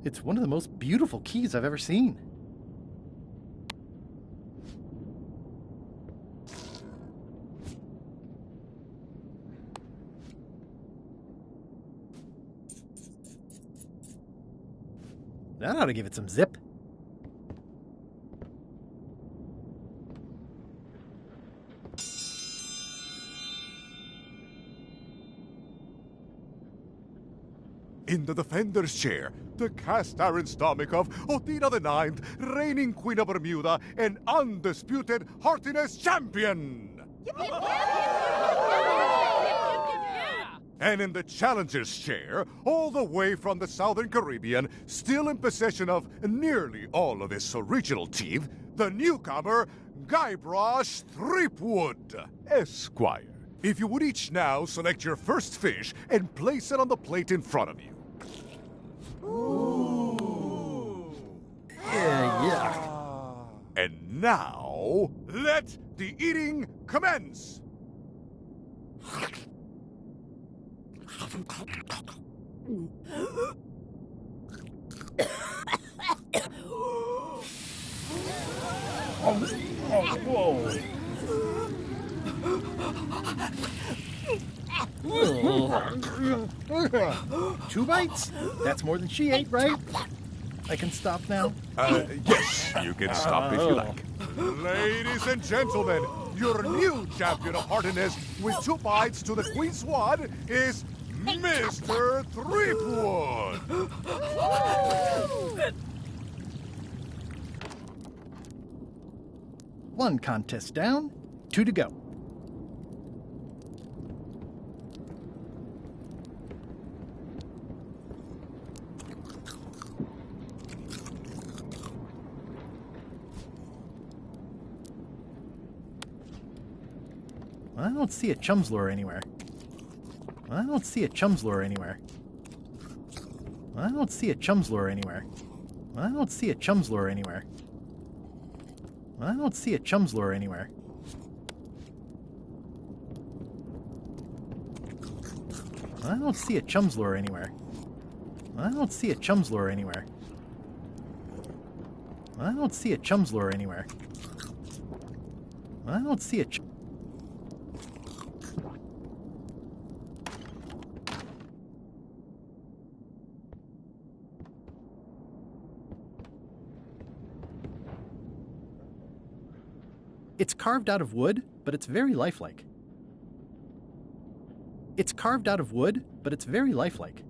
It's one of the most beautiful keys I've ever seen. That ought to give it some zip. In the defender's chair, the cast iron stomach of Othina the Ninth, reigning Queen of Bermuda and undisputed heartiness champion! And in the challenger's chair, all the way from the Southern Caribbean, still in possession of nearly all of his original teeth, the newcomer, Guybrush Threepwood, Esquire. If you would each now select your first fish and place it on the plate in front of you. Ooh. Yeah. And now, let the eating commence! Whoa. 2 bites? That's more than she ate, right? I can stop now? Yes, you can stop if you like. Ladies and gentlemen, your new champion of heartiness with 2 bites to the Queen's Swan is Mr. Threepwood! One contest down, 2 to go. I don't see a chum's lure anywhere. I don't see a chum's lure anywhere. I don't see a chum's lure anywhere. I don't see a chum's lure anywhere. I don't see a chum's lure anywhere. I don't see a chum's lure anywhere. I don't see a chum's lure anywhere. I don't see a chum's lure anywhere. I don't see a It's carved out of wood, but it's very lifelike. It's carved out of wood, but it's very lifelike.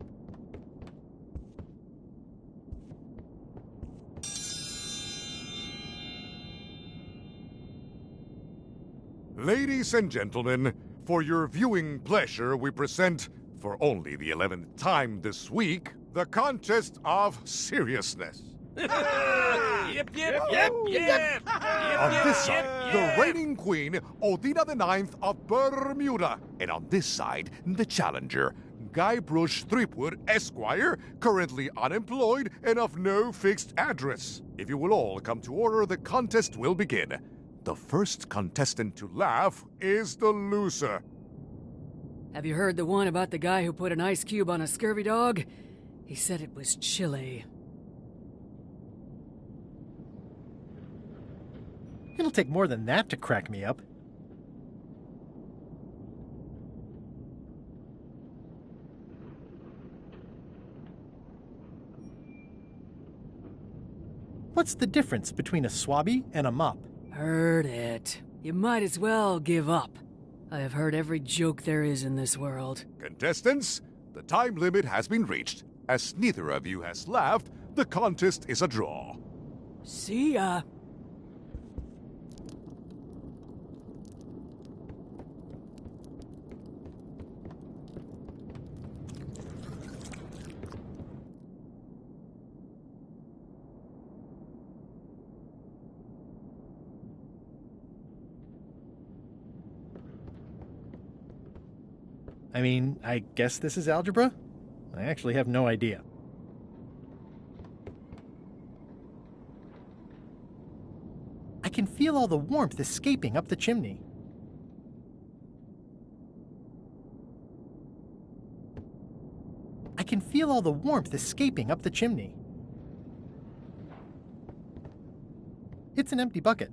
Ladies and gentlemen, for your viewing pleasure, we present, for only the 11th time this week, the contest of seriousness. Yep, yep, yep, yep. On this side, the reigning queen, Othina the Ninth of Bermuda. And on this side, the challenger, Guybrush Threepwood, Esquire, currently unemployed and of no fixed address. If you will all come to order, the contest will begin. The first contestant to laugh is the loser. Have you heard the one about the guy who put an ice cube on a scurvy dog? He said it was chilly. It'll take more than that to crack me up. What's the difference between a swabby and a mop? Heard it. You might as well give up. I have heard every joke there is in this world. Contestants, the time limit has been reached. As neither of you has laughed, the contest is a draw. See ya. I mean, I guess this is algebra? I actually have no idea. I can feel all the warmth escaping up the chimney. I can feel all the warmth escaping up the chimney. It's an empty bucket.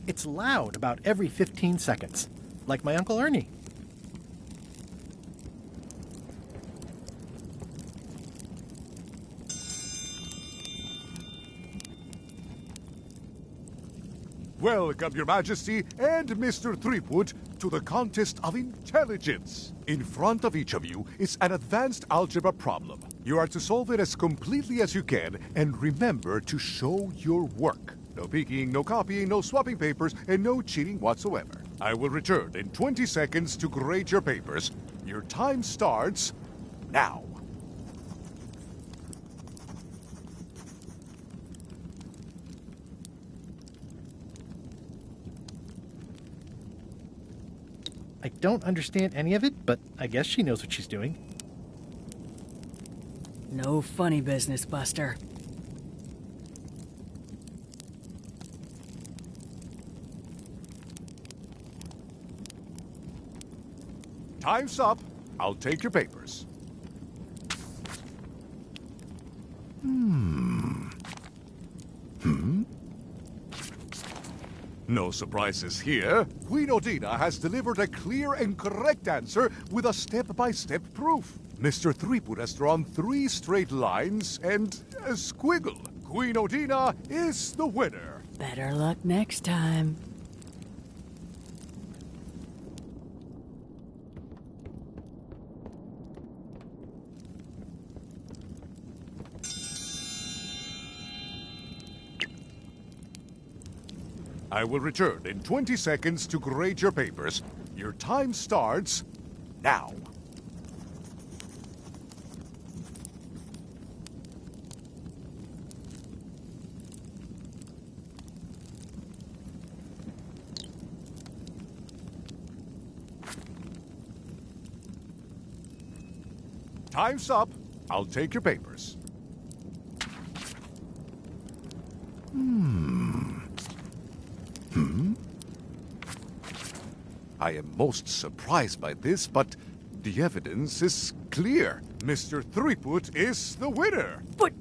It's loud about every 15 seconds, like my Uncle Ernie. Welcome, Your Majesty and Mr. Threepwood, to the contest of intelligence. In front of each of you is an advanced algebra problem. You are to solve it as completely as you can, and remember to show your work. No peeking, no copying, no swapping papers, and no cheating whatsoever. I will return in 20 seconds to grade your papers. Your time starts now. I don't understand any of it, but I guess she knows what she's doing. No funny business, Buster. Time's up. I'll take your papers. No surprises here. Queen Odina has delivered a clear and correct answer with a step-by-step proof. Mr. Threepwood has drawn 3 straight lines and a squiggle. Queen Odina is the winner. Better luck next time. I will return in 20 seconds to grade your papers. Your time starts now. Time's up. I'll take your papers. I am most surprised by this, but the evidence is clear. Mr. Threepwood is the winner. But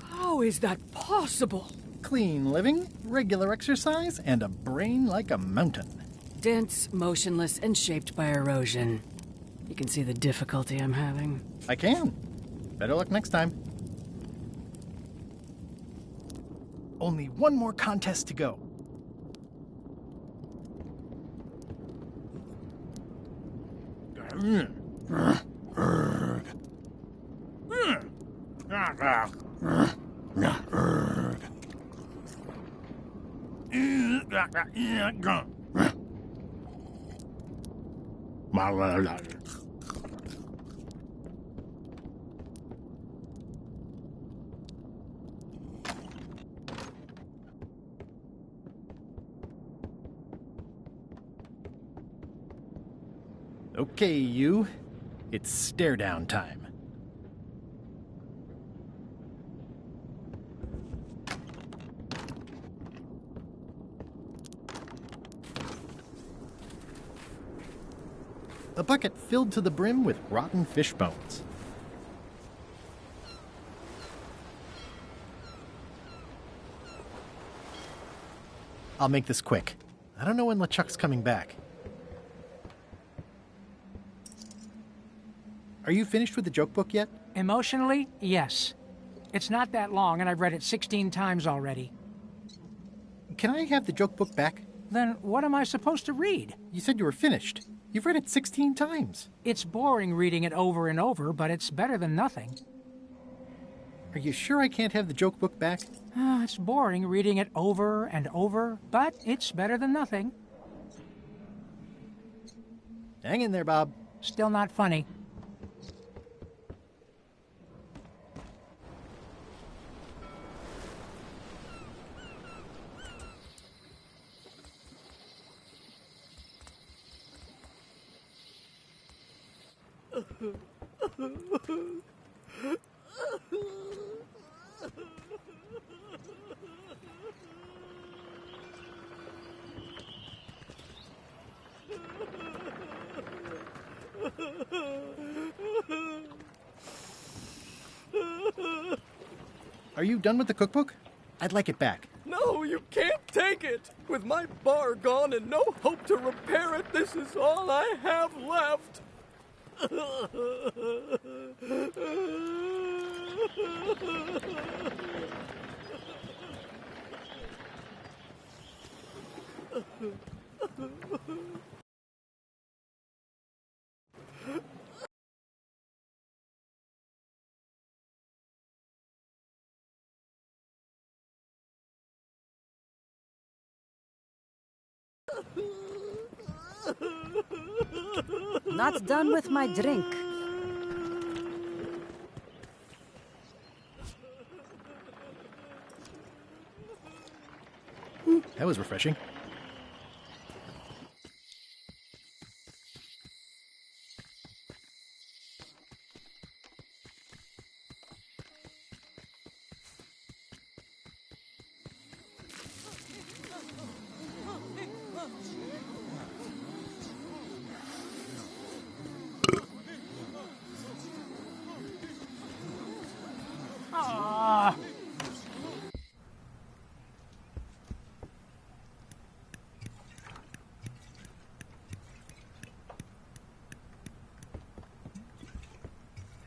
how is that possible? Clean living, regular exercise, and a brain like a mountain. Dense, motionless, and shaped by erosion. You can see the difficulty I'm having. I can. Better luck next time. Only one more contest to go. Okay, you. It's stare down time. A bucket filled to the brim with rotten fish bones. I'll make this quick. I don't know when LeChuck's coming back. Are you finished with the joke book yet? Emotionally, yes. It's not that long, and I've read it 16 times already. Can I have the joke book back? Then what am I supposed to read? You said you were finished. You've read it 16 times. It's boring reading it over and over, but it's better than nothing. Are you sure I can't have the joke book back? It's boring reading it over and over, but it's better than nothing. Hang in there, Bob. Still not funny. Are you done with the cookbook? I'd like it back. No, you can't take it. With my bar gone and no hope to repair it, this is all I have left. Not done with my drink. That was refreshing.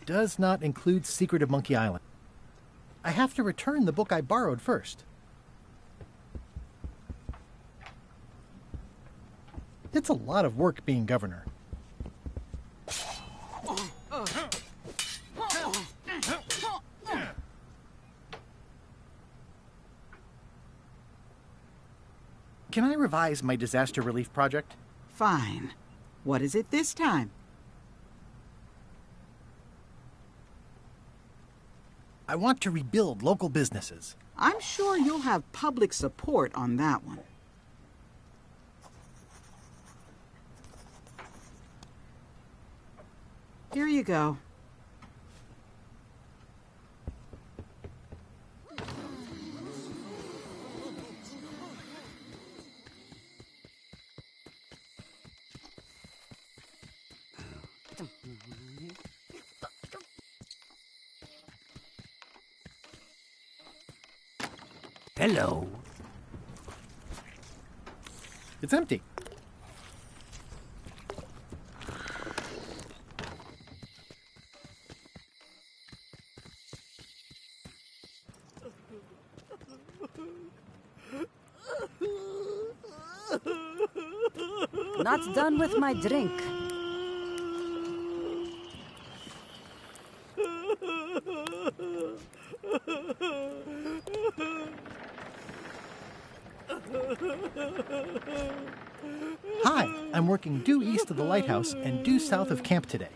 Does not include Secret of Monkey Island. I have to return the book I borrowed first. It's a lot of work being governor. Can I revise my disaster relief project? Fine. What is it this time? I want to rebuild local businesses. I'm sure you'll have public support on that one. Here you go. Hello. It's empty. Not done with my drink. Hi, I'm working due east of the lighthouse and due south of camp today.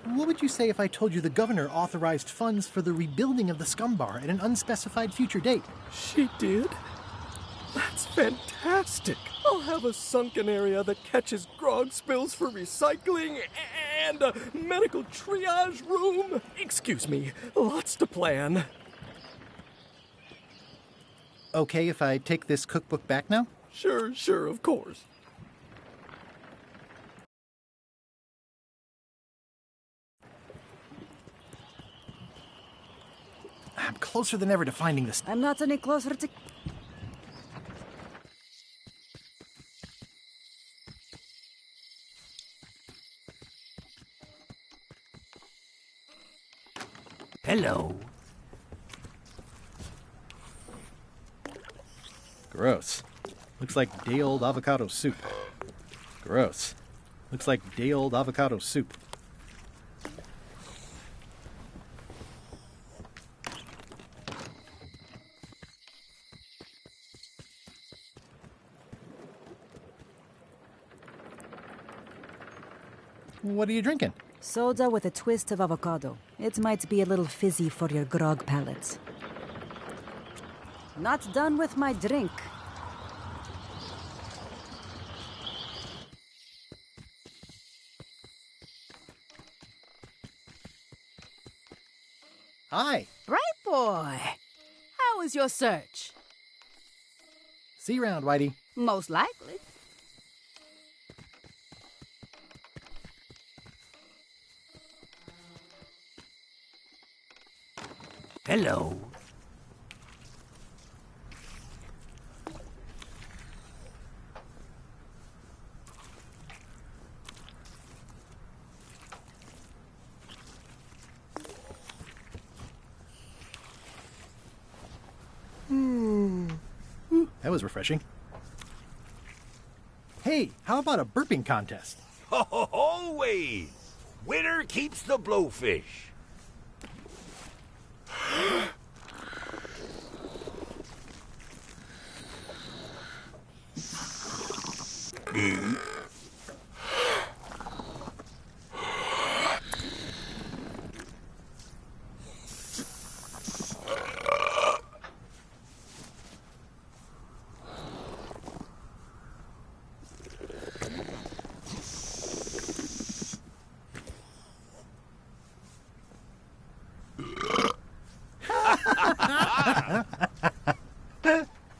What would you say if I told you the governor authorized funds for the rebuilding of the scum bar at an unspecified future date? She did? That's fantastic. I'll have a sunken area that catches grog spills for recycling and a medical triage room. Excuse me, lots to plan. Okay if I take this cookbook back now? Sure, of course. I'm closer than ever to finding this. I'm not any closer to... Hello. Gross. Looks like day-old avocado soup. Gross. Looks like day-old avocado soup. What are you drinking? Soda with a twist of avocado. It might be a little fizzy for your grog palate. Not done with my drink. Hi. Bright boy. How was your search? See you around, Whitey. Most likely. Hello. That was refreshing. Hey, how about a burping contest? Always. Winner keeps the blowfish.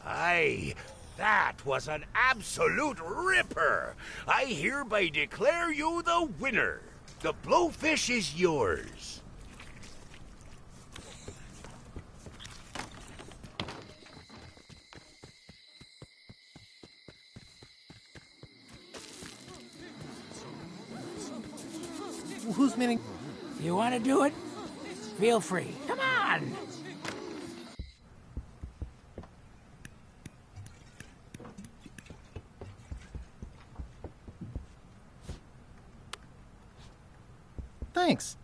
Aye, that was an absolute ripper. I hereby declare you the winner. The blowfish is yours. Who's meaning? You want to do it? Feel free. Come on! Thanks.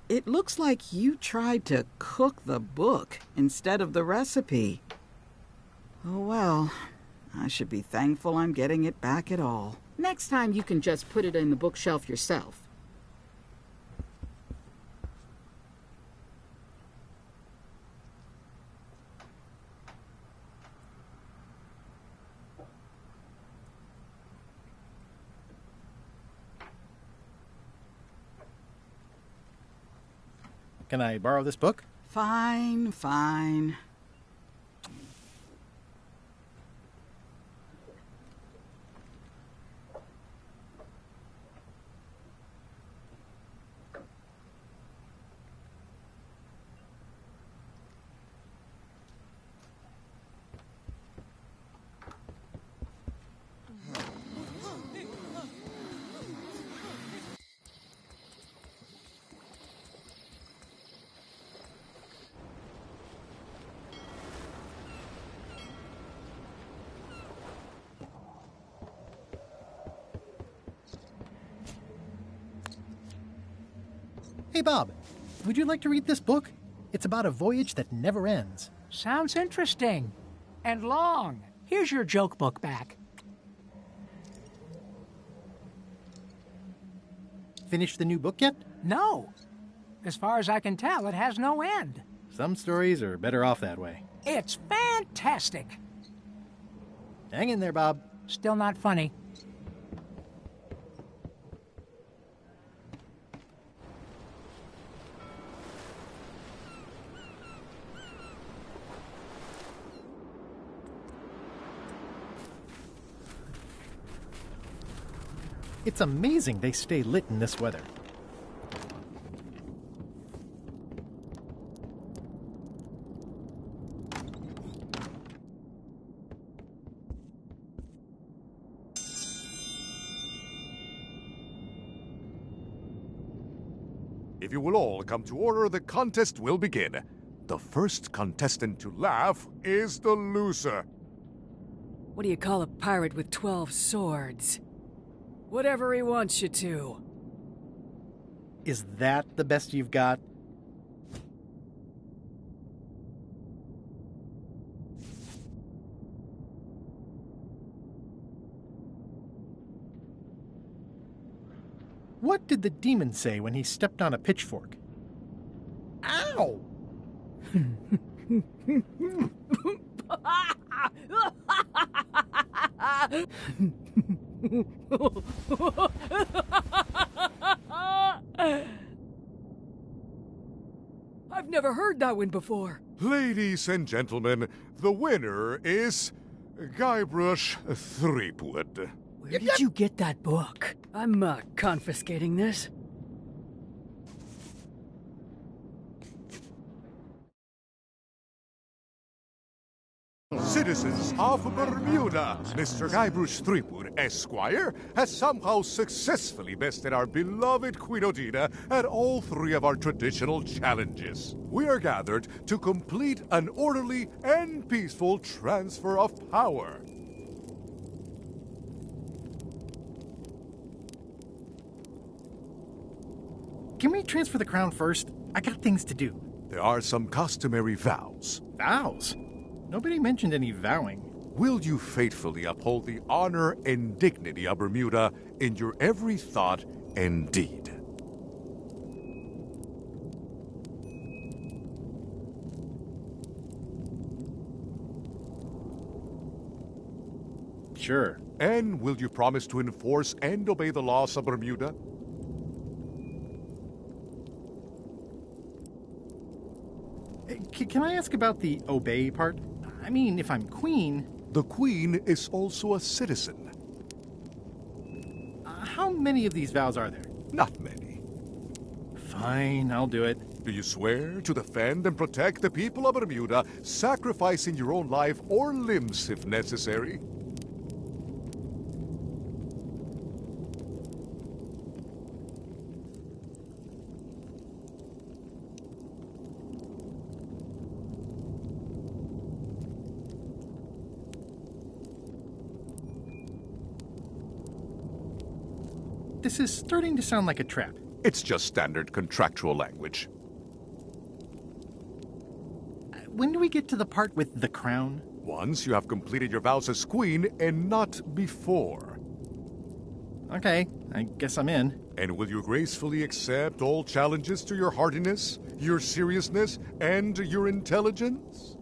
It looks like you tried to cook the book instead of the recipe. Oh well, I should be thankful I'm getting it back at all. Next time you can just put it in the bookshelf yourself. Can I borrow this book? Fine, fine. Hey, Bob, would you like to read this book? It's about a voyage that never ends. Sounds interesting. And long. Here's your joke book back. Finished the new book yet? No. As far as I can tell, it has no end. Some stories are better off that way. It's fantastic. Hang in there, Bob. Still not funny. It's amazing they stay lit in this weather. If you will all come to order, the contest will begin. The first contestant to laugh is the loser. What do you call a pirate with 12 swords? Whatever he wants you to. Is that the best you've got? What did the demon say when he stepped on a pitchfork? Ow! never heard that one before. Ladies and gentlemen, the winner is Guybrush Threepwood. Where did you get that book? I'm confiscating this. Citizens of Bermuda, Mr. Guybrush Threepwood, Esquire, has somehow successfully bested our beloved Queen Odina at all three of our traditional challenges. We are gathered to complete an orderly and peaceful transfer of power. Can we transfer the crown first? I got things to do. There are some customary vows. Vows? Nobody mentioned any vowing. Will you faithfully uphold the honor and dignity of Bermuda in your every thought and deed? Sure. And will you promise to enforce and obey the laws of Bermuda? Can I ask about the obey part? I mean, if I'm queen... The queen is also a citizen. How many of these vows are there? Not many. Fine, I'll do it. Do you swear to defend and protect the people of Bermuda, sacrificing your own life or limbs if necessary? This is starting to sound like a trap. It's just standard contractual language. When do we get to the part with the crown? Once you have completed your vows as queen and not before. Okay, I guess I'm in. And will you gracefully accept all challenges to your hardiness, your seriousness, and your intelligence?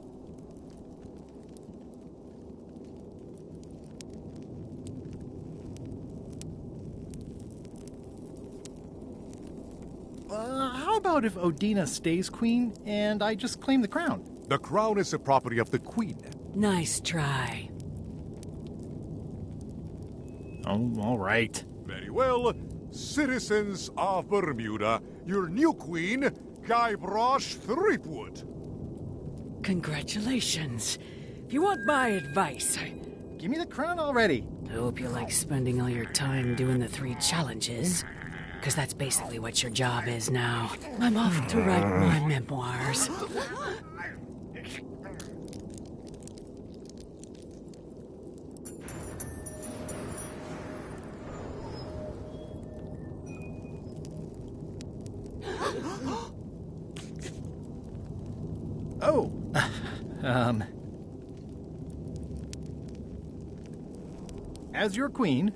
How about if Odina stays queen and I just claim the crown? The crown is the property of the queen. Nice try. Oh, all right. Very well. Citizens of Bermuda, your new queen, Guybrush Threepwood. Congratulations. If you want my advice, Give me the crown already. I hope you like spending all your time doing the 3 challenges. Because that's basically what your job is now. I'm off to write my memoirs. Oh, as your queen,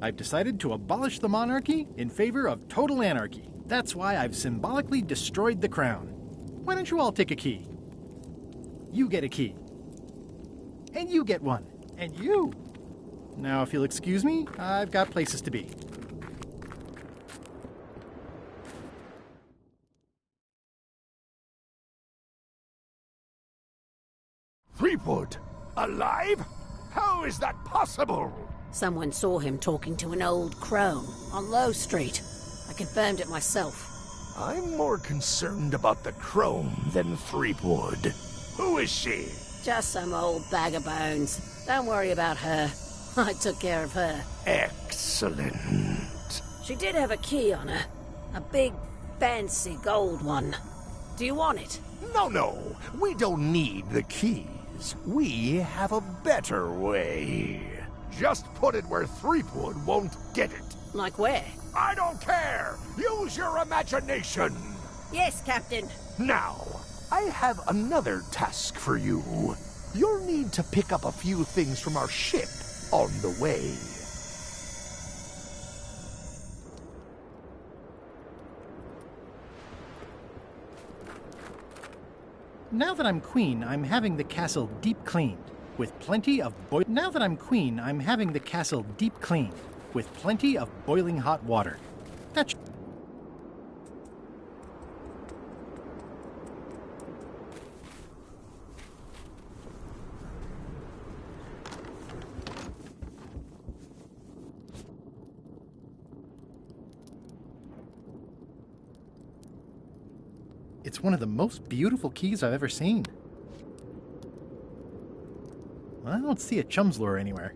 I've decided to abolish the monarchy in favor of total anarchy. That's why I've symbolically destroyed the crown. Why don't you all take a key? You get a key. And you get one. And you. Now, if you'll excuse me, I've got places to be. Threepwood? Alive? How is that possible? Someone saw him talking to an old crone on Low Street. I confirmed it myself. I'm more concerned about the crone than Threepwood. Who is she? Just some old bag of bones. Don't worry about her. I took care of her. Excellent. She did have a key on her. A big, fancy gold one. Do you want it? No. We don't need the keys. We have a better way. Just put it where Threepwood won't get it. Like where? I don't care! Use your imagination! Yes, Captain. Now, I have another task for you. You'll need to pick up a few things from our ship on the way. Now that I'm queen, I'm having the castle deep cleaned, with plenty of Now that I'm queen, I'm having the castle deep cleaned, with plenty of boiling hot water. That's... It's one of the most beautiful keys I've ever seen. I don't see a chum's lure anywhere.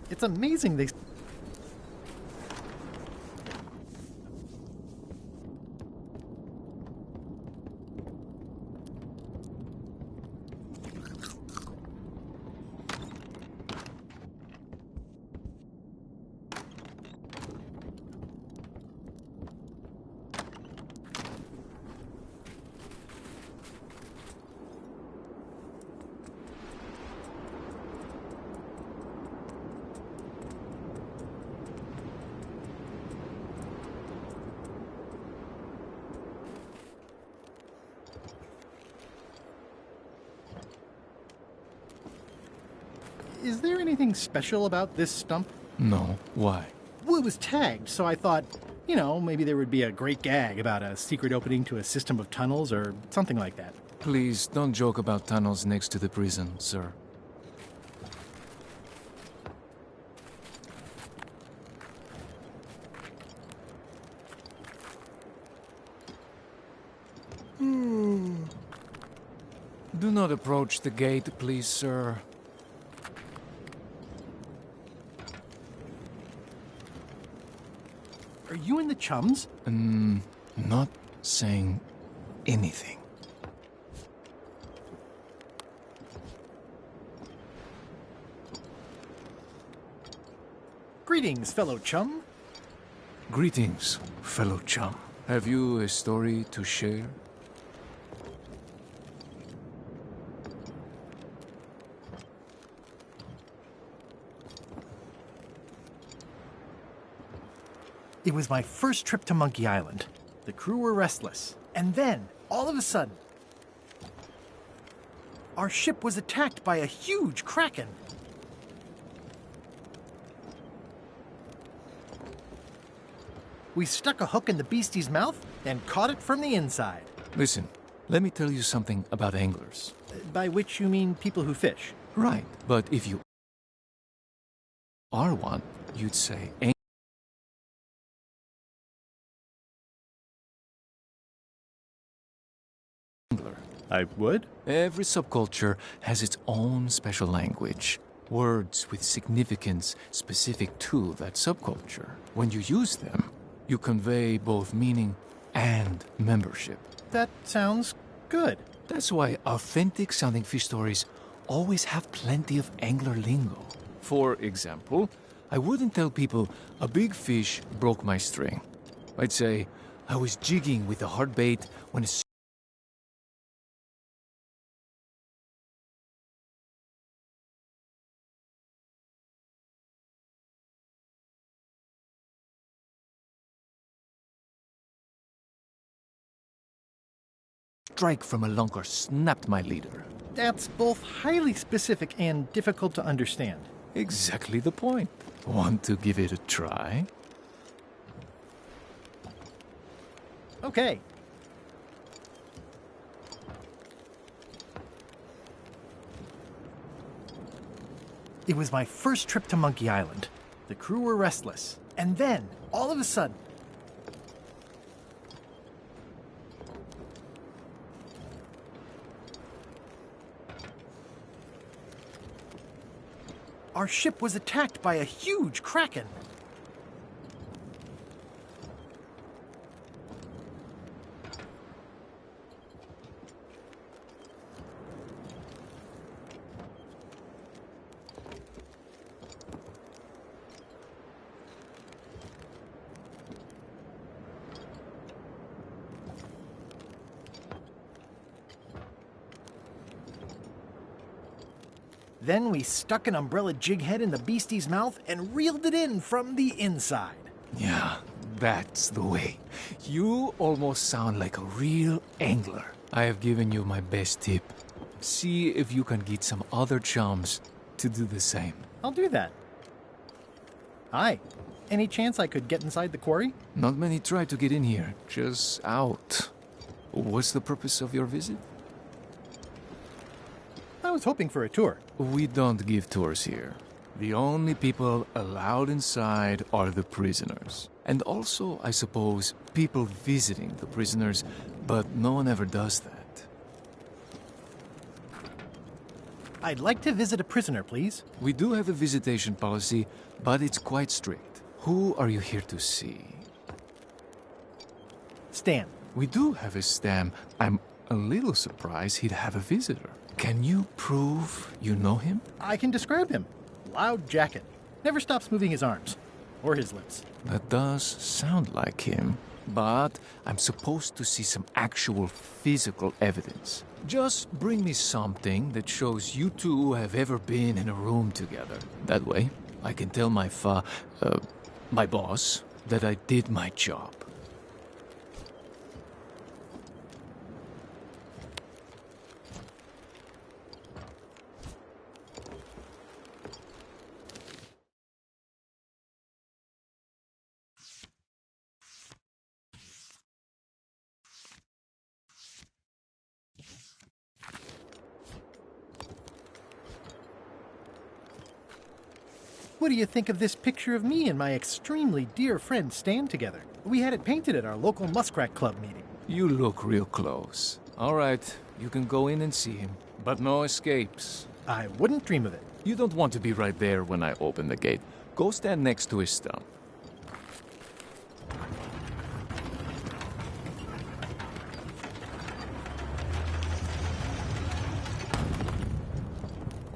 It's amazing they... Is there anything special about this stump? No. Why? Well, it was tagged, so I thought, you know, maybe there would be a great gag about a secret opening to a system of tunnels or something like that. Please, don't joke about tunnels next to the prison, sir. Do not approach the gate, please, sir. Are you in the chums? Not saying anything. Greetings, fellow chum. Greetings, fellow chum. Have you a story to share? It was my first trip to Monkey Island. The crew were restless. And then, all of a sudden, our ship was attacked by a huge kraken. We stuck a hook in the beastie's mouth and caught it from the inside. Listen, let me tell you something about anglers. By which you mean people who fish? Right, but if you are one, you'd say angler. I would? Every subculture has its own special language. Words with significance specific to that subculture. When you use them, you convey both meaning and membership. That sounds good. That's why authentic-sounding fish stories always have plenty of angler lingo. For example, I wouldn't tell people, a big fish broke my string. I'd say, I was jigging with a hard bait when a strike from a lunker snapped my leader. That's both highly specific and difficult to understand. Exactly the point. Want to give it a try? Okay. It was my first trip to Monkey Island. The crew were restless. And then, all of a sudden, our ship was attacked by a huge kraken. Then we stuck an umbrella jig head in the beastie's mouth and reeled it in from the inside. Yeah, That's the way. You almost sound like a real angler. I have given you my best tip. See if you can get some other chums to do the same. I'll do that. Hi. Any chance I could get inside the quarry? Not many try to get in here, just out. What's the purpose of your visit? I was hoping for a tour. We don't give tours here. The only people allowed inside are the prisoners. And also, I suppose, people visiting the prisoners, but no one ever does that. I'd like to visit a prisoner, please. We do have a visitation policy, but it's quite strict. Who are you here to see? Stan. We do have a Stan. I'm a little surprised he'd have a visitor. Can you prove you know him? I can describe him. Loud jacket. Never stops moving his arms. Or his lips. That does sound like him. But I'm supposed to see some actual physical evidence. Just bring me something that shows you two have ever been in a room together. That way, I can tell my boss that I did my job. What do you think of this picture of me and my extremely dear friend Stan together? We had it painted at our local Muskrat Club meeting. You look real close. All right, you can go in and see him, but no escapes. I wouldn't dream of it. You don't want to be right there when I open the gate. Go stand next to his stump.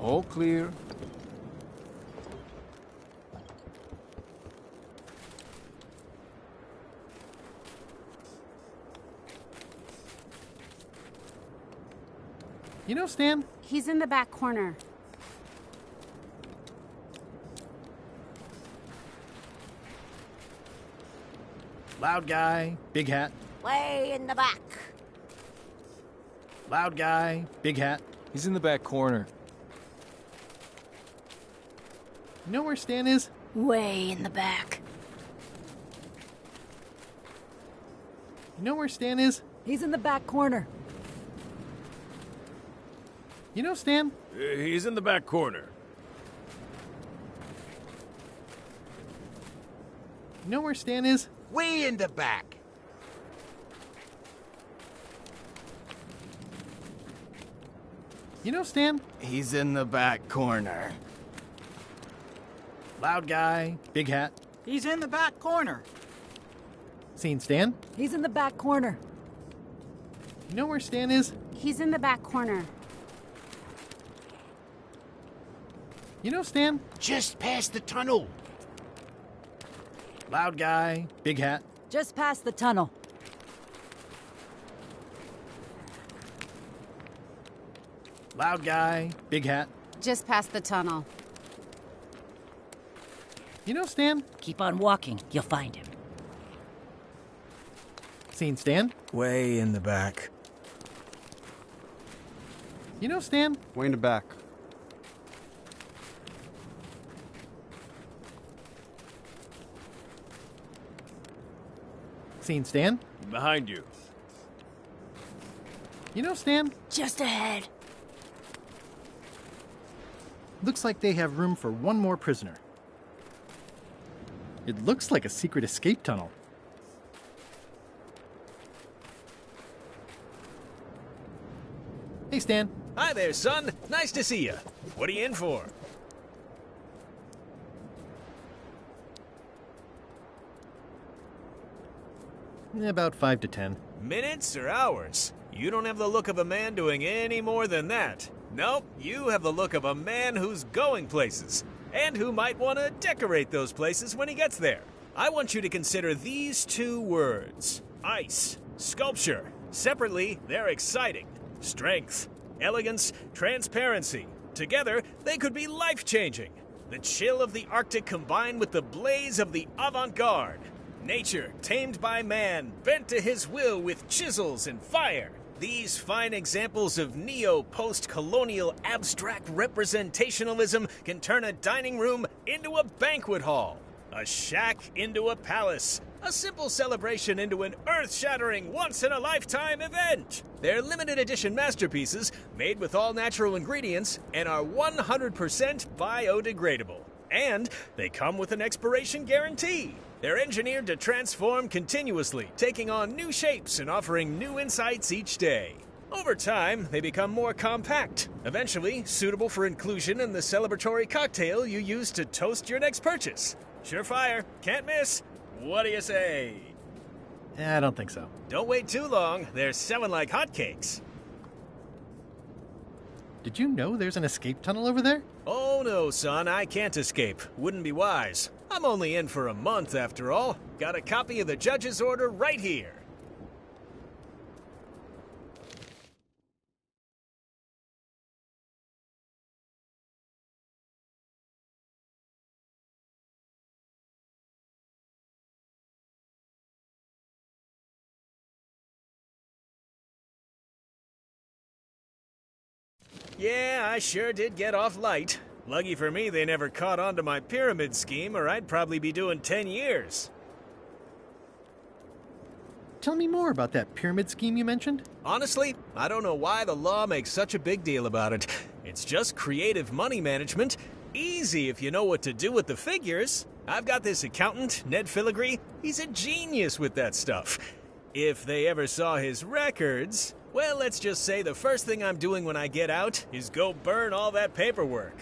All clear. You know, Stan? He's in the back corner. Loud guy, big hat. Way in the back. Loud guy, big hat. He's in the back corner. You know where Stan is? Way in the back. You know where Stan is? He's in the back corner. You know Stan? He's in the back corner. You know where Stan is? Way in the back. You know Stan? He's in the back corner. Loud guy, big hat. He's in the back corner. Seen Stan? He's in the back corner. You know where Stan is? He's in the back corner. You know Stan? Just past the tunnel. Loud guy, big hat. Just past the tunnel. Loud guy, big hat. Just past the tunnel. You know Stan? Keep on walking. You'll find him. Seen Stan? Way in the back. You know Stan? Way in the back. Seen Stan? Behind you. You know Stan? Just ahead. Looks like they have room for one more prisoner. It looks like a secret escape tunnel. Hey, Stan. Hi there, son. Nice to see you. What are you in for? About 5 to 10. Minutes or hours? You don't have the look of a man doing any more than that. Nope, you have the look of a man who's going places, and who might want to decorate those places when he gets there. I want you to consider these two words: ice, sculpture. Separately, they're exciting. Strength, elegance, transparency. Together, they could be life-changing. The chill of the Arctic combined with the blaze of the avant-garde. Nature, tamed by man, bent to his will with chisels and fire. These fine examples of neo-post-colonial abstract representationalism can turn a dining room into a banquet hall, a shack into a palace, a simple celebration into an earth-shattering, once-in-a-lifetime event. They're limited edition masterpieces made with all natural ingredients and are 100% biodegradable. And they come with an expiration guarantee. They're engineered to transform continuously, taking on new shapes and offering new insights each day. Over time, they become more compact, eventually suitable for inclusion in the celebratory cocktail you use to toast your next purchase. Surefire, can't miss. What do you say? I don't think so. Don't wait too long. They're selling like hotcakes. Did you know there's an escape tunnel over there? Oh no, son, I can't escape. Wouldn't be wise. I'm only in for a month after all. Got a copy of the judge's order right here. Yeah, I sure did get off light. Lucky for me they never caught on to my pyramid scheme, or I'd probably be doing 10 years. Tell me more about that pyramid scheme you mentioned. Honestly, I don't know why the law makes such a big deal about it. It's just creative money management. Easy if you know what to do with the figures. I've got this accountant, Ned Filigree. He's a genius with that stuff. If they ever saw his records... Well, let's just say the first thing I'm doing when I get out is go burn all that paperwork.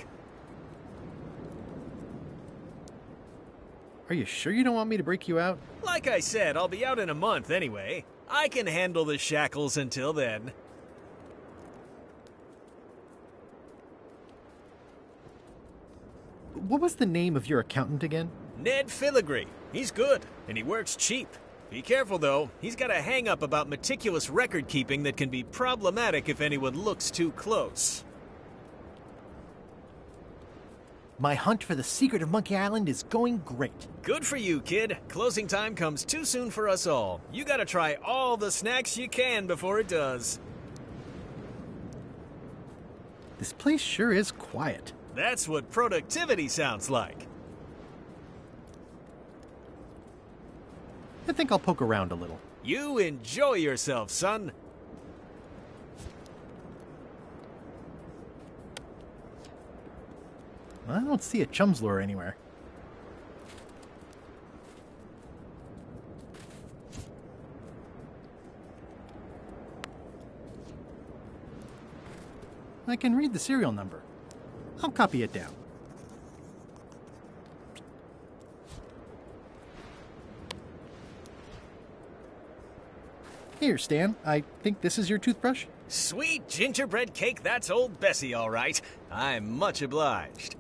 Are you sure you don't want me to break you out? Like I said, I'll be out in a month anyway. I can handle the shackles until then. What was the name of your accountant again? Ned Filigree. He's good, and he works cheap. Be careful, though. He's got a hang-up about meticulous record-keeping that can be problematic if anyone looks too close. My hunt for the secret of Monkey Island is going great. Good for you, kid. Closing time comes too soon for us all. You gotta try all the snacks you can before it does. This place sure is quiet. That's what productivity sounds like. I think I'll poke around a little. You enjoy yourself, son. I don't see a chum's lure anywhere. I can read the serial number. I'll copy it down. Here, Stan. I think this is your toothbrush. Sweet gingerbread cake, that's old Bessie, all right. I'm much obliged.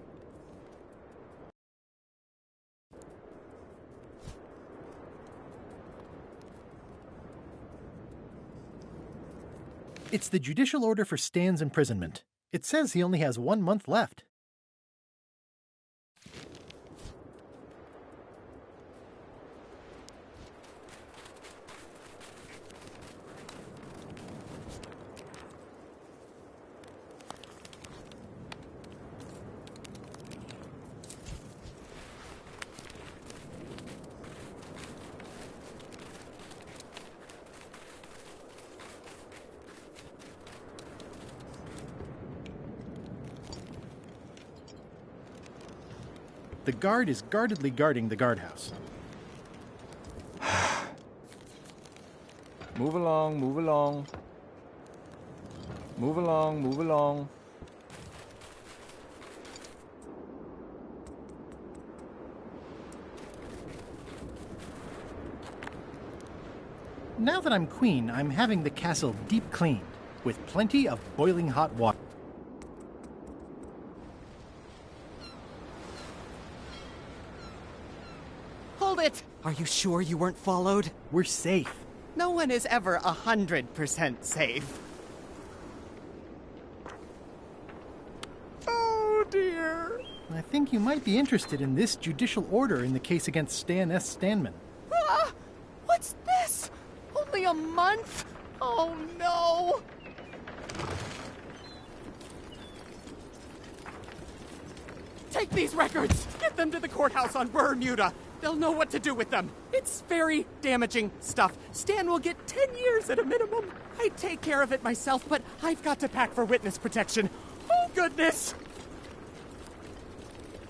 It's the judicial order for Stan's imprisonment. It says he only has 1 month left. The guard is guardedly guarding the guardhouse. Move along, move along. Move along, move along. Now that I'm queen, I'm having the castle deep cleaned, with plenty of boiling hot water. Hold it! Are you sure you weren't followed? We're safe. No one is ever 100% safe. Oh dear! I think you might be interested in this judicial order in the case against Stan S. Stanman. What's this? Only a month? Oh no! Take these records! Get them to the courthouse on Bermuda! They'll know what to do with them. It's very damaging stuff. Stan will get 10 years at a minimum. I'd take care of it myself, but I've got to pack for witness protection. Oh, goodness!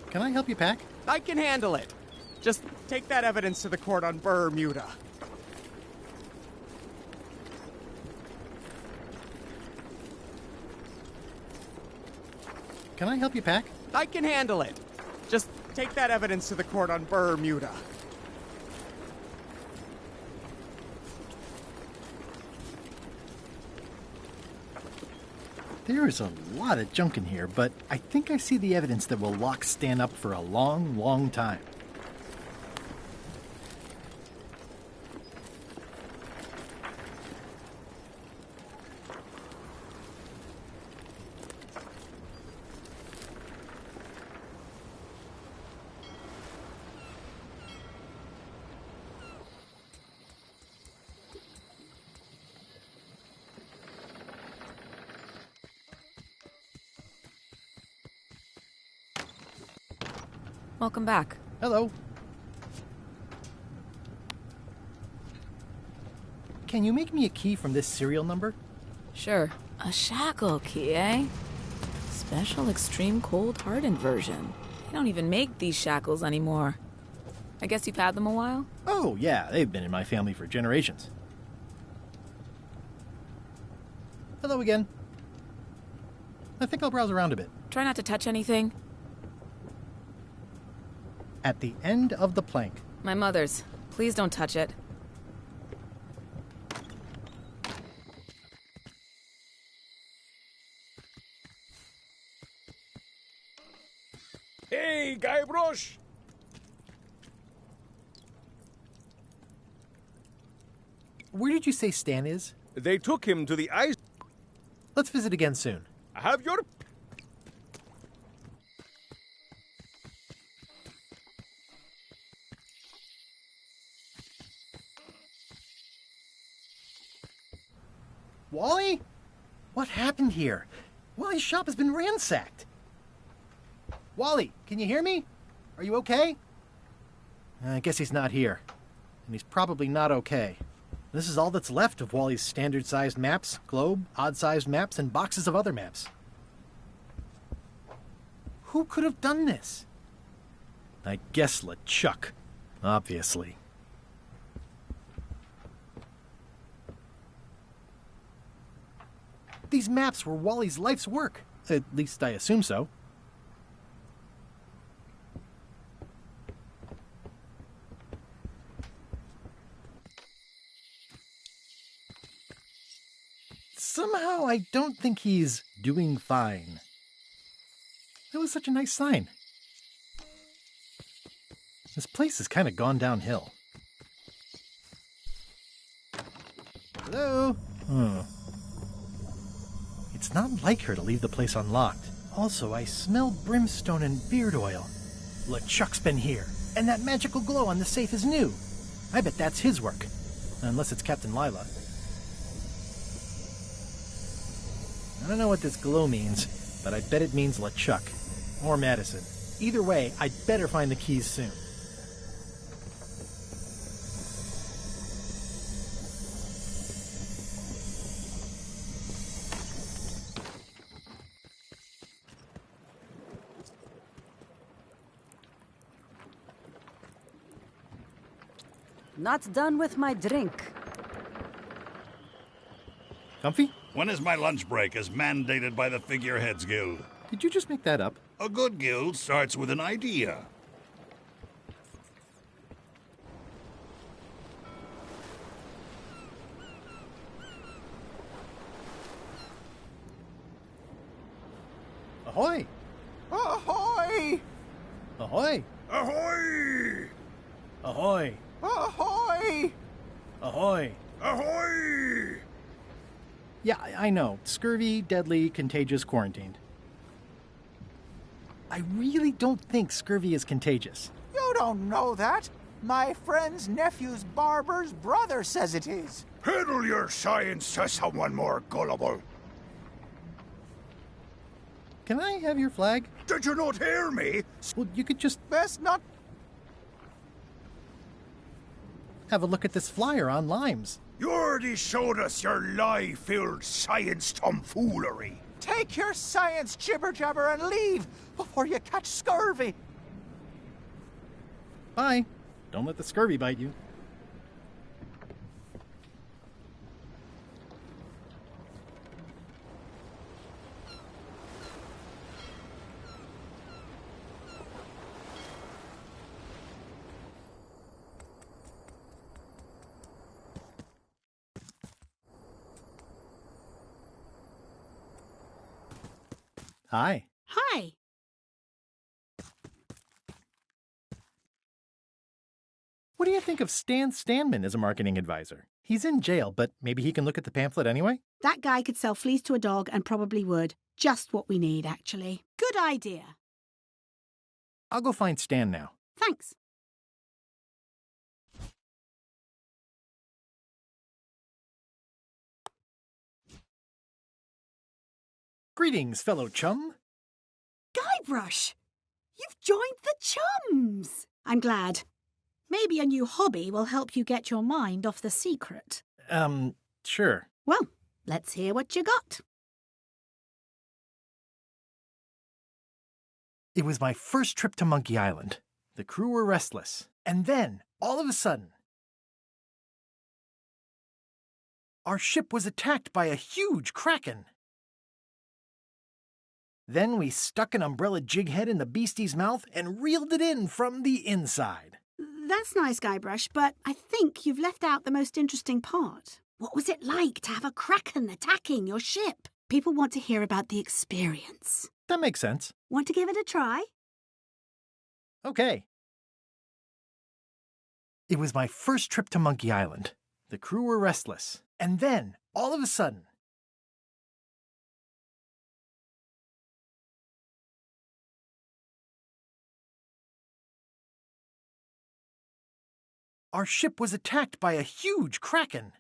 Can I help you pack? I can handle it. Just take that evidence to the court on Bermuda. Can I help you pack? I can handle it. Just take that evidence to the court on Bermuda. There is a lot of junk in here, but I think I see the evidence that will lock Stan up for a long, long time. Welcome back. Hello. Can you make me a key from this serial number? Sure. A shackle key, eh? Special extreme cold hardened version. They don't even make these shackles anymore. I guess you've had them a while? Oh, yeah, they've been in my family for generations. Hello again. I think I'll browse around a bit. Try not to touch anything. At the end of the plank. My mother's. Please don't touch it. Hey, Guybrush! Where did you say Stan is? They took him to the ice. Let's visit again soon. Have your... Wally? What happened here? Wally's shop has been ransacked. Wally, can you hear me? Are you okay? I guess he's not here. And he's probably not okay. This is all that's left of Wally's standard-sized maps, globe, odd-sized maps, and boxes of other maps. Who could have done this? I guess LeChuck, obviously. These maps were Wally's life's work. At least I assume so. Somehow I don't think he's doing fine. That was such a nice sign. This place has kind of gone downhill. Hello? It's not like her to leave the place unlocked. Also, I smell brimstone and beard oil. LeChuck's been here, and that magical glow on the safe is new. I bet that's his work. Unless it's Captain Lila. I don't know what this glow means, but I bet it means LeChuck. Or Madison. Either way, I'd better find the keys soon. Not done with my drink. Comfy? When is my lunch break as mandated by the Figureheads Guild? Did you just make that up? A good guild starts with an idea. Ahoy! Ahoy! Ahoy! Ahoy! Ahoy! Ahoy! Ahoy! Ahoy! Yeah, I know. Scurvy, deadly, contagious, quarantined. I really don't think scurvy is contagious. You don't know that. My friend's nephew's barber's brother says it is. Peddle your science to someone more gullible. Can I have your flag? Did you not hear me? Well, you could just Best not. have a look at this flyer on Limes. You already showed us your lie-filled science tomfoolery. Take your science jibber-jabber and leave before you catch scurvy. Bye. Don't let the scurvy bite you. Hi. Hi. What do you think of Stan Stanman as a marketing advisor? He's in jail, but maybe he can look at the pamphlet anyway? That guy could sell fleas to a dog and probably would. Just what we need, actually. Good idea. I'll go find Stan now. Thanks. Greetings, fellow chum. Guybrush! You've joined the chums! I'm glad. Maybe a new hobby will help you get your mind off the secret. Sure. Well, let's hear what you got. It was my first trip to Monkey Island. The crew were restless. And then, all of a sudden, our ship was attacked by a huge kraken. Then we stuck an umbrella jig head in the beastie's mouth and reeled it in from the inside. That's nice, Guybrush, but I think you've left out the most interesting part. What was it like to have a kraken attacking your ship? People want to hear about the experience. That makes sense. Want to give it a try? Okay. It was my first trip to Monkey Island. The crew were restless. And then, all of a sudden, our ship was attacked by a huge kraken.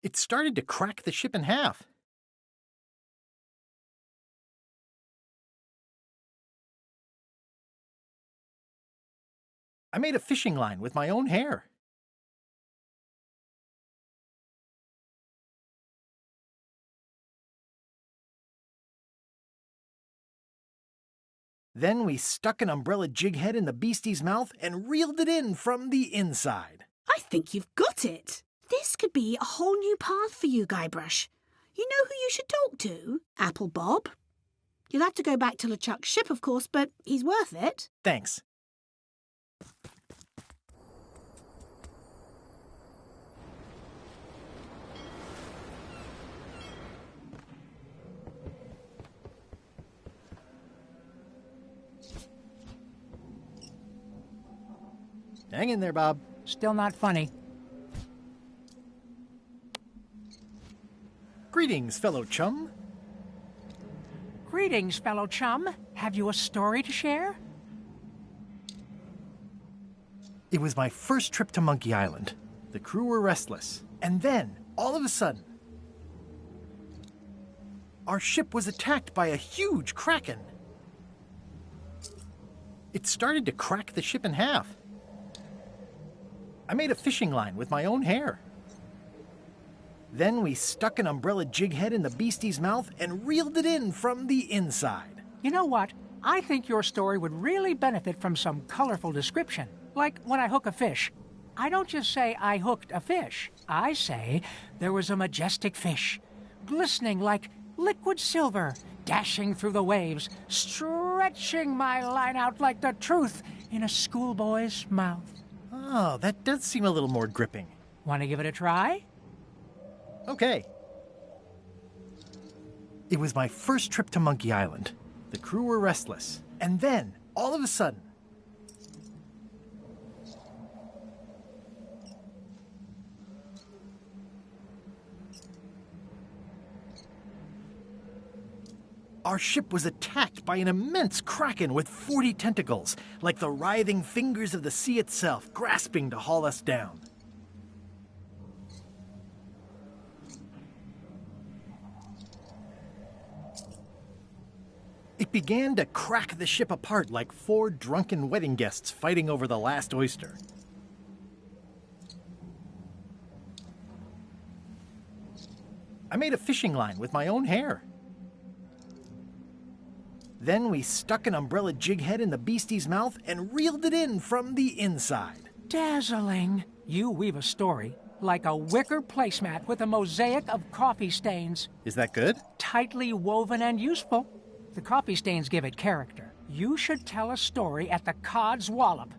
It started to crack the ship in half. I made a fishing line with my own hair. Then we stuck an umbrella jig head in the beastie's mouth and reeled it in from the inside. I think you've got it. This could be a whole new path for you, Guybrush. You know who you should talk to? Apple Bob. You'll have to go back to LeChuck's ship, of course, but he's worth it. Thanks. Hang in there, Bob. Still not funny. Greetings, fellow chum. Greetings, fellow chum. Have you a story to share? It was my first trip to Monkey Island. The crew were restless. And then, all of a sudden, our ship was attacked by a huge kraken. It started to crack the ship in half. I made a fishing line with my own hair. Then we stuck an umbrella jig head in the beastie's mouth and reeled it in from the inside. You know what? I think your story would really benefit from some colorful description. Like when I hook a fish. I don't just say I hooked a fish. I say there was a majestic fish, glistening like liquid silver, dashing through the waves, stretching my line out like the truth in a schoolboy's mouth. Oh, that does seem a little more gripping. Want to give it a try? Okay. It was my first trip to Monkey Island. The crew were restless. And then, all of a sudden, our ship was attacked by an immense kraken with 40 tentacles, like the writhing fingers of the sea itself, grasping to haul us down. It began to crack the ship apart like 4 drunken wedding guests fighting over the last oyster. I made a fishing line with my own hair. Then we stuck an umbrella jig head in the beastie's mouth and reeled it in from the inside. Dazzling. You weave a story like a wicker placemat with a mosaic of coffee stains. Is that good? Tightly woven and useful. The coffee stains give it character. You should tell a story at the Cod's Wallop.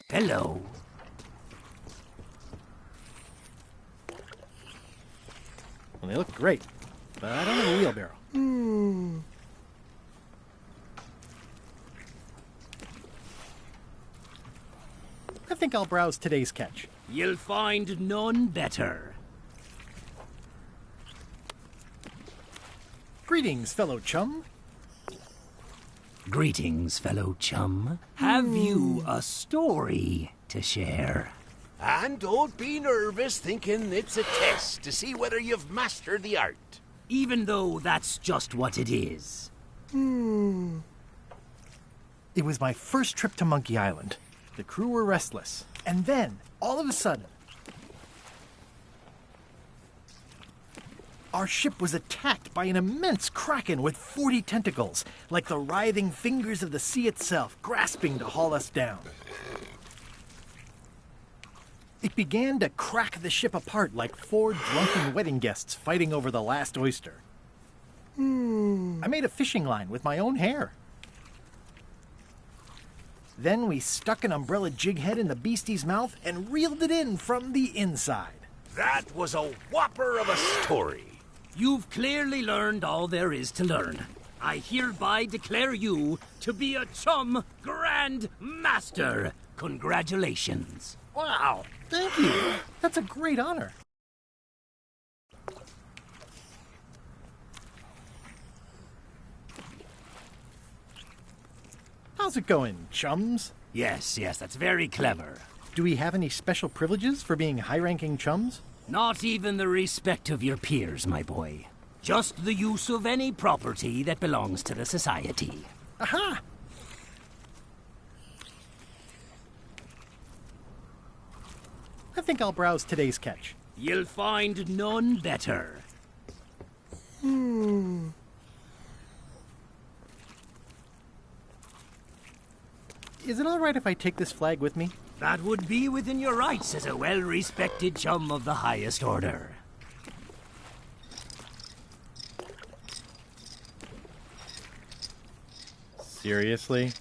Hello. Well, they look great, but I don't have a wheelbarrow. I think I'll browse today's catch. You'll find none better. Greetings, fellow chum. Greetings, fellow chum. Have you a story to share? And don't be nervous thinking it's a test to see whether you've mastered the art. Even though that's just what it is. It was my first trip to Monkey Island. The crew were restless. And then, all of a sudden, our ship was attacked by an immense kraken with 40 tentacles, like the writhing fingers of the sea itself, grasping to haul us down. It began to crack the ship apart like 4 drunken wedding guests fighting over the last oyster. I made a fishing line with my own hair. Then we stuck an umbrella jig head in the beastie's mouth and reeled it in from the inside. That was a whopper of a story. You've clearly learned all there is to learn. I hereby declare you to be a Chum Grand Master. Congratulations. Wow, thank you. That's a great honor. How's it going, chums? Yes, that's very clever. Do we have any special privileges for being high-ranking chums? Not even the respect of your peers, my boy. Just the use of any property that belongs to the society. Aha! I think I'll browse today's catch. You'll find none better. Is it all right if I take this flag with me? That would be within your rights as a well-respected chum of the highest order. Seriously?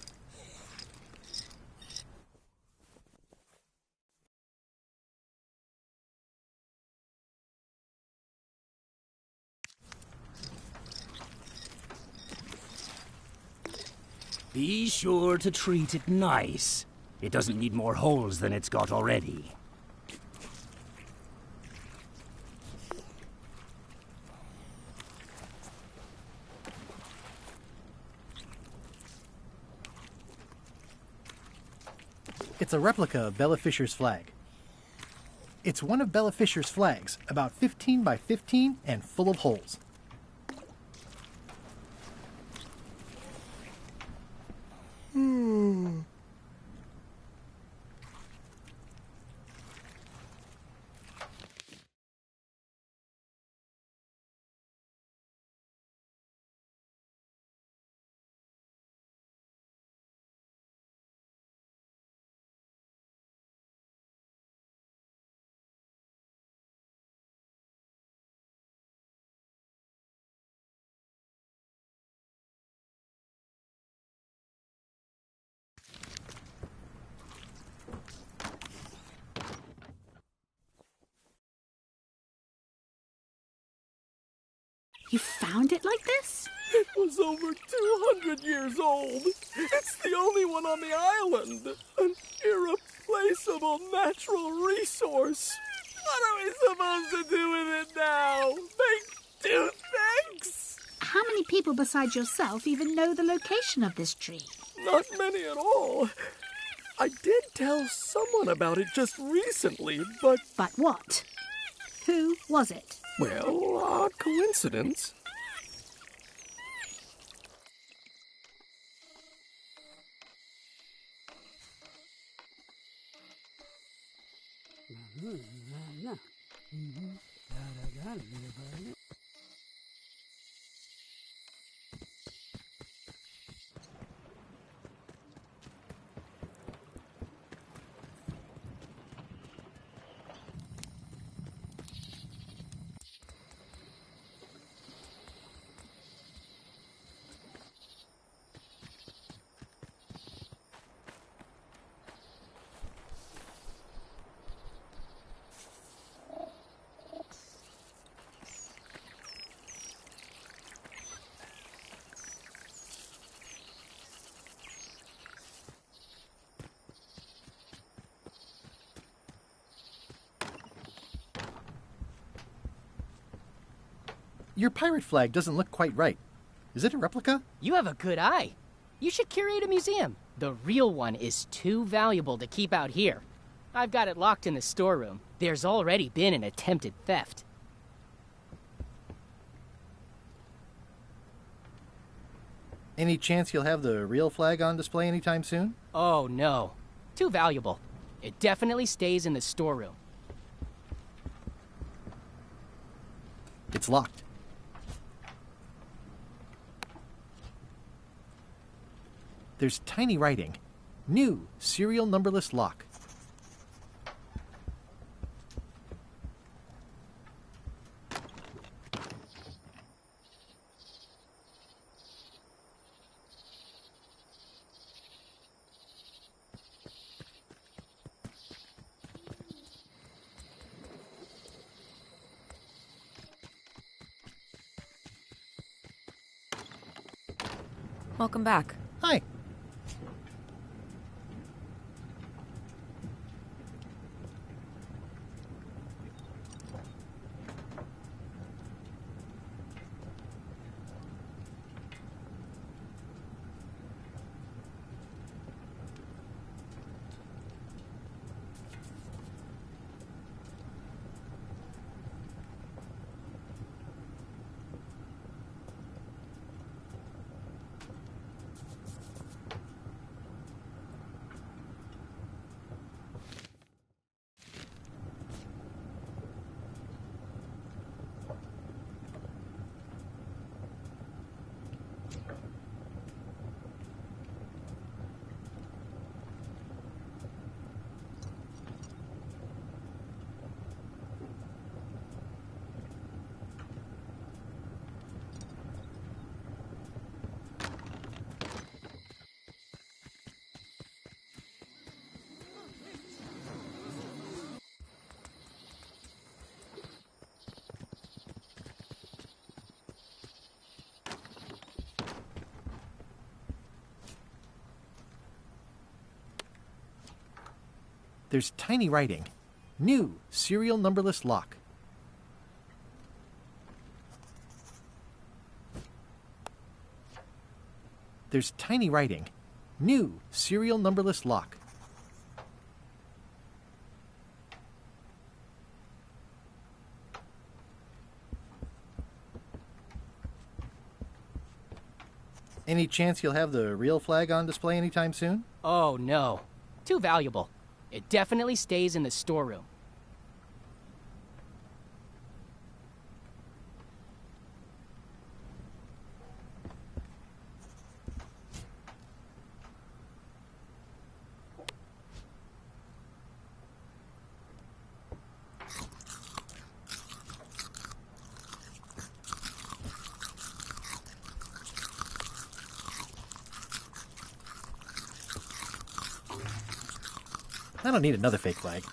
Be sure to treat it nice. It doesn't need more holes than it's got already. It's a replica of Bella Fisher's flag. It's one of Bella Fisher's flags, about 15 by 15 and full of holes. You found it like this? It was over 200 years old. It's the only one on the island. An irreplaceable natural resource. What are we supposed to do with it now? Make toothpicks? How many people besides yourself even know the location of this tree? Not many at all. I did tell someone about it just recently, but... But what? Who was it? Well, odd coincidence. Your pirate flag doesn't look quite right. Is it a replica? You have a good eye. You should curate a museum. The real one is too valuable to keep out here. I've got it locked in the storeroom. There's already been an attempted theft. Any chance you'll have the real flag on display anytime soon? Oh, no. Too valuable. It definitely stays in the storeroom. It's locked. There's tiny writing. New serial numberless lock. Welcome back. Hi. There's tiny writing. New serial numberless lock. There's tiny writing. New serial numberless lock. Any chance you'll have the real flag on display anytime soon? Oh, no. Too valuable. It definitely stays in the storeroom. I don't need another fake flag.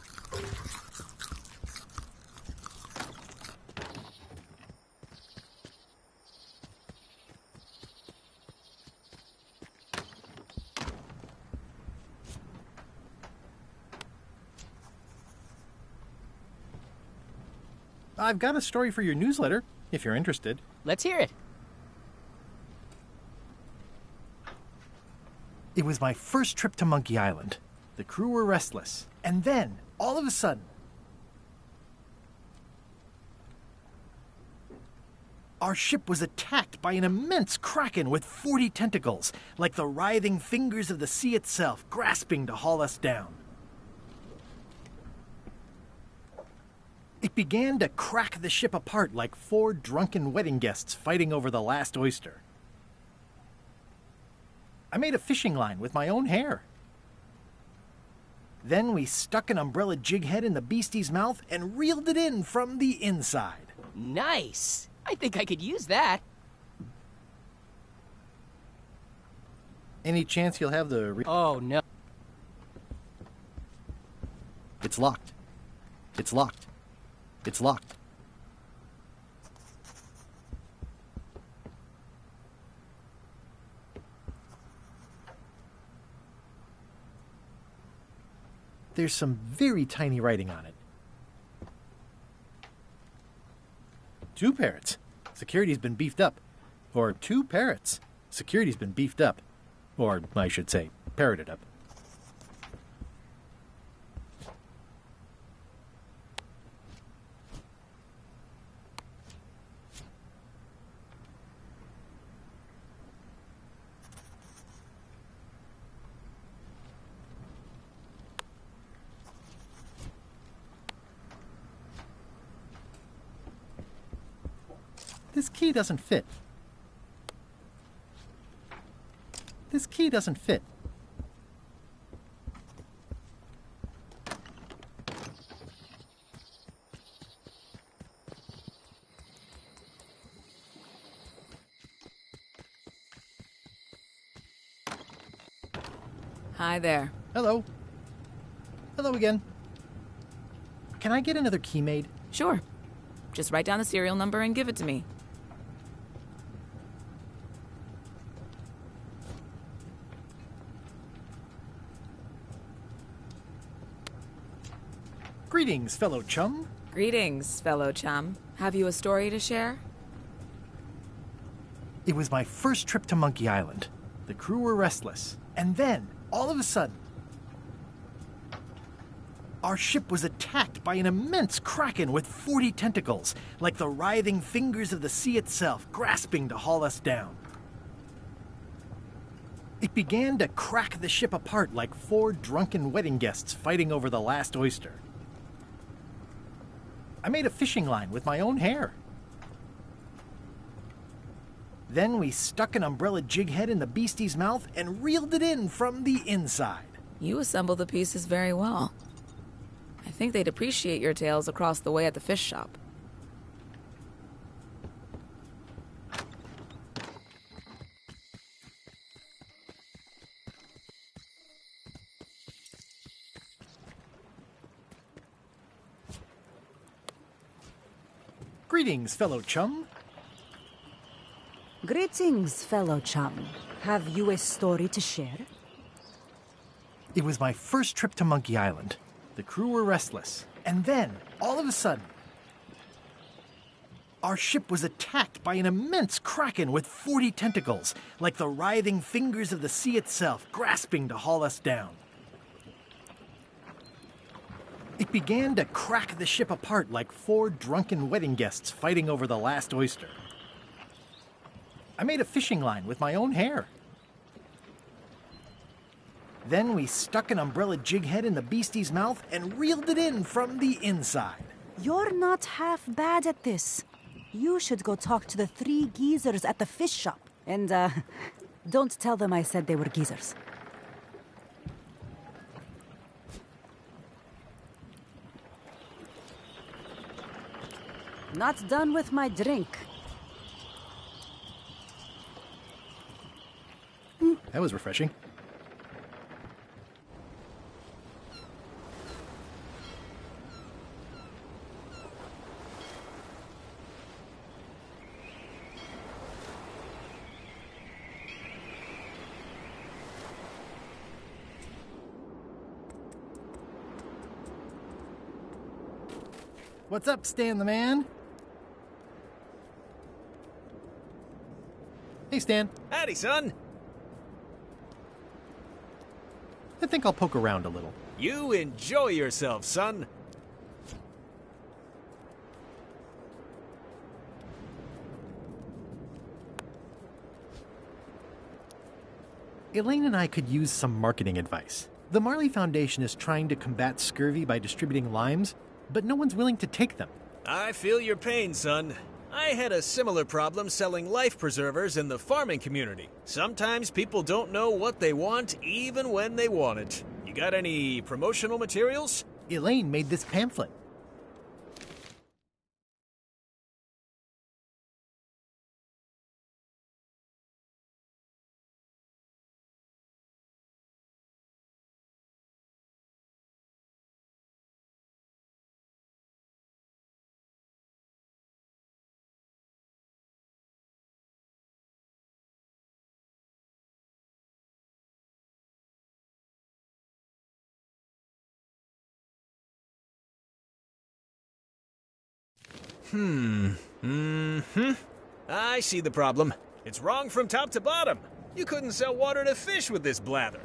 I've got a story for your newsletter, if you're interested. Let's hear it. It was my first trip to Monkey Island. The crew were restless. And then, all of a sudden, our ship was attacked by an immense kraken with 40 tentacles, like the writhing fingers of the sea itself, grasping to haul us down. It began to crack the ship apart like 4 drunken wedding guests fighting over the last oyster. I made a fishing line with my own hair. Then we stuck an umbrella jig head in the beastie's mouth and reeled it in from the inside. Nice! I think I could use that. Any chance you'll have the... Oh, no. It's locked. It's locked. It's locked. There's some very tiny writing on it. 2 parrots. Security's been beefed up. Or 2 parrots. Security's been beefed up. Or, I should say, parroted up. This key doesn't fit. This key doesn't fit. Hi there. Hello. Hello again. Can I get another key made? Sure. Just write down the serial number and give it to me. Greetings, fellow chum. Greetings, fellow chum. Have you a story to share? It was my first trip to Monkey Island. The crew were restless. And then, all of a sudden, our ship was attacked by an immense kraken with 40 tentacles, like the writhing fingers of the sea itself, grasping to haul us down. It began to crack the ship apart like 4 drunken wedding guests fighting over the last oyster. I made a fishing line with my own hair. Then we stuck an umbrella jig head in the beastie's mouth and reeled it in from the inside. You assemble the pieces very well. I think they'd appreciate your tales across the way at the fish shop. Greetings, fellow chum. Greetings, fellow chum. Have you a story to share? It was my first trip to Monkey Island. The crew were restless. And then, all of a sudden, our ship was attacked by an immense kraken with 40 tentacles, like the writhing fingers of the sea itself, grasping to haul us down. It began to crack the ship apart like 4 drunken wedding guests fighting over the last oyster. I made a fishing line with my own hair. Then we stuck an umbrella jig head in the beastie's mouth and reeled it in from the inside. You're not half bad at this. You should go talk to the 3 geezers at the fish shop. And, don't tell them I said they were geezers. Not done with my drink. That was refreshing. What's up, Stan the man? Hey, Stan. Howdy, son. I think I'll poke around a little. You enjoy yourself, son. Elaine and I could use some marketing advice. The Marley Foundation is trying to combat scurvy by distributing limes, but no one's willing to take them. I feel your pain, son. I had a similar problem selling life preservers in the farming community. Sometimes people don't know what they want, even when they want it. You got any promotional materials? Elaine made this pamphlet. I see the problem. It's wrong from top to bottom. You couldn't sell water to fish with this blather.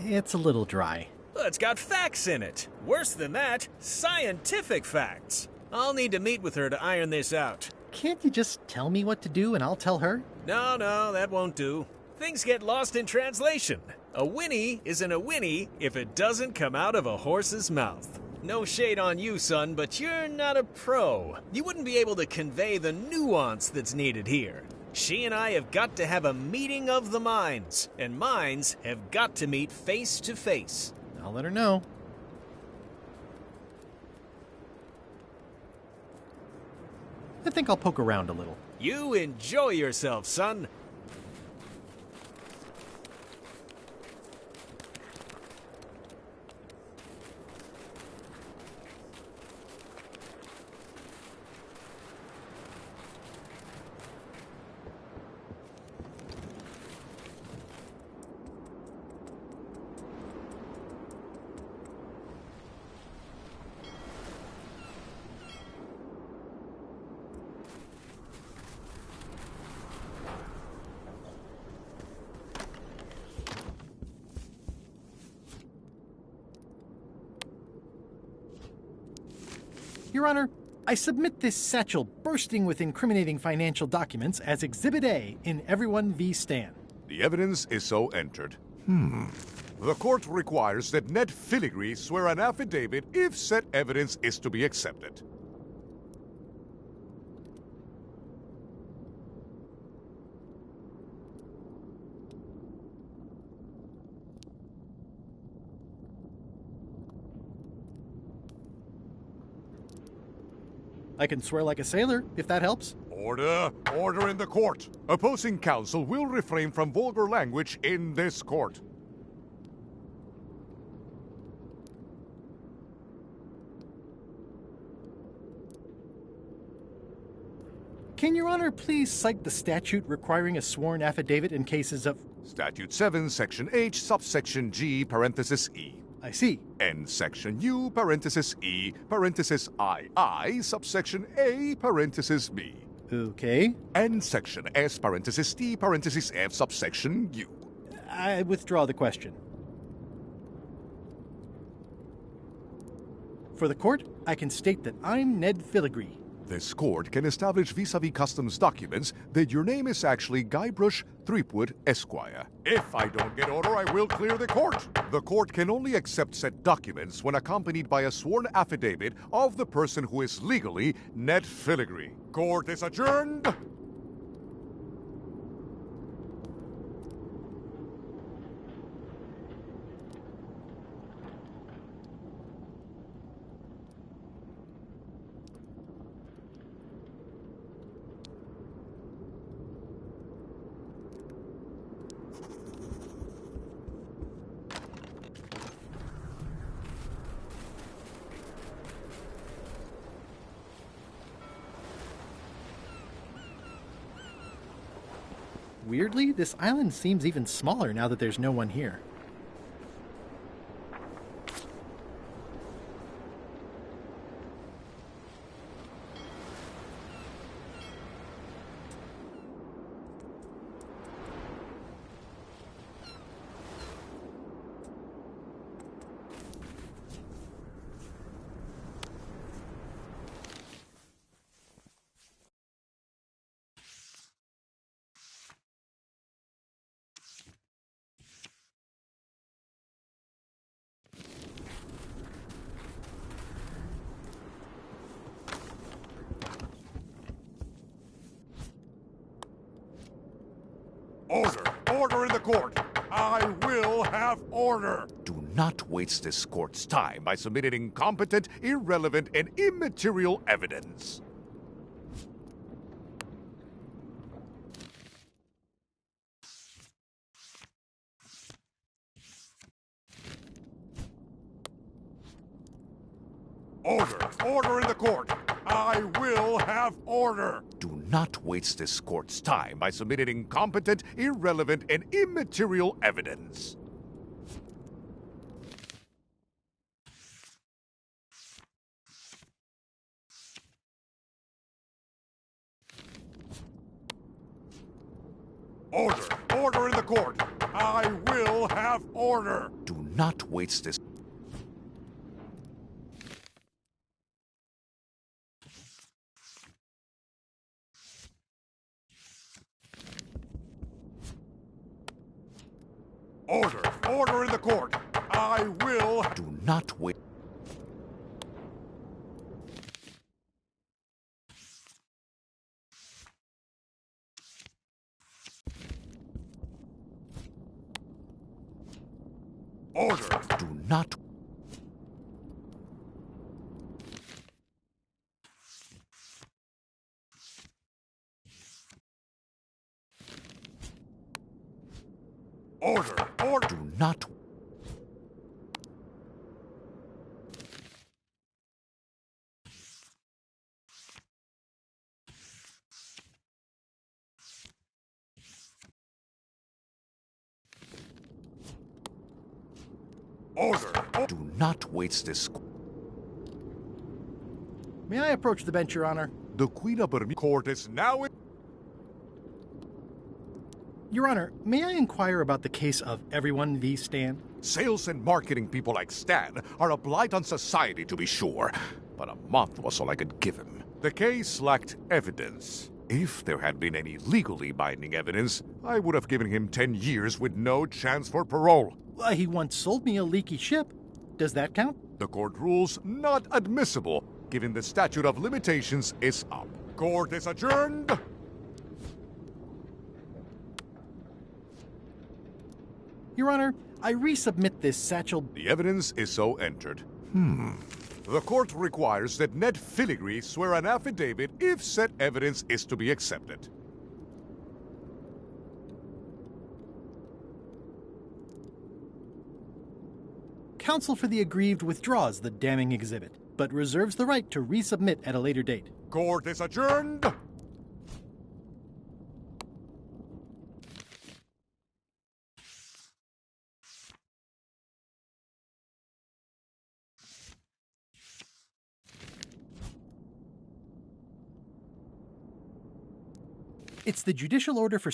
It's a little dry. Well, it's got facts in it. Worse than that, scientific facts. I'll need to meet with her to iron this out. Can't you just tell me what to do and I'll tell her? No, that won't do. Things get lost in translation. A whinny isn't a whinny if it doesn't come out of a horse's mouth. No shade on you, son, but you're not a pro. You wouldn't be able to convey the nuance that's needed here. She and I have got to have a meeting of the minds, and minds have got to meet face to face. I'll let her know. I think I'll poke around a little. You enjoy yourself, son. Your Honor, I submit this satchel bursting with incriminating financial documents as Exhibit A in Everyone v. Stan. The evidence is so entered. The court requires that Ned Filigree swear an affidavit if said evidence is to be accepted. I can swear like a sailor, if that helps. Order! Order in the court! Opposing counsel will refrain from vulgar language in this court. Can Your Honor please cite the statute requiring a sworn affidavit in cases of... Statute 7, Section H, subsection G, parenthesis E. I see. And Section U, parenthesis E, parenthesis II, subsection A, parenthesis B. Okay. And Section S, parenthesis T, parenthesis F, subsection U. I withdraw the question. For the court, I can state that I'm Ned Filigree. This court can establish vis-a-vis customs documents that your name is actually Guybrush Threepwood, Esquire. If I don't get order, I will clear the court. The court can only accept said documents when accompanied by a sworn affidavit of the person who is legally Ned Filigree. Court is adjourned. Weirdly, this island seems even smaller now that there's no one here. Order! Order in the court! I will have order! Do not waste this court's time by submitting incompetent, irrelevant, and immaterial evidence. Order! Order in the court! I will have order! Do not waste this court's time by submitting incompetent, irrelevant, and immaterial evidence. Order! Order in the court! I will have order! Do not waste this... Order! Order in the court! I will... Do not wait... Order! Do not... Order! Order! Do not... Order! Do not waste this... May I approach the bench, Your Honor? The Queen of Bermuda court is now in... Your Honor, may I inquire about the case of Everyone v. Stan? Sales and marketing people like Stan are a blight on society, to be sure, but a month was all I could give him. The case lacked evidence. If there had been any legally binding evidence, I would have given him 10 years with no chance for parole. He once sold me a leaky ship. Does that count? The court rules not admissible, given the statute of limitations is up. Court is adjourned. Your Honor, I resubmit this satchel... The evidence is so entered. The court requires that Ned Filigree swear an affidavit if said evidence is to be accepted. Counsel for the aggrieved withdraws the damning exhibit, but reserves the right to resubmit at a later date. Court is adjourned. It's the judicial order for...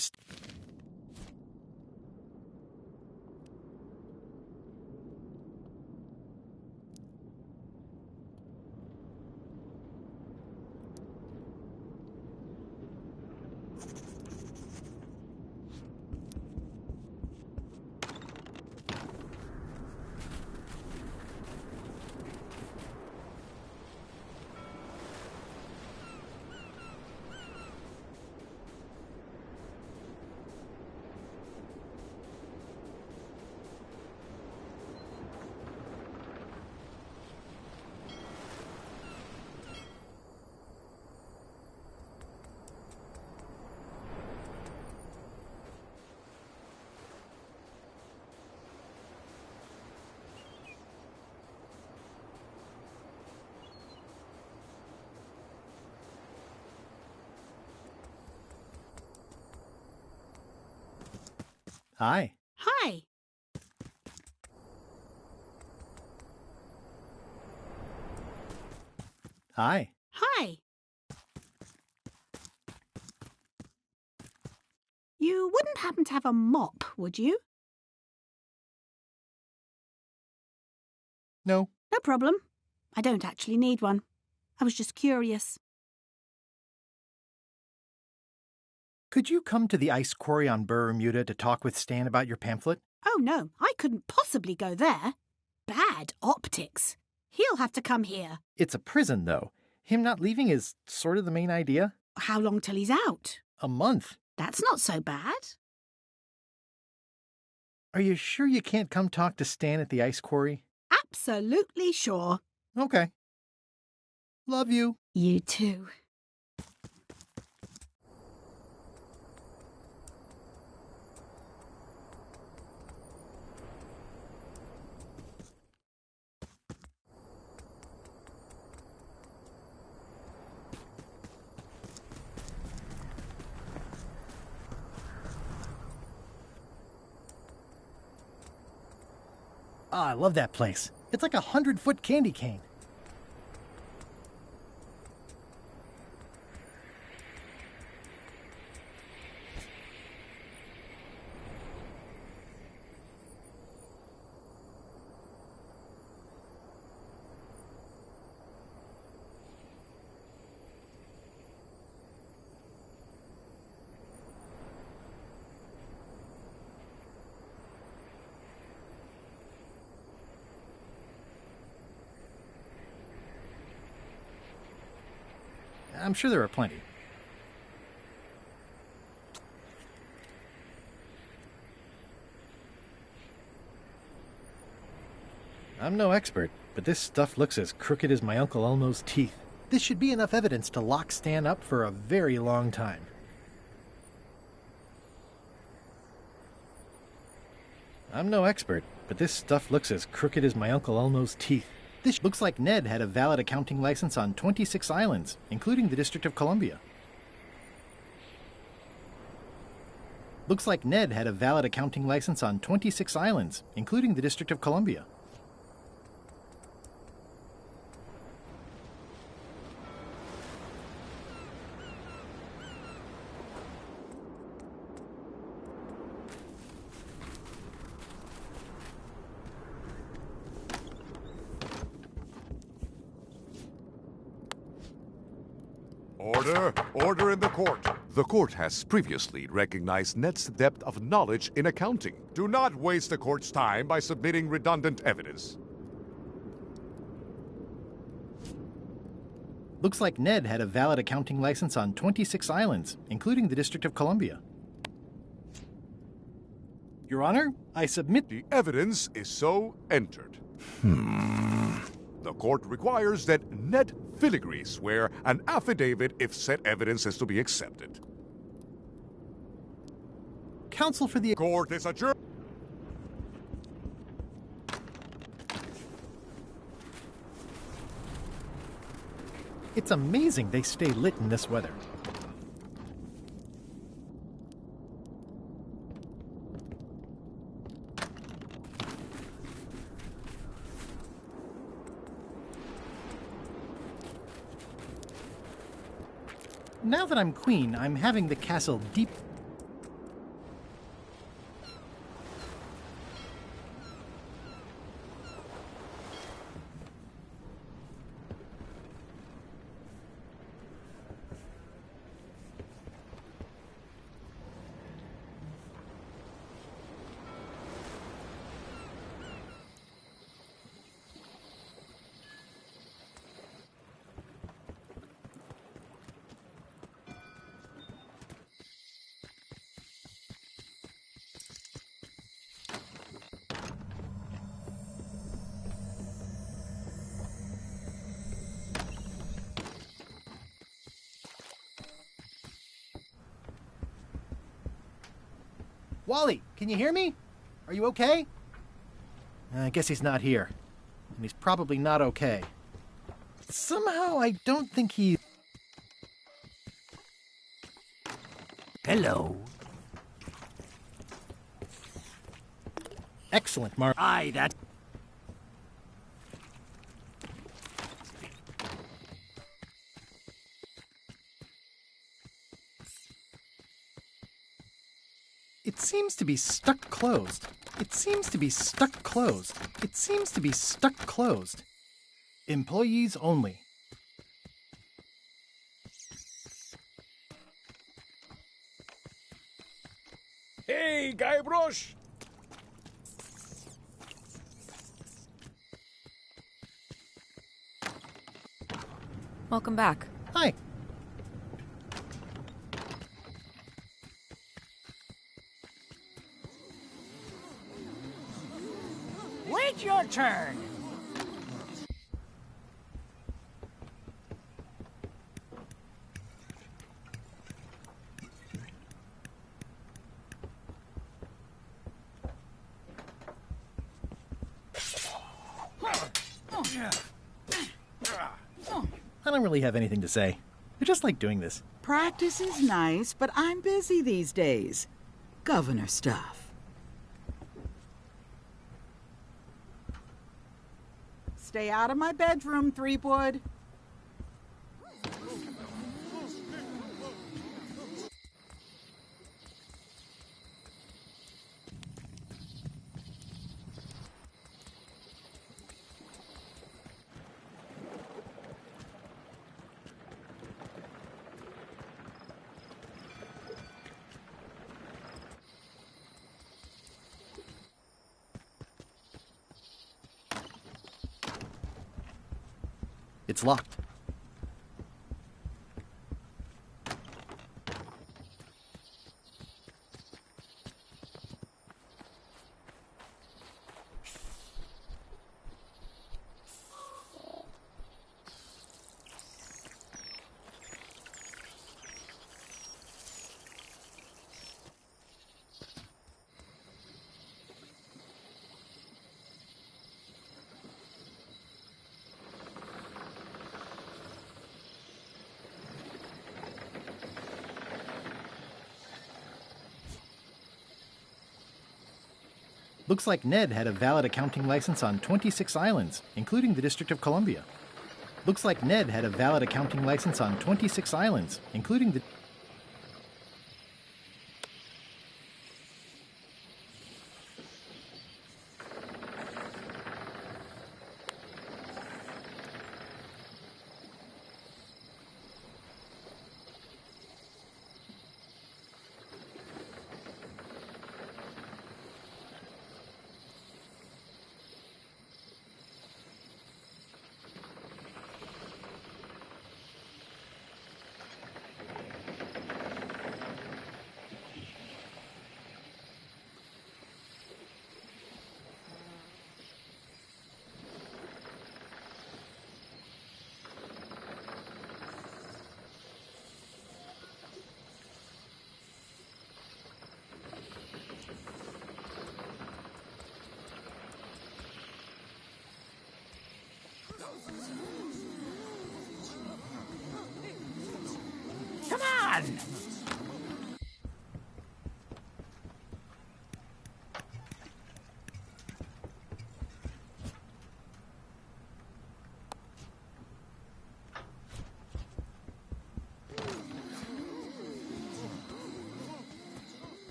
Hi. Hi. Hi. Hi. You wouldn't happen to have a mop, would you? No. No problem. I don't actually need one. I was just curious. Could you come to the ice quarry on Bermuda to talk with Stan about your pamphlet? Oh, no, I couldn't possibly go there. Bad optics. He'll have to come here. It's a prison, though. Him not leaving is sort of the main idea. How long till he's out? A month. That's not so bad. Are you sure you can't come talk to Stan at the ice quarry? Absolutely sure. Okay. Love you. You too. Ah, I love that place. It's like a 100-foot candy cane. I'm sure there are plenty. I'm no expert, but this stuff looks as crooked as my Uncle Elmo's teeth. This should be enough evidence to lock Stan up for a very long time. I'm no expert, but this stuff looks as crooked as my Uncle Elmo's teeth. This looks like Ned had a valid accounting license on 26 islands, including the District of Columbia. Looks like Ned had a valid accounting license on 26 islands, including the District of Columbia. Order! Order in the court! The court has previously recognized Ned's depth of knowledge in accounting. Do not waste the court's time by submitting redundant evidence. Looks like Ned had a valid accounting license on 26 islands, including the District of Columbia. Your Honor, I submit... The evidence is so entered. The court requires that Ned Filigree swear an affidavit if said evidence is to be accepted. Counsel for the... Court is adjourned. It's amazing they stay lit in this weather. Now that I'm queen, I'm having the castle deep... Wally, can you hear me? Are you okay? I guess he's not here. And he's probably not okay. Somehow I don't think he... Hello. Excellent, Mark. Aye, that... It seems to be stuck closed. It seems to be stuck closed. It seems to be stuck closed. Employees only. Hey, Guybrush! Welcome back. Hi. It's your turn. I don't really have anything to say. I just like doing this. Practice is nice, but I'm busy these days. Governor stuff. Stay out of my bedroom, Threepwood. It's locked. Looks like Ned had a valid accounting license on 26 islands, including the District of Columbia. Looks like Ned had a valid accounting license on 26 islands, including the... Come on!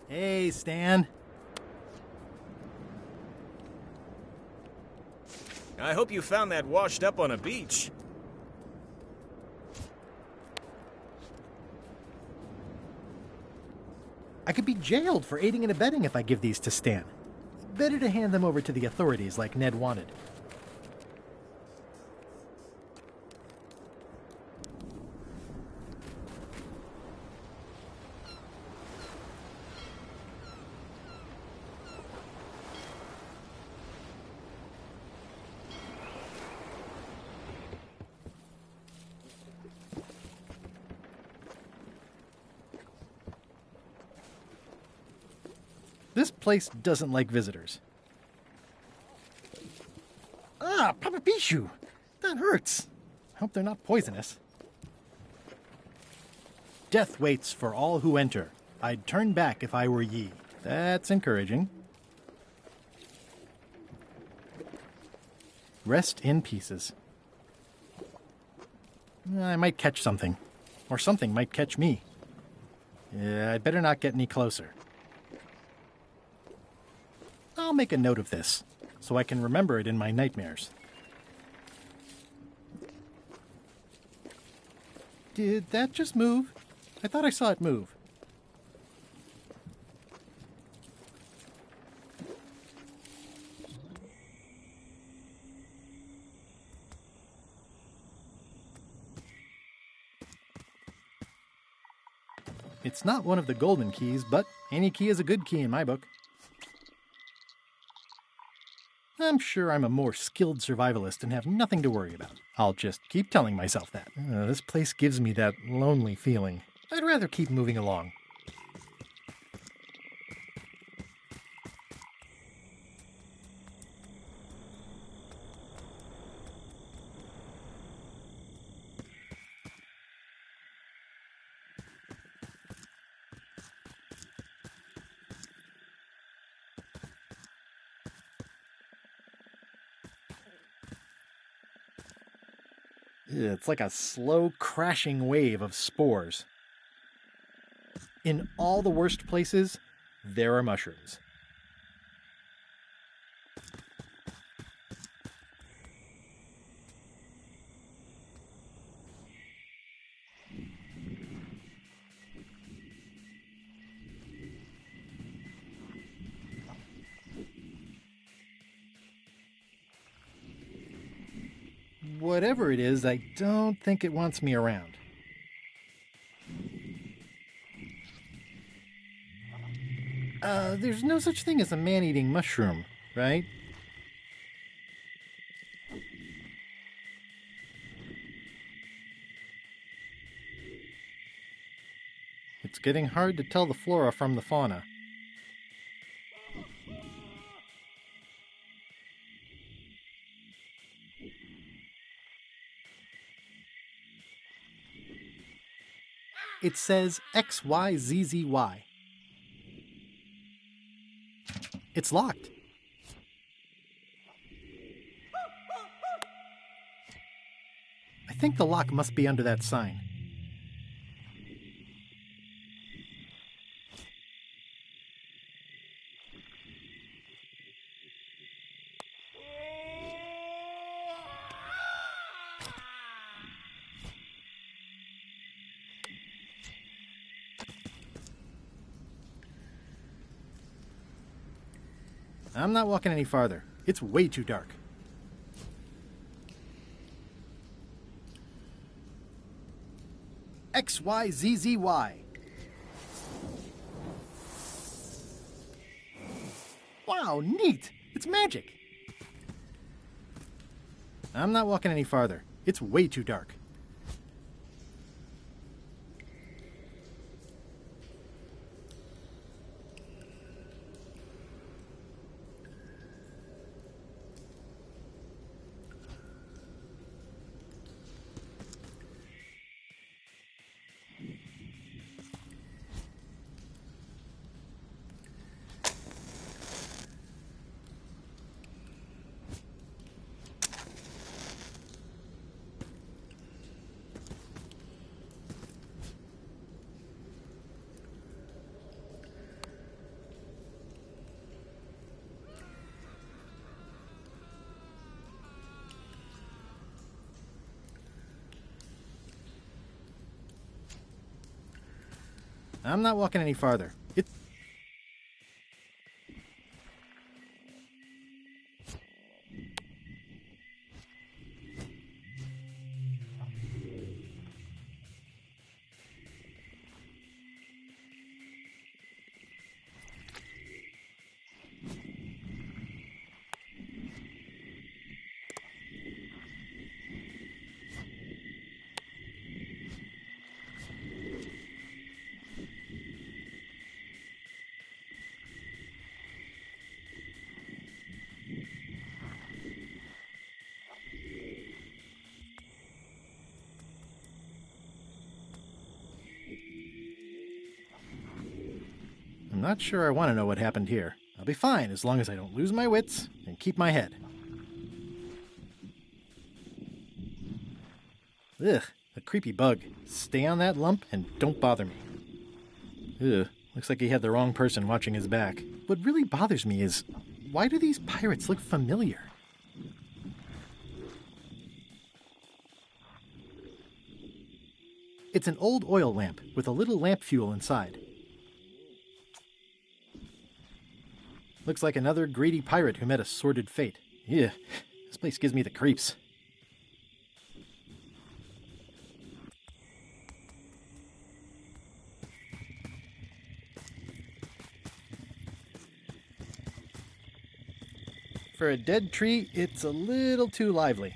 Hey, Stan. I hope you found that washed up on a beach. I could be jailed for aiding and abetting if I give these to Stan. Better to hand them over to the authorities like Ned wanted. This place doesn't like visitors. Ah, Papa Pichu! That hurts. Hope they're not poisonous. Death waits for all who enter. I'd turn back if I were ye. That's encouraging. Rest in pieces. I might catch something. Or something might catch me. Yeah, I'd better not get any closer. I'll make a note of this, so I can remember it in my nightmares. Did that just move? I thought I saw it move. It's not one of the golden keys, but any key is a good key in my book. I'm sure I'm a more skilled survivalist and have nothing to worry about. I'll just keep telling myself that. This place gives me that lonely feeling. I'd rather keep moving along. It's like a slow crashing wave of spores. In all the worst places, there are mushrooms. Whatever it is, I don't think it wants me around. There's no such thing as a man-eating mushroom, right? It's getting hard to tell the flora from the fauna. It says XYZZY. It's locked. I think the lock must be under that sign. I'm not walking any farther. It's way too dark. XYZZY. Wow, neat! It's magic! I'm not walking any farther. It's way too dark. I'm not walking any farther. I'm not sure I want to know what happened here. I'll be fine as long as I don't lose my wits and keep my head. Ugh, a creepy bug. Stay on that lump and don't bother me. Ugh, looks like he had the wrong person watching his back. What really bothers me is, why do these pirates look familiar? It's an old oil lamp with a little lamp fuel inside. Looks like another greedy pirate who met a sordid fate. Yeah, this place gives me the creeps. For a dead tree, it's a little too lively.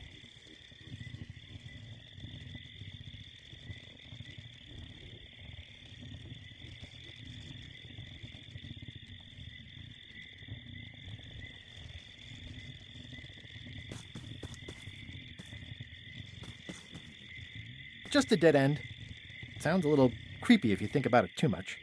Just a dead end. Sounds a little creepy if you think about it too much.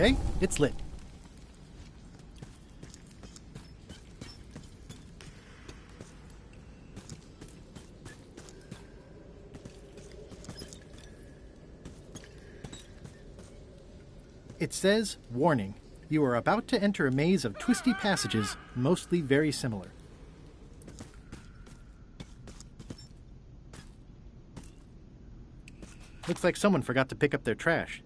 Okay, it's lit. It says, warning, you are about to enter a maze of twisty passages, mostly very similar. Looks like someone forgot to pick up their trash.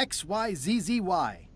XYZZY.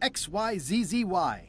XYZZY.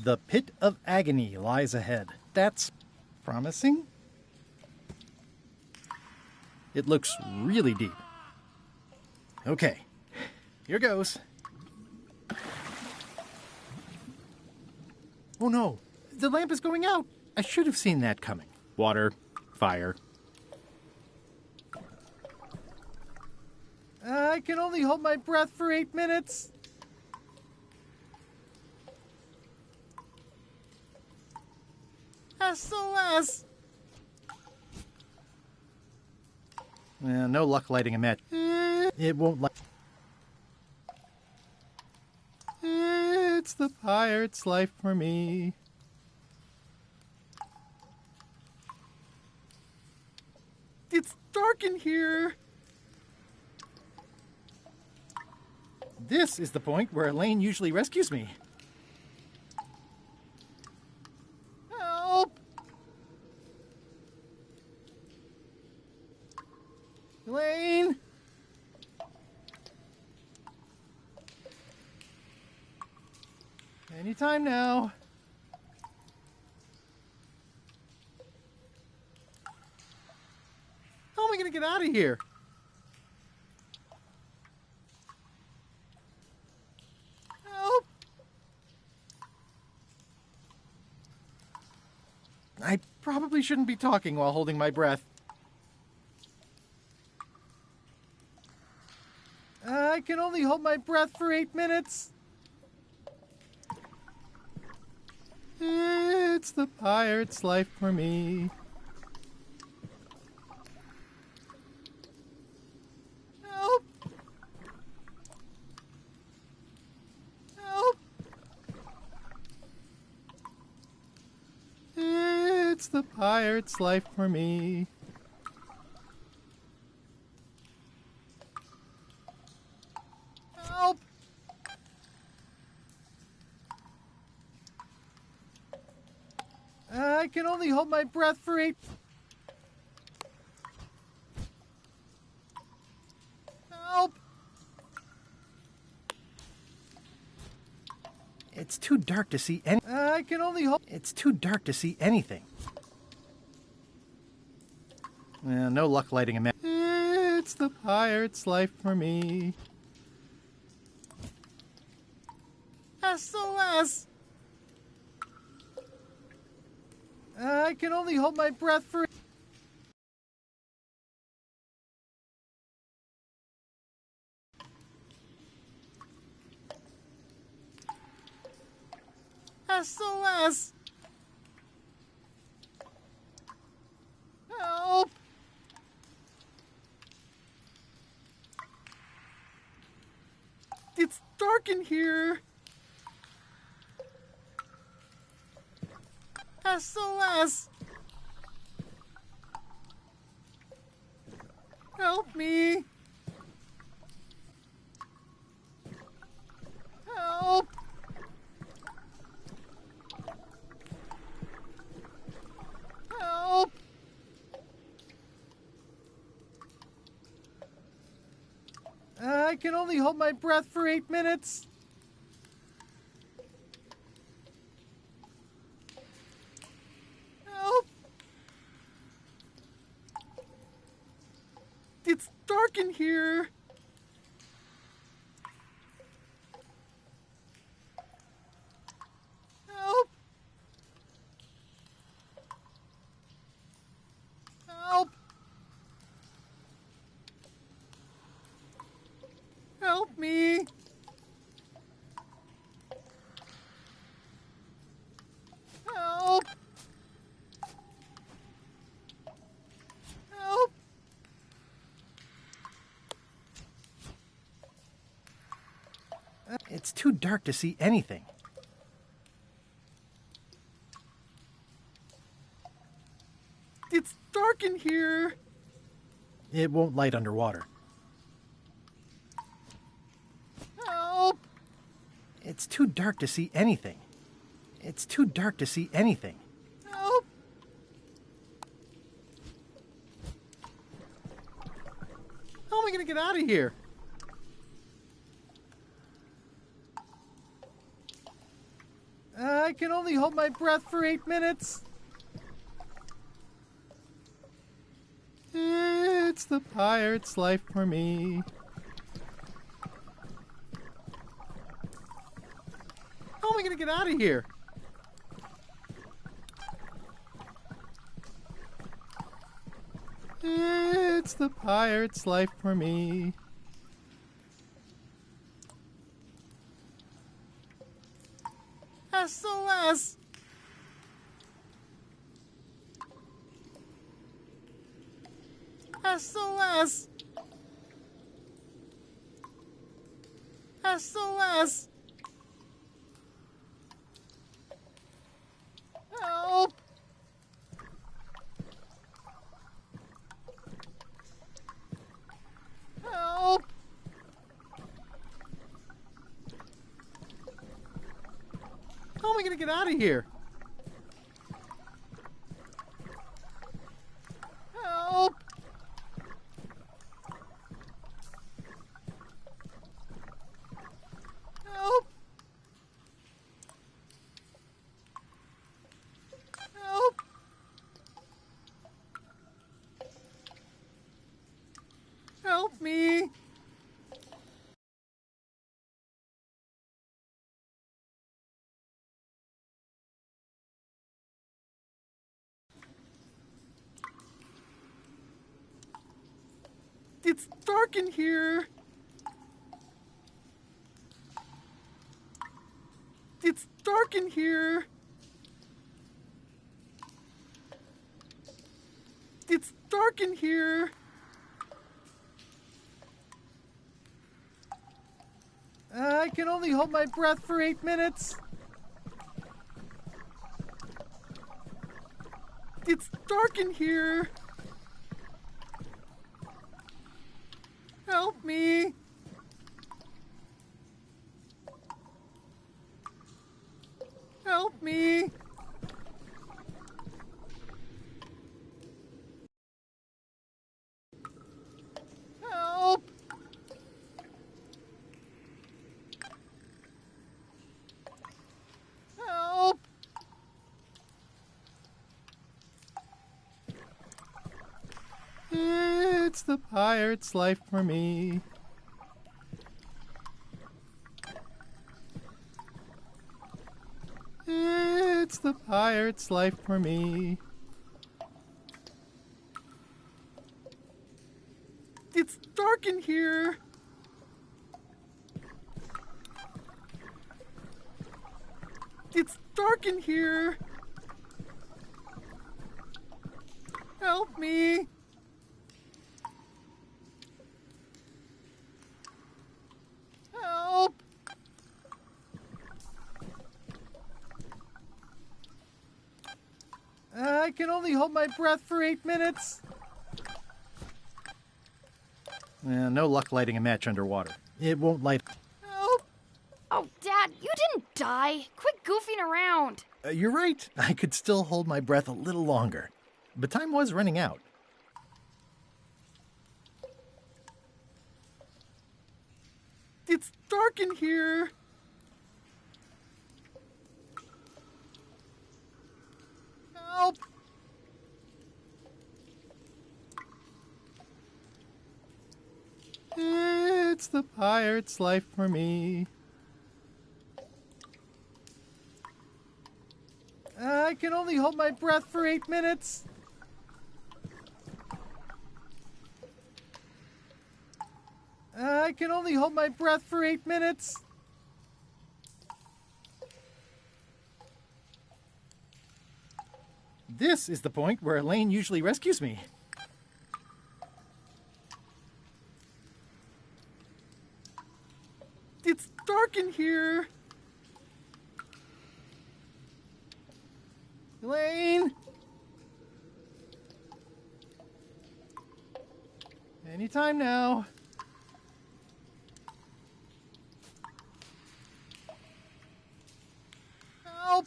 The pit of agony lies ahead. That's promising. It looks really deep. Okay, here goes. Oh no, the lamp is going out. I should have seen that coming. Water, fire. I can only hold my breath for 8 minutes. SOS! No luck lighting a match. It won't light. It's the pirate's life for me. It's dark in here. This is the point where Elaine usually rescues me. Help! Elaine! Anytime now. How am I going to get out of here? Help! I probably shouldn't be talking while holding my breath. I can only hold my breath for 8 minutes. It's the pirate's life for me. Help! Help! It's the pirate's life for me. Help! I can only hold my breath for 8... Help! It's too dark to see any... I can only hold... It's too dark to see anything. No luck lighting a match. It's the pirate's life for me. SOS! I can only hold my breath for... SOS! Help! It's dark in here. SOS! Help me! Help! Help! I can only hold my breath for 8 minutes. Help! It's dark in here. Help! Help! Help me! Help! Help! It's too dark to see anything. It's dark in here. It won't light underwater. Help! It's too dark to see anything. It's too dark to see anything. Help! How am I going to get out of here? I can only hold my breath for 8 minutes. It's the pirate's life for me. How am I going to get out of here? It's the pirate's life for me. SOS! SOS! SOS! Help! Help! How am I going to get out of here? Help! Help! Help! Help me! It's dark in here. It's dark in here. It's dark in here. I can only hold my breath for 8 minutes. It's dark in here. Help me. Help me. Help. Help. It's the pirate's life for me. It's the pirate's life for me. It's dark in here. It's dark in here. Help me. Help. I can only hold my breath for 8 minutes. No luck lighting a match underwater. It won't light. Help! Oh, Dad, you didn't die. Quit goofing around. You're right. I could still hold my breath a little longer. But time was running out. It's dark in here. Help! It's the pirate's life for me. I can only hold my breath for 8 minutes. I can only hold my breath for 8 minutes. This is the point where Elaine usually rescues me. It's dark in here. Elaine? Anytime now. Help!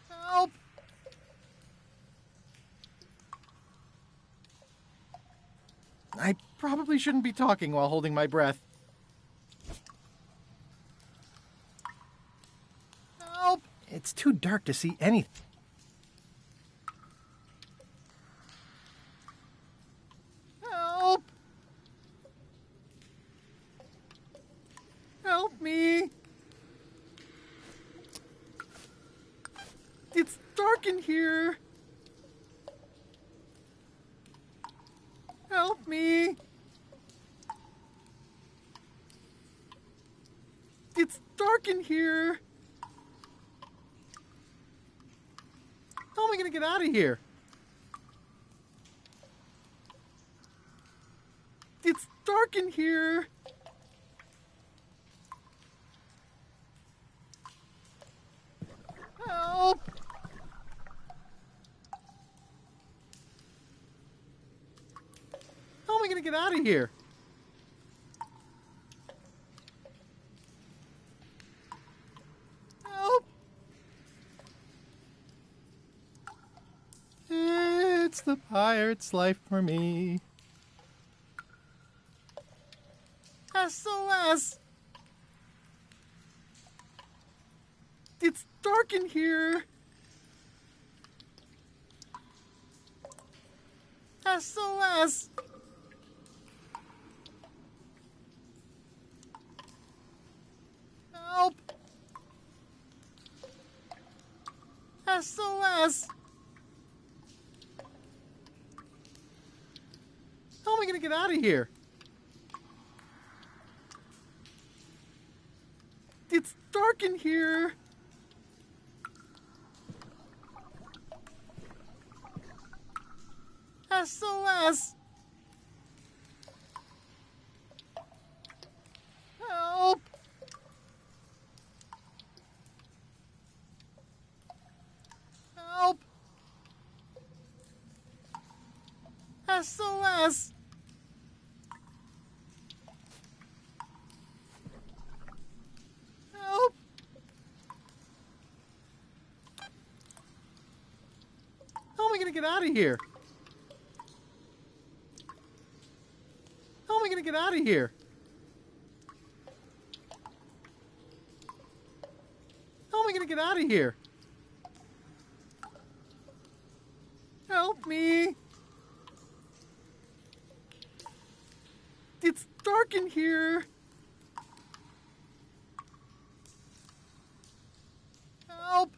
Help! I probably shouldn't be talking while holding my breath. Help! It's too dark to see anything. Help! Help me! It's dark in here. Help me! It's dark in here. How am I going to get out of here? It's dark in here. Help! How am I going to get out of here? Help! It's the pirate's life for me. SOS! It's dark in here. SOS! Help! SOS! How am I going to get out of here? It's dark in here. SOS! Help! Help! SOS! Help! How am I going to get out of here? How am I going to get out of here? How am I going to get out of here? Help me! It's dark in here. Help!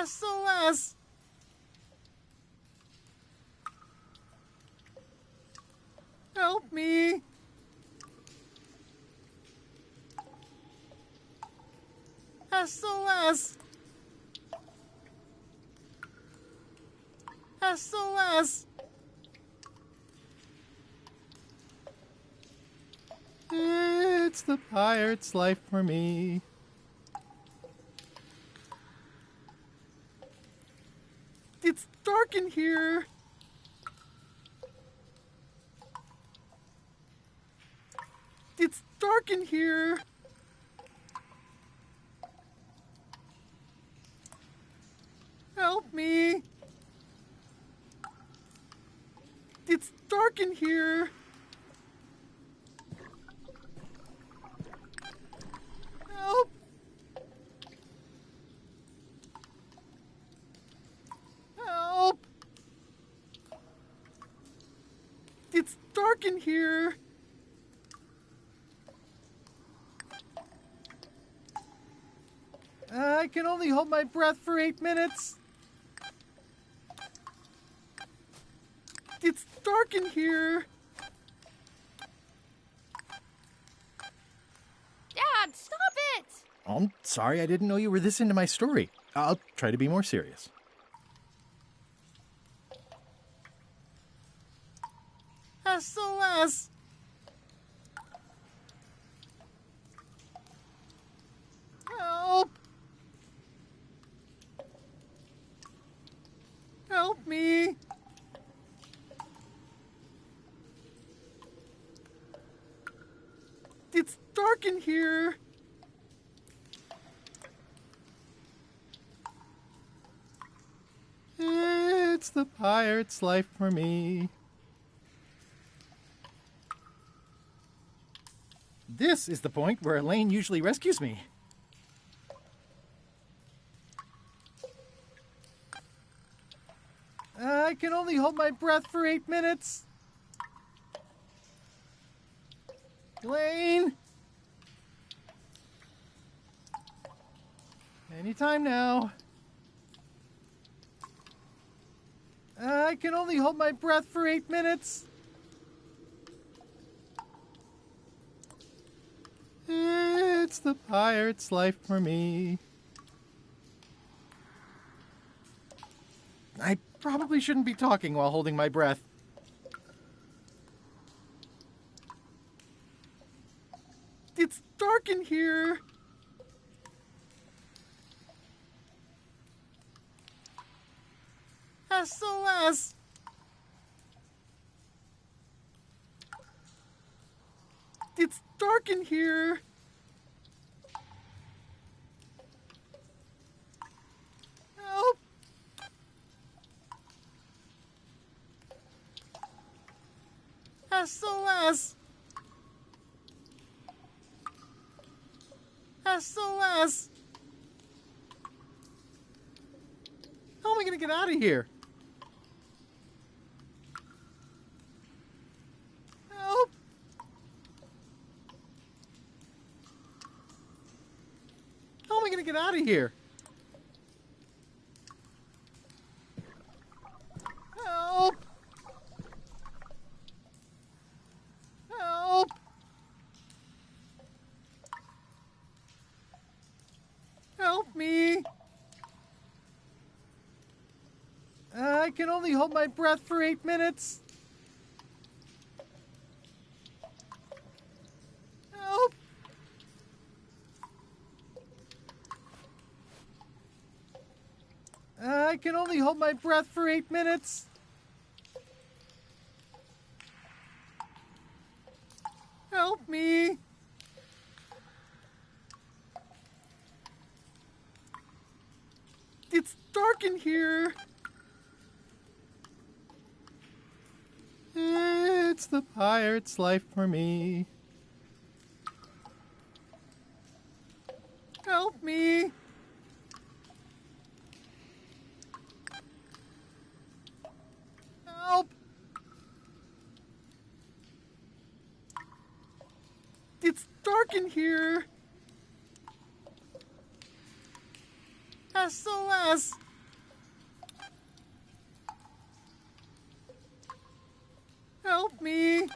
SOS! Help me! SOS! SOS! It's the pirate's life for me. It's dark in here. It's dark in here. Help me. It's dark in here. Help. Help. It's dark in here. I can only hold my breath for 8 minutes. It's dark in here. Dad, stop it! I'm sorry, I didn't know you were this into my story. I'll try to be more serious. SOS! Help! Help me! It's dark in here. It's the pirate's life for me. This is the point where Elaine usually rescues me. I can only hold my breath for 8 minutes. Elaine! Anytime now. I can only hold my breath for 8 minutes. It's the pirate's life for me. I probably shouldn't be talking while holding my breath. It's dark in here. SOS! It's dark in here. Help! SOS! SOS! How am I gonna get out of here? Help! How am I gonna get out of here? Help! Help! Help me! I can only hold my breath for 8 minutes. Help! I can only hold my breath for 8 minutes. Help me! It's dark in here. It's the pirate's life for me. Help me! Help! It's dark in here. SOS! Help me!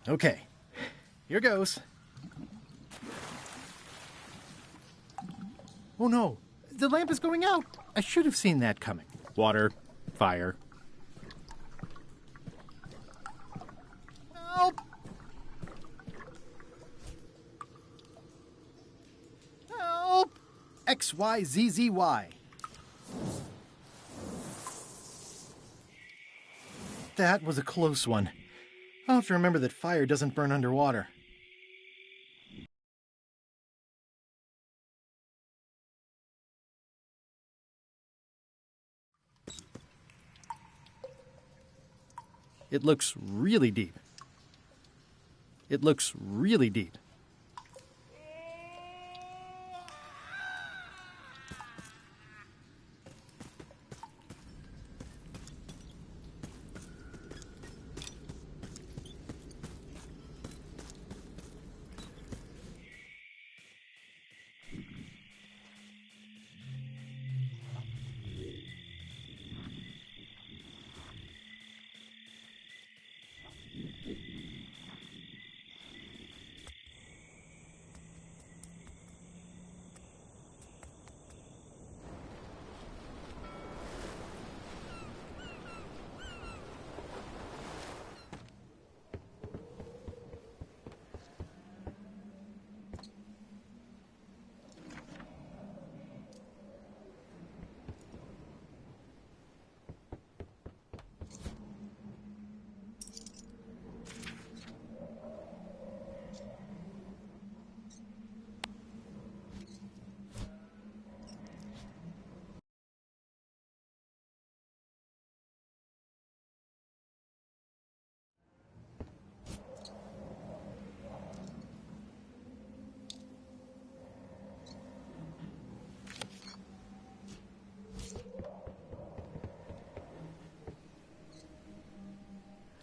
Okay, here goes. Oh no, the lamp is going out. I should have seen that coming. Water, fire. Help! Help! XYZZY. That was a close one. I'll have to remember that fire doesn't burn underwater. It looks really deep. It looks really deep.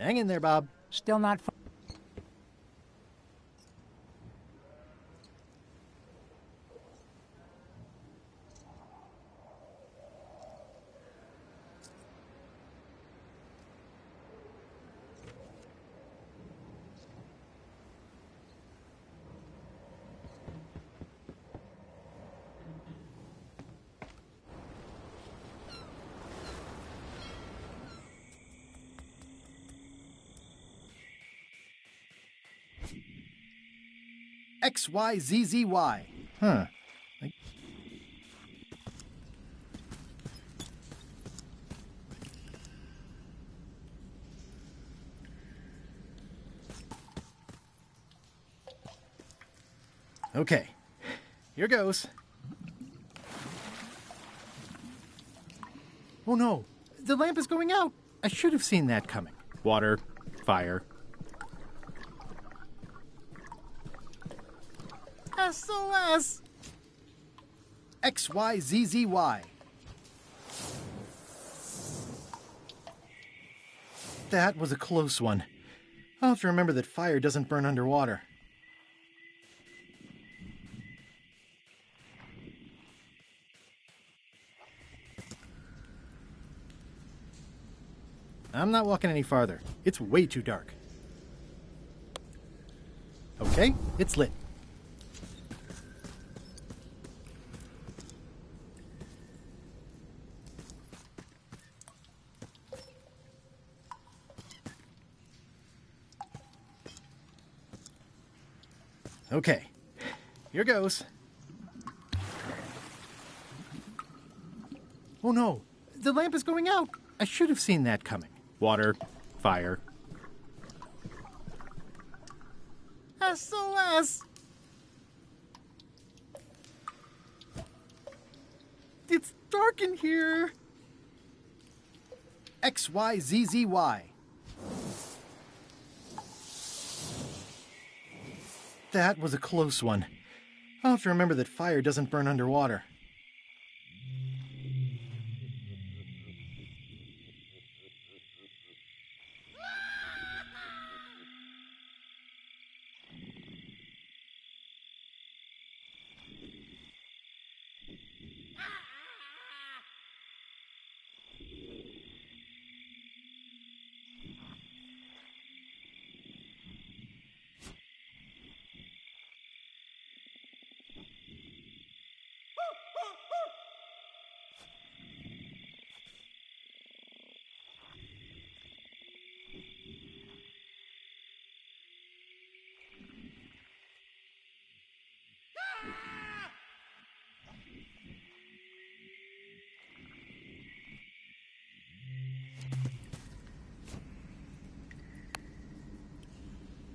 Hang in there, Bob. Still not far. XYZZY. Huh. Okay, here goes. Oh no, the lamp is going out. I should have seen that coming. Water, fire. SOS! XYZZY. That was a close one. I'll have to remember that fire doesn't burn underwater. I'm not walking any farther. It's way too dark. Okay, it's lit. Okay, here goes. Oh no, the lamp is going out. I should have seen that coming. Water, fire. SOS! It's dark in here. XYZZY. That was a close one. I'll have to remember that fire doesn't burn underwater.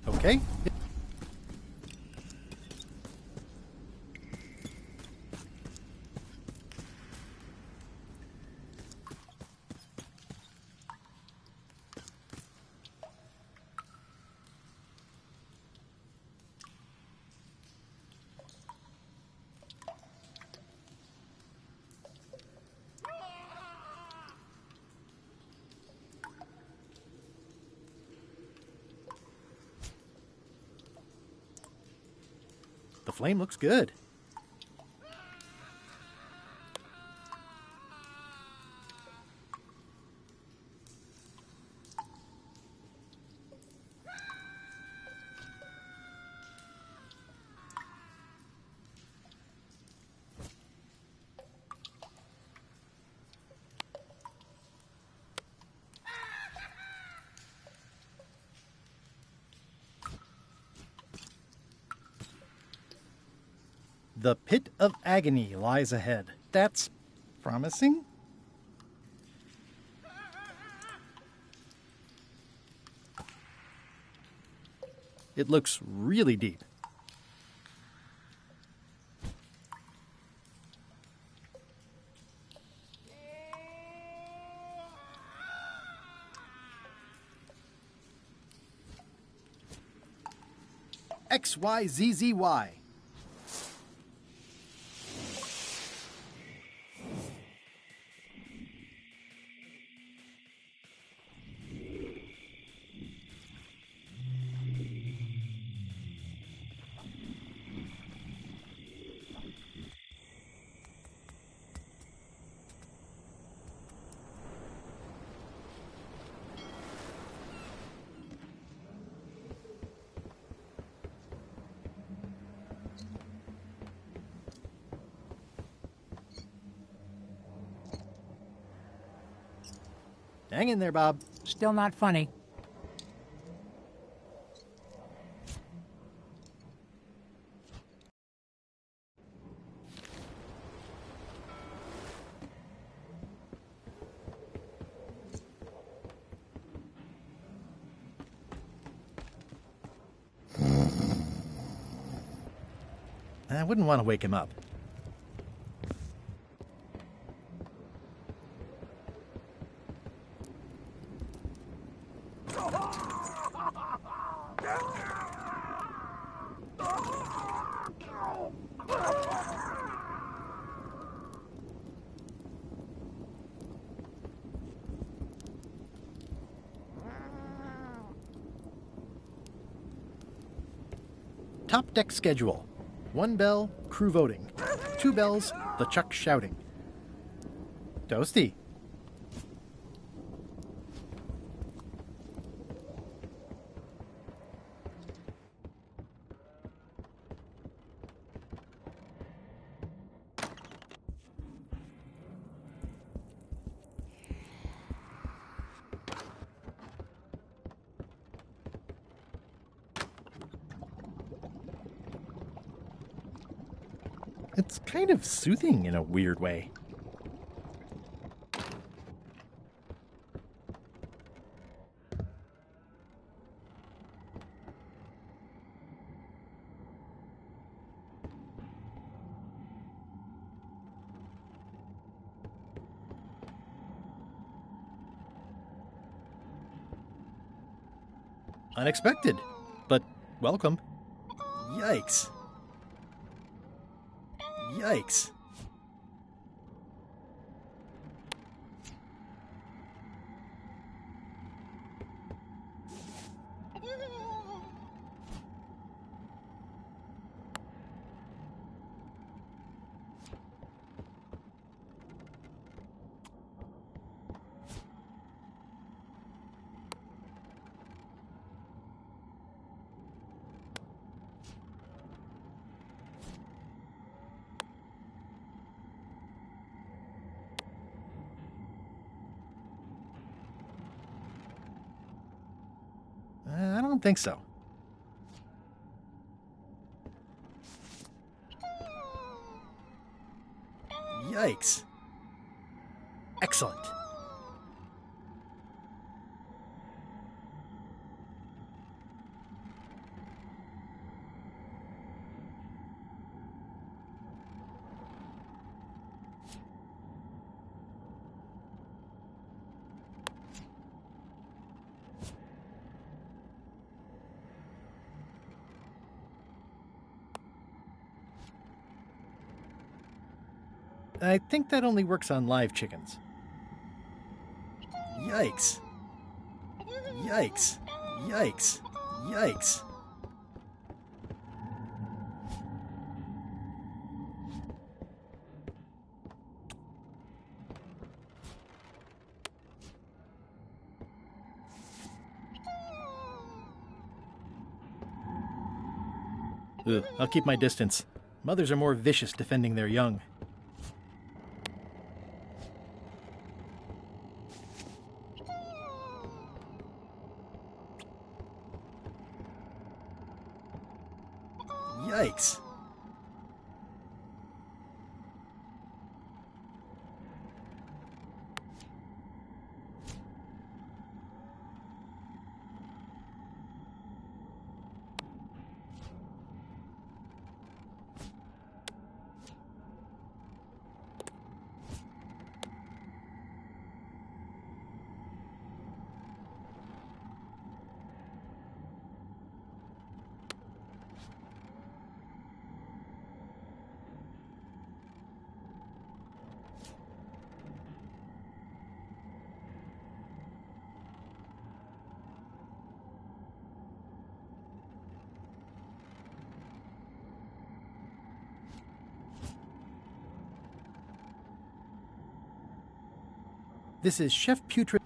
Okay. The flame looks good. The pit of agony lies ahead. That's promising. It looks really deep. XYZZY. Hang in there, Bob. Still not funny. I wouldn't want to wake him up. Top deck schedule. 1 bell, crew voting. 2 bells, the Chuck shouting. Toasty. It's kind of soothing in a weird way. Unexpected, but welcome. Yikes. Yikes. I don't think so. Yikes. Excellent. I think that only works on live chickens. Yikes. Yikes. Yikes. Yikes. Ugh, I'll keep my distance. Mothers are more vicious defending their young. Yikes. This is Chef Putrid.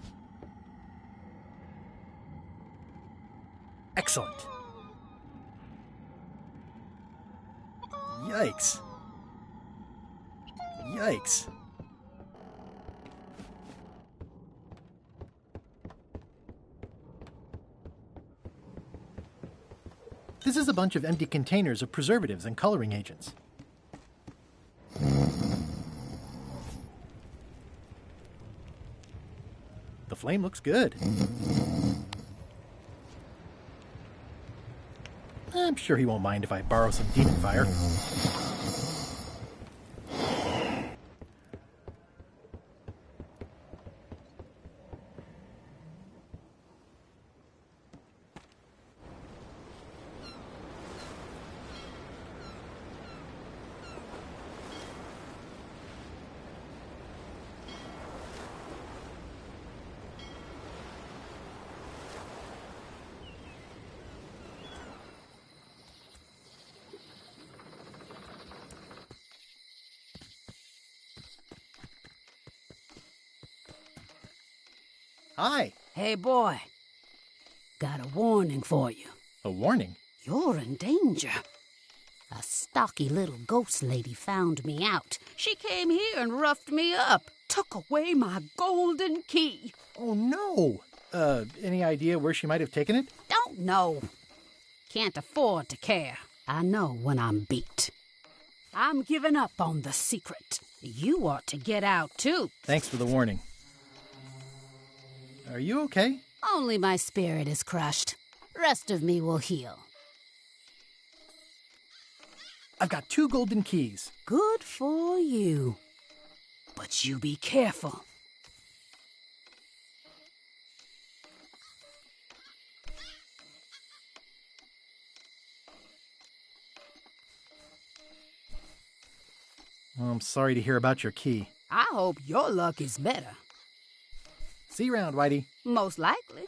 Excellent. Yikes. Yikes. This is a bunch of empty containers of preservatives and coloring agents. The flame looks good. I'm sure he won't mind if I borrow some demon fire. Hi. Hey, boy. Got a warning for you. A warning? You're in danger. A stocky little ghost lady found me out. She came here and roughed me up. Took away my golden key. Oh, no. Any idea where she might have taken it? Don't know. Can't afford to care. I know when I'm beat. I'm giving up on the secret. You ought to get out, too. Thanks for the warning. Are you okay? Only my spirit is crushed. Rest of me will heal. I've got 2 golden keys. Good for you. But you be careful. Well, I'm sorry to hear about your key. I hope your luck is better. See you around, Whitey. Most likely.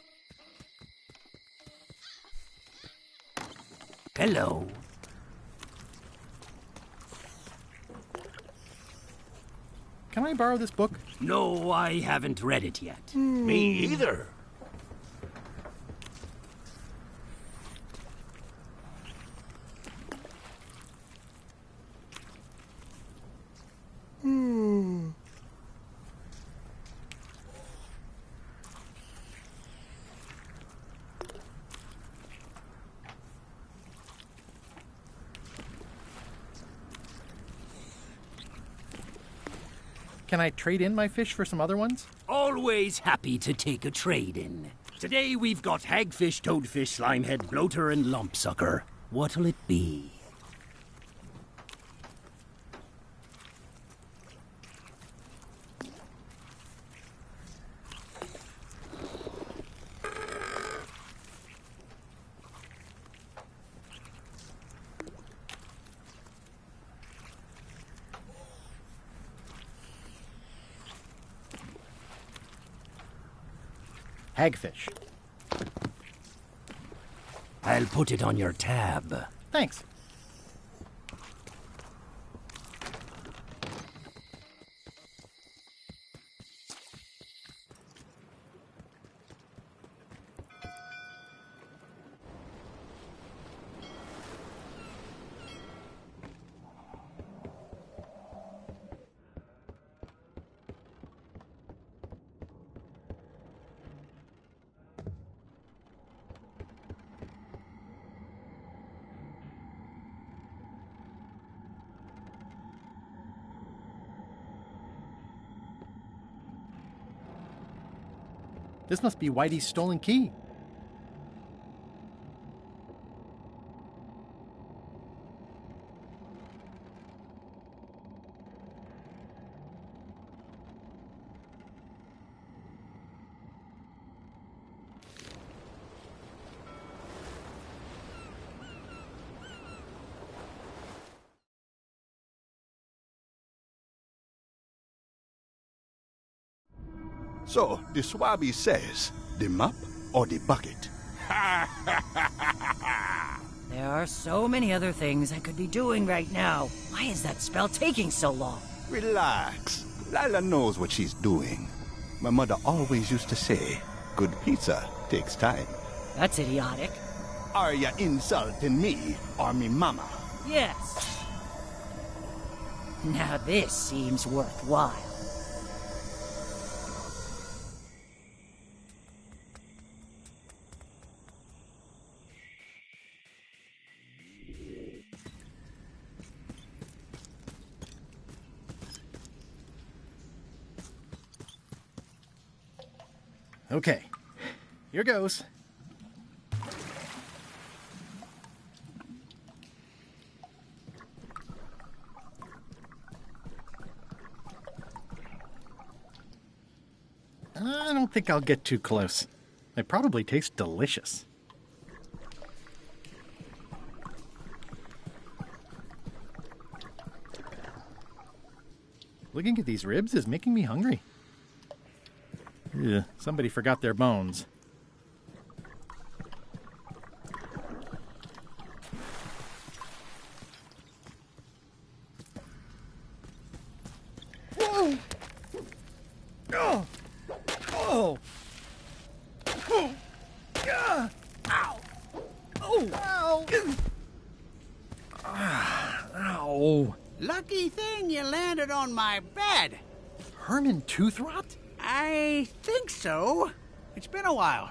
Hello. Can I borrow this book? No, I haven't read it yet. Me either. Can I trade in my fish for some other ones? Always happy to take a trade-in. Today we've got hagfish, toadfish, slimehead, bloater, and lumpsucker. What'll it be? Hagfish. I'll put it on your tab. Thanks. This must be Whitey's stolen key. So, the Swabby says, the mop or the bucket? There are so many other things I could be doing right now. Why is that spell taking so long? Relax. Lila knows what she's doing. My mother always used to say, good pizza takes time. That's idiotic. Are you insulting me or me mama? Yes. Now this seems worthwhile. Okay, here goes. I don't think I'll get too close. They probably taste delicious. Looking at these ribs is making me hungry. Ugh, somebody forgot their bones. Whoa! Oh! Oh! Oh! Yeah! Ow! Oh! Ow! Ow! Lucky thing you landed on my bed. Herman Toothrot? I think so. It's been a while.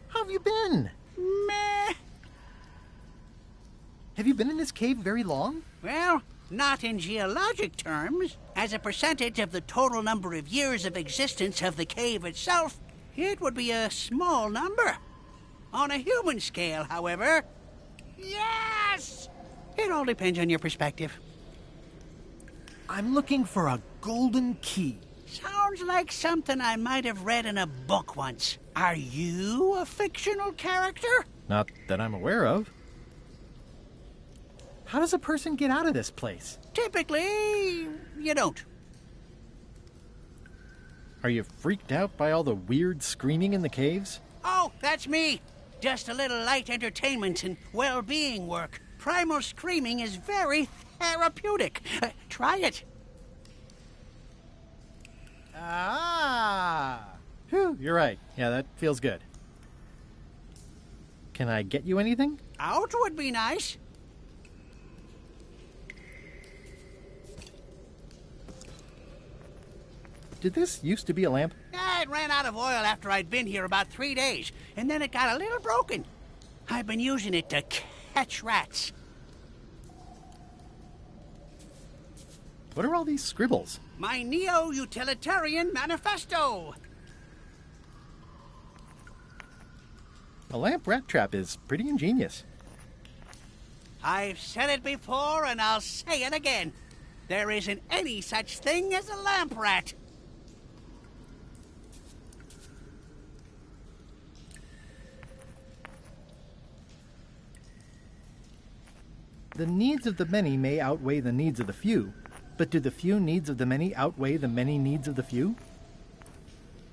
How have you been? Meh. Have you been in this cave very long? Well, not in geologic terms. As a percentage of the total number of years of existence of the cave itself, it would be a small number. On a human scale, however, yes! It all depends on your perspective. I'm looking for a golden key. Sounds like something I might have read in a book once. Are you a fictional character? Not that I'm aware of. How does a person get out of this place? Typically, you don't. Are you freaked out by all the weird screaming in the caves? Oh, that's me. Just a little light entertainment and well-being work. Primal screaming is very therapeutic. Try it. Ah! Whew, you're right. Yeah, that feels good. Can I get you anything? Out would be nice. Did this used to be a lamp? It ran out of oil after I'd been here about 3 days, and then it got a little broken. I've been using it to catch rats. What are all these scribbles? My Neo-Utilitarian Manifesto. A lamp rat trap is pretty ingenious. I've said it before, and I'll say it again. There isn't any such thing as a lamp rat. The needs of the many may outweigh the needs of the few, but do the few needs of the many outweigh the many needs of the few?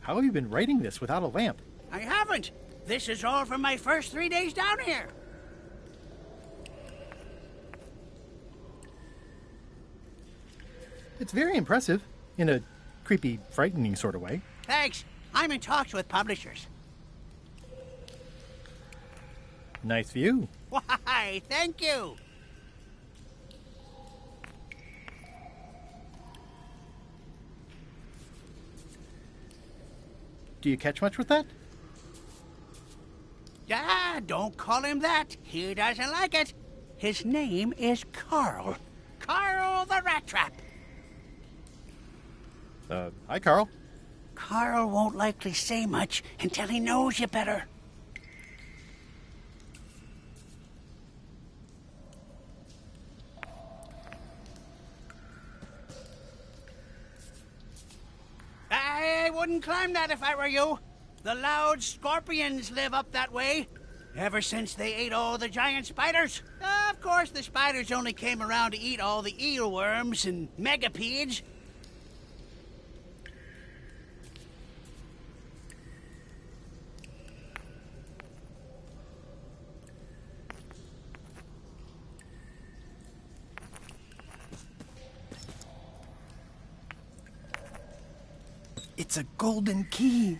How have you been writing this without a lamp? I haven't. This is all from my first 3 days down here. It's very impressive, in a creepy, frightening sort of way. Thanks. I'm in talks with publishers. Nice view. Why, thank you. Do you catch much with that? Ah, don't call him that. He doesn't like it. His name is Carl. Carl the Rat Trap. Hi, Carl. Carl won't likely say much until he knows you better. I wouldn't climb that if I were you. The loud scorpions live up that way. Ever since they ate all the giant spiders. Of course, the spiders only came around to eat all the eelworms and megapedes. It's a golden key.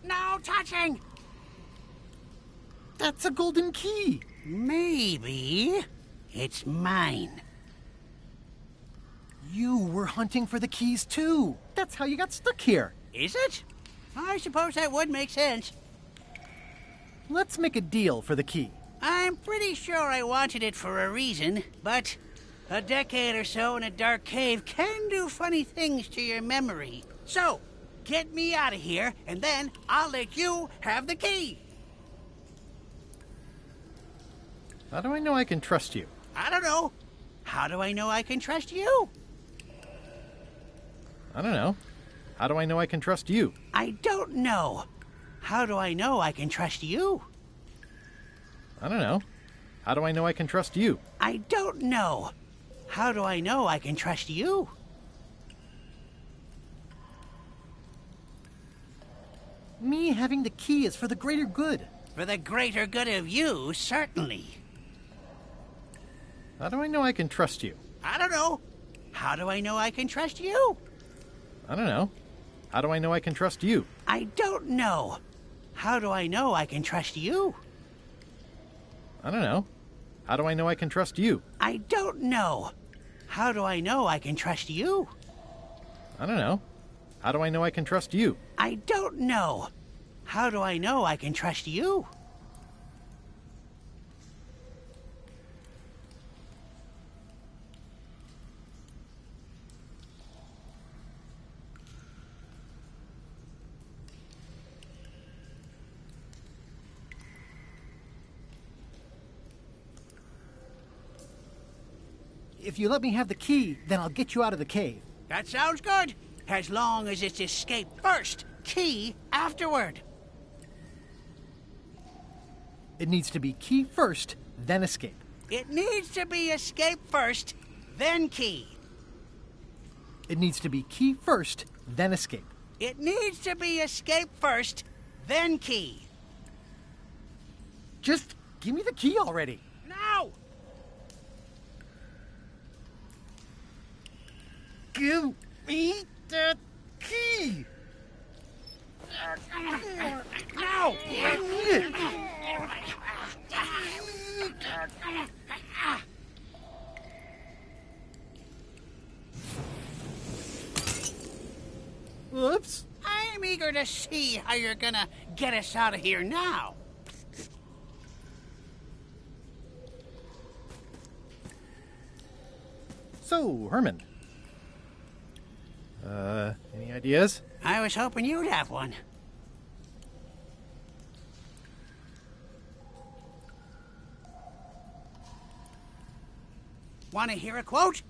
No touching! That's a golden key. Maybe it's mine. You were hunting for the keys too. That's how you got stuck here. Is it? I suppose that would make sense. Let's make a deal for the key. I'm pretty sure I wanted it for a reason, but a decade or so in a dark cave can do funny things to your memory. So, get me out of here, and then I'll let you have the key. How do I know I can trust you? I don't know. How do I know I can trust you? I don't know. How do I know I can trust you? I don't know. How do I know I can trust you? I don't know. How do I know I can trust you? I don't know. How do I know I can trust you? Me having the key is for the greater good. For the greater good of you, certainly. How do I know I can trust you? I don't know. How do I know I can trust you? I don't know. How do I know I can trust you? I don't know. How do I know I can trust you? I don't know. How do I know I can trust you? I don't know. How do I know I can trust you? I don't know. How do I know I can trust you? I don't know. How do I know I can trust you? If you let me have the key, then I'll get you out of the cave. That sounds good. As long as it's escape first, key afterward. It needs to be key first, then escape. It needs to be escape first, then key. It needs to be key first, then escape. It needs to be escape first, then key. Just give me the key already. Now! Give me the key! No! Whoops. I'm eager to see how you're gonna get us out of here now. So, Herman. Any ideas? I was hoping you'd have one. Want to hear a quote?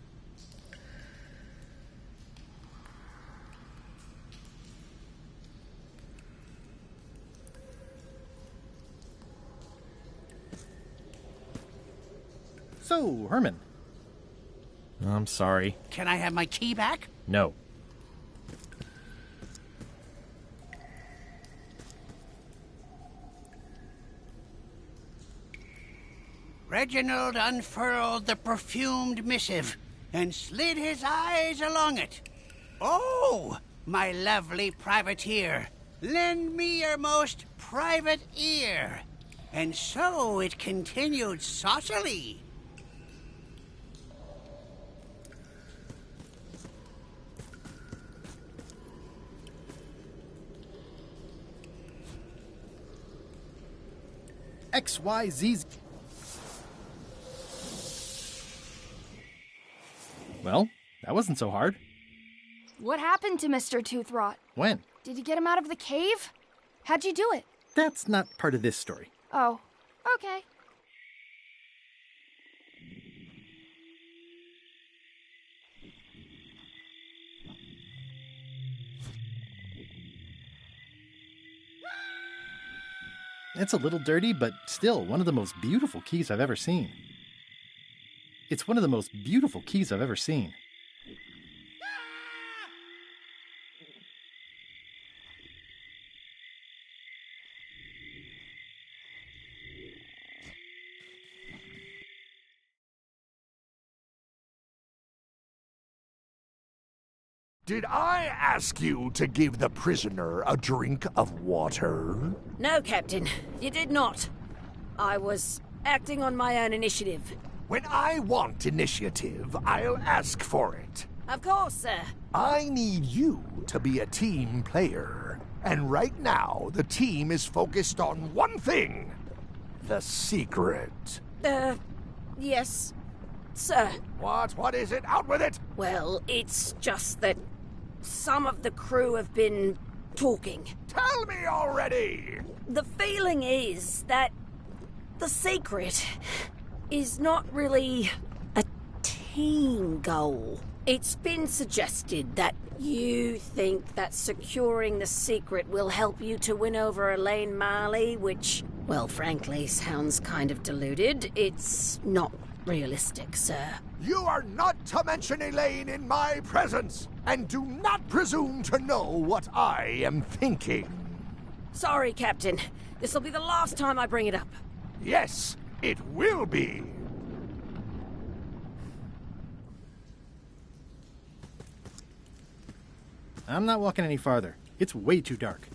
So, Herman. I'm sorry. Can I have my key back? No. Reginald unfurled the perfumed missive and slid his eyes along it. Oh, my lovely privateer, lend me your most private ear. And so it continued saucily. XYZ. Well, that wasn't so hard. What happened to Mr. Toothrot? When? Did you get him out of the cave? How'd you do it? That's not part of this story. Oh, okay. It's a little dirty, but still one of the most beautiful keys I've ever seen. It's one of the most beautiful keys I've ever seen. Did I ask you to give the prisoner a drink of water? No, Captain, you did not. I was acting on my own initiative. When I want initiative, I'll ask for it. Of course, sir. I need you to be a team player. And right now, the team is focused on one thing. The secret. Yes, sir. What is it? Out with it! Well, it's just that some of the crew have been talking. Tell me already! The feeling is that the secret is not really a team goal. It's been suggested that you think that securing the secret will help you to win over Elaine Marley, which, well, frankly, sounds kind of deluded. It's not realistic, sir. You are not to mention Elaine in my presence, and do not presume to know what I am thinking. Sorry, Captain. This'll be the last time I bring it up. Yes, it will be. I'm not walking any farther. It's way too dark.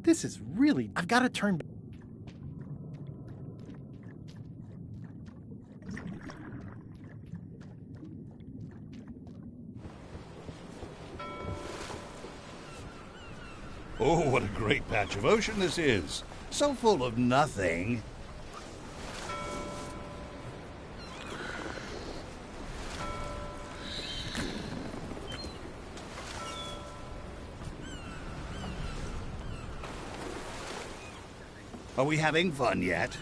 This is really... I've got to turn... Oh, what a great patch of ocean this is. So full of nothing. Are we having fun yet?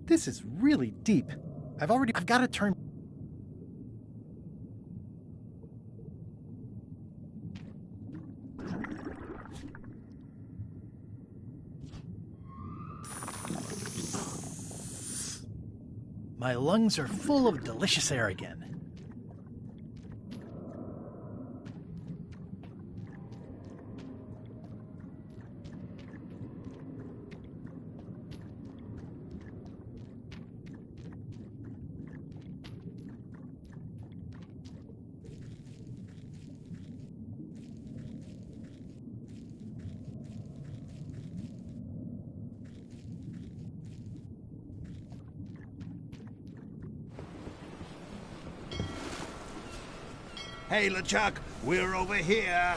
This is really deep. I've got to turn... My lungs are full of delicious air again. Hey, LeChuck, we're over here.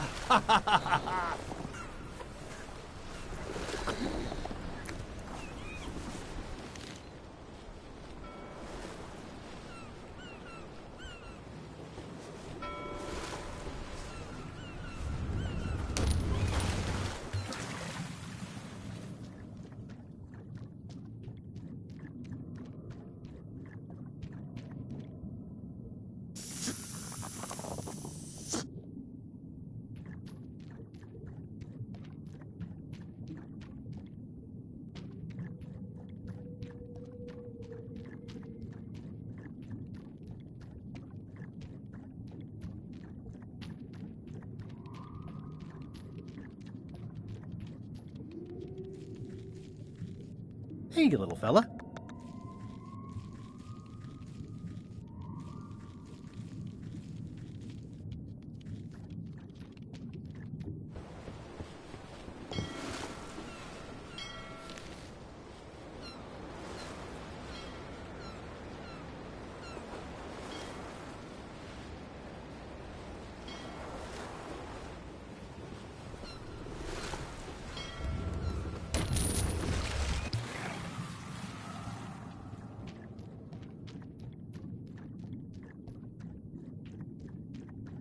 Hey, little fella.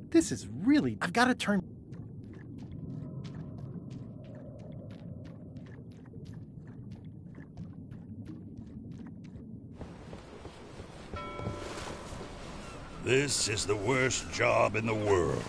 This is really... I've got to turn... This is the worst job in the world.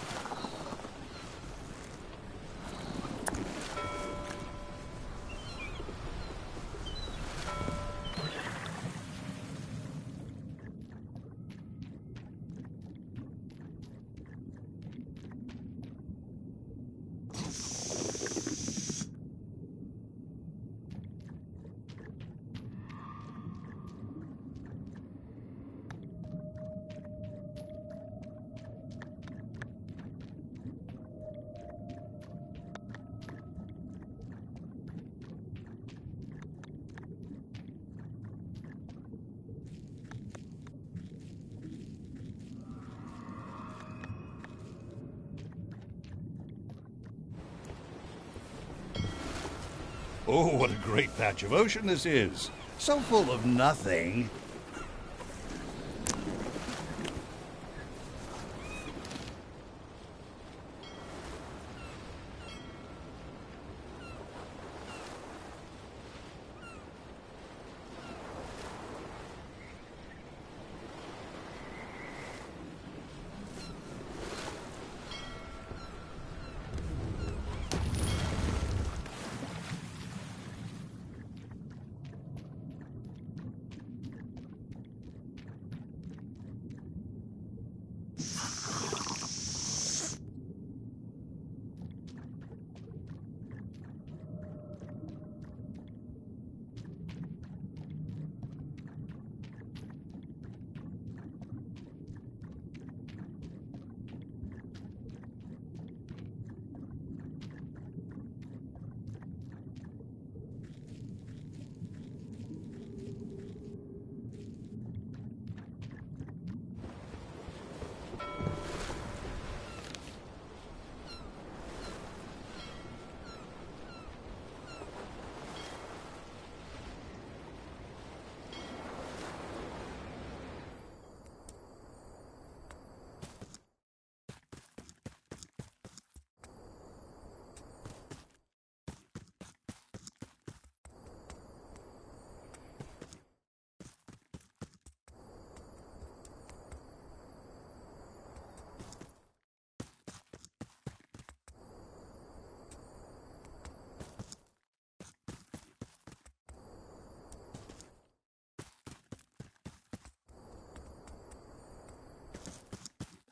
Oh, what a great patch of ocean this is. So full of nothing.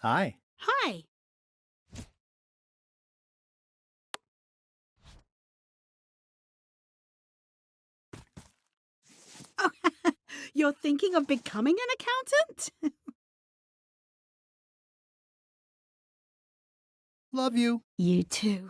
Hi. Hi. Oh, you're thinking of becoming an accountant? Love you. You too.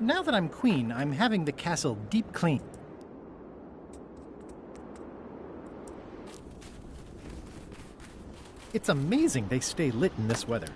Now that I'm queen, I'm having the castle deep cleaned. It's amazing they stay lit in this weather.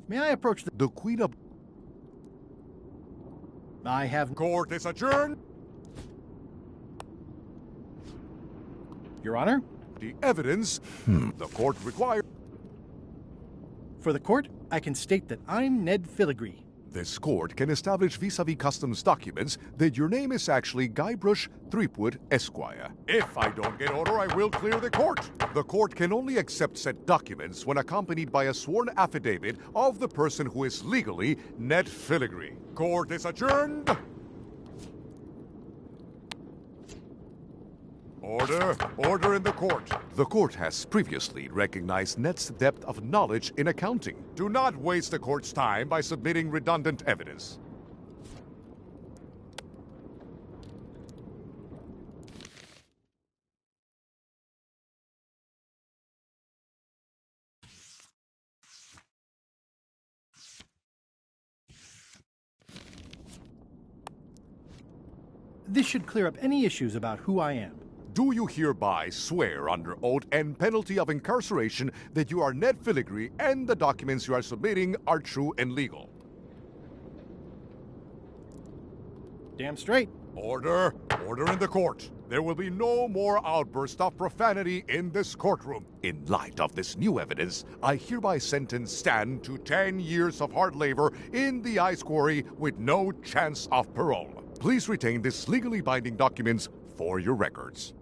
May I approach the Queen of... I have... Court is adjourned! Your Honor? The evidence the court requires... For the court, I can state that I'm Ned Filigree. This court can establish vis-a-vis customs documents that your name is actually Guybrush Threepwood, Esquire. If I don't get order, I will clear the court. The court can only accept said documents when accompanied by a sworn affidavit of the person who is legally Ned Filigree. Court is adjourned. Order! Order in the court! The court has previously recognized Ned's depth of knowledge in accounting. Do not waste the court's time by submitting redundant evidence. This should clear up any issues about who I am. Do you hereby swear under oath and penalty of incarceration that you are Ned Filigree and the documents you are submitting are true and legal? Damn straight. Order! Order in the court. There will be no more outbursts of profanity in this courtroom. In light of this new evidence, I hereby sentence Stan to 10 years of hard labor in the ice quarry with no chance of parole. Please retain this legally binding documents for your records.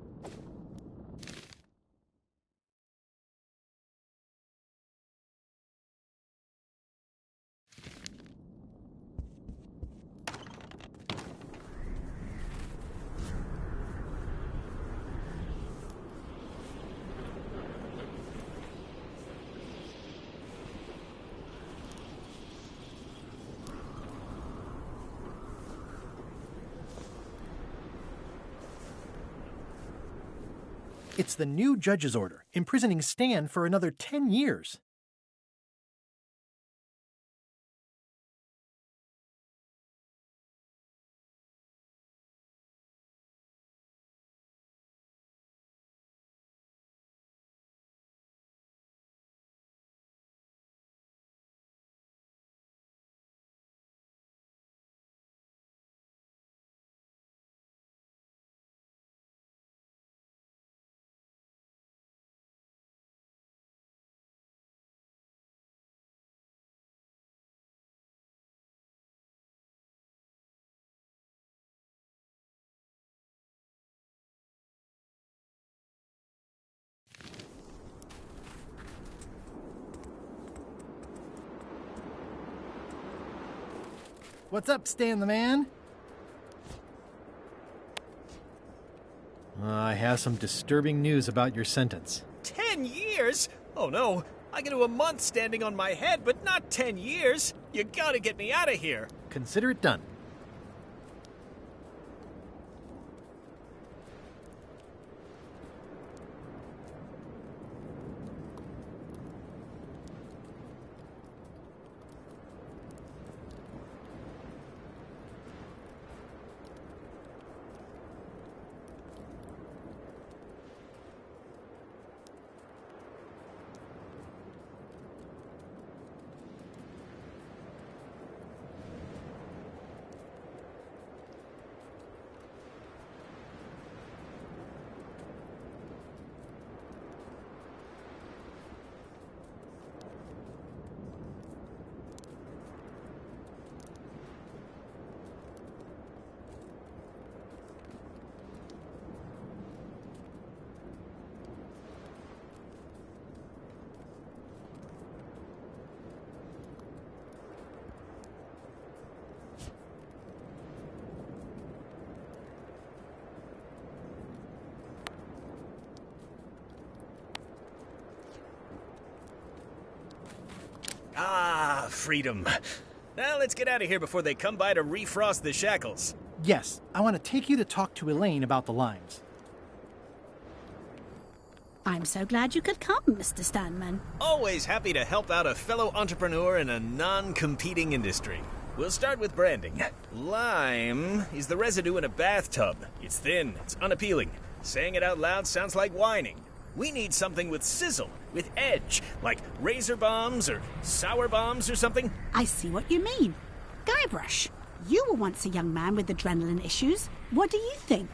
It's the new judge's order, imprisoning Stan for another 10 years. What's up, Stan the Man? I have some disturbing news about your sentence. 10 years? Oh no, I can do a month standing on my head, but not 10 years. You gotta get me out of here. Consider it done. Ah, freedom. Now let's get out of here before they come by to refrost the shackles. Yes, I want to take you to talk to Elaine about the limes. I'm so glad you could come, Mr. Stanman. Always happy to help out a fellow entrepreneur in a non-competing industry. We'll start with branding. Lime is the residue in a bathtub. It's thin, it's unappealing. Saying it out loud sounds like whining. We need something with sizzle, with edge, like razor bombs or sour bombs or something. I see what you mean. Guybrush, you were once a young man with adrenaline issues. What do you think?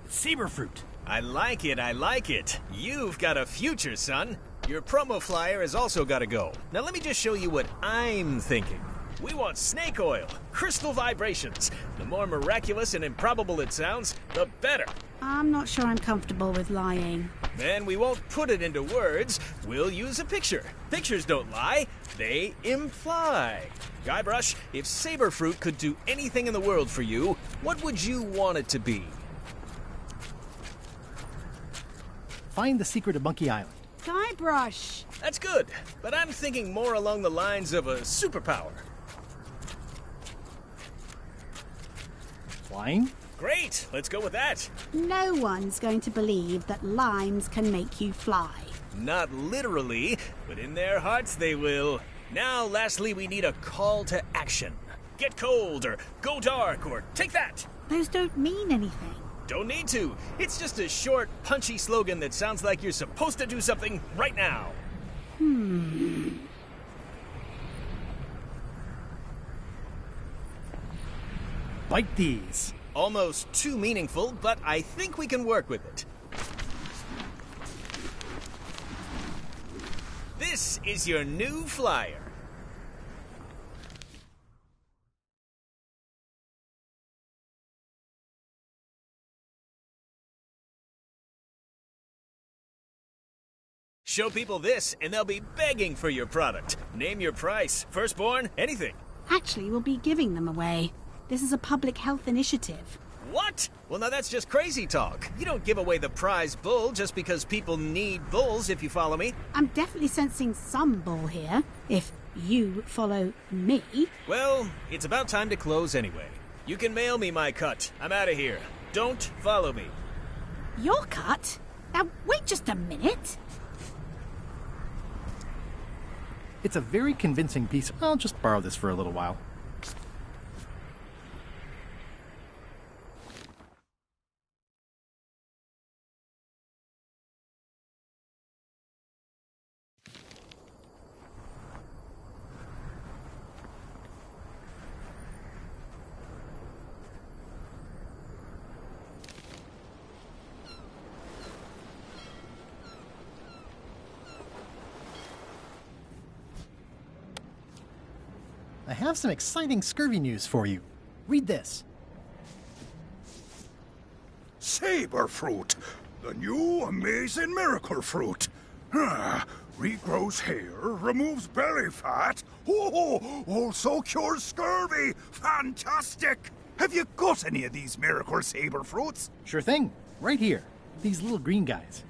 Saberfruit. I like it, I like it. You've got a future, son. Your promo flyer has also got to go. Now let me just show you what I'm thinking. We want snake oil, crystal vibrations. The more miraculous and improbable it sounds, the better. I'm not sure I'm comfortable with lying. Then we won't put it into words. We'll use a picture. Pictures don't lie, they imply. Guybrush, if Saberfruit could do anything in the world for you, what would you want it to be? Find the secret of Monkey Island. Guybrush! That's good, but I'm thinking more along the lines of a superpower. Flying? Great, let's go with that. No one's going to believe that limes can make you fly. Not literally, but in their hearts they will. Now, lastly, we need a call to action. Get cold, or go dark, or take that. Those don't mean anything. Don't need to. It's just a short, punchy slogan that sounds like you're supposed to do something right now. Bite these. Almost too meaningful, but I think we can work with it. This is your new flyer. Show people this, and they'll be begging for your product. Name your price, firstborn, anything. Actually, we'll be giving them away. This is a public health initiative. What? Well, now that's just crazy talk. You don't give away the prize bull just because people need bulls, if you follow me. I'm definitely sensing some bull here, if you follow me. Well, it's about time to close anyway. You can mail me my cut. I'm out of here. Don't follow me. Your cut? Now, wait just a minute. It's a very convincing piece. I'll just borrow this for a little while. I have some exciting scurvy news for you. Read this. Saberfruit, the new amazing miracle fruit. Regrows hair, removes belly fat. Also cures scurvy. Fantastic! Have you got any of these miracle saberfruits? Sure thing. Right here. These little green guys.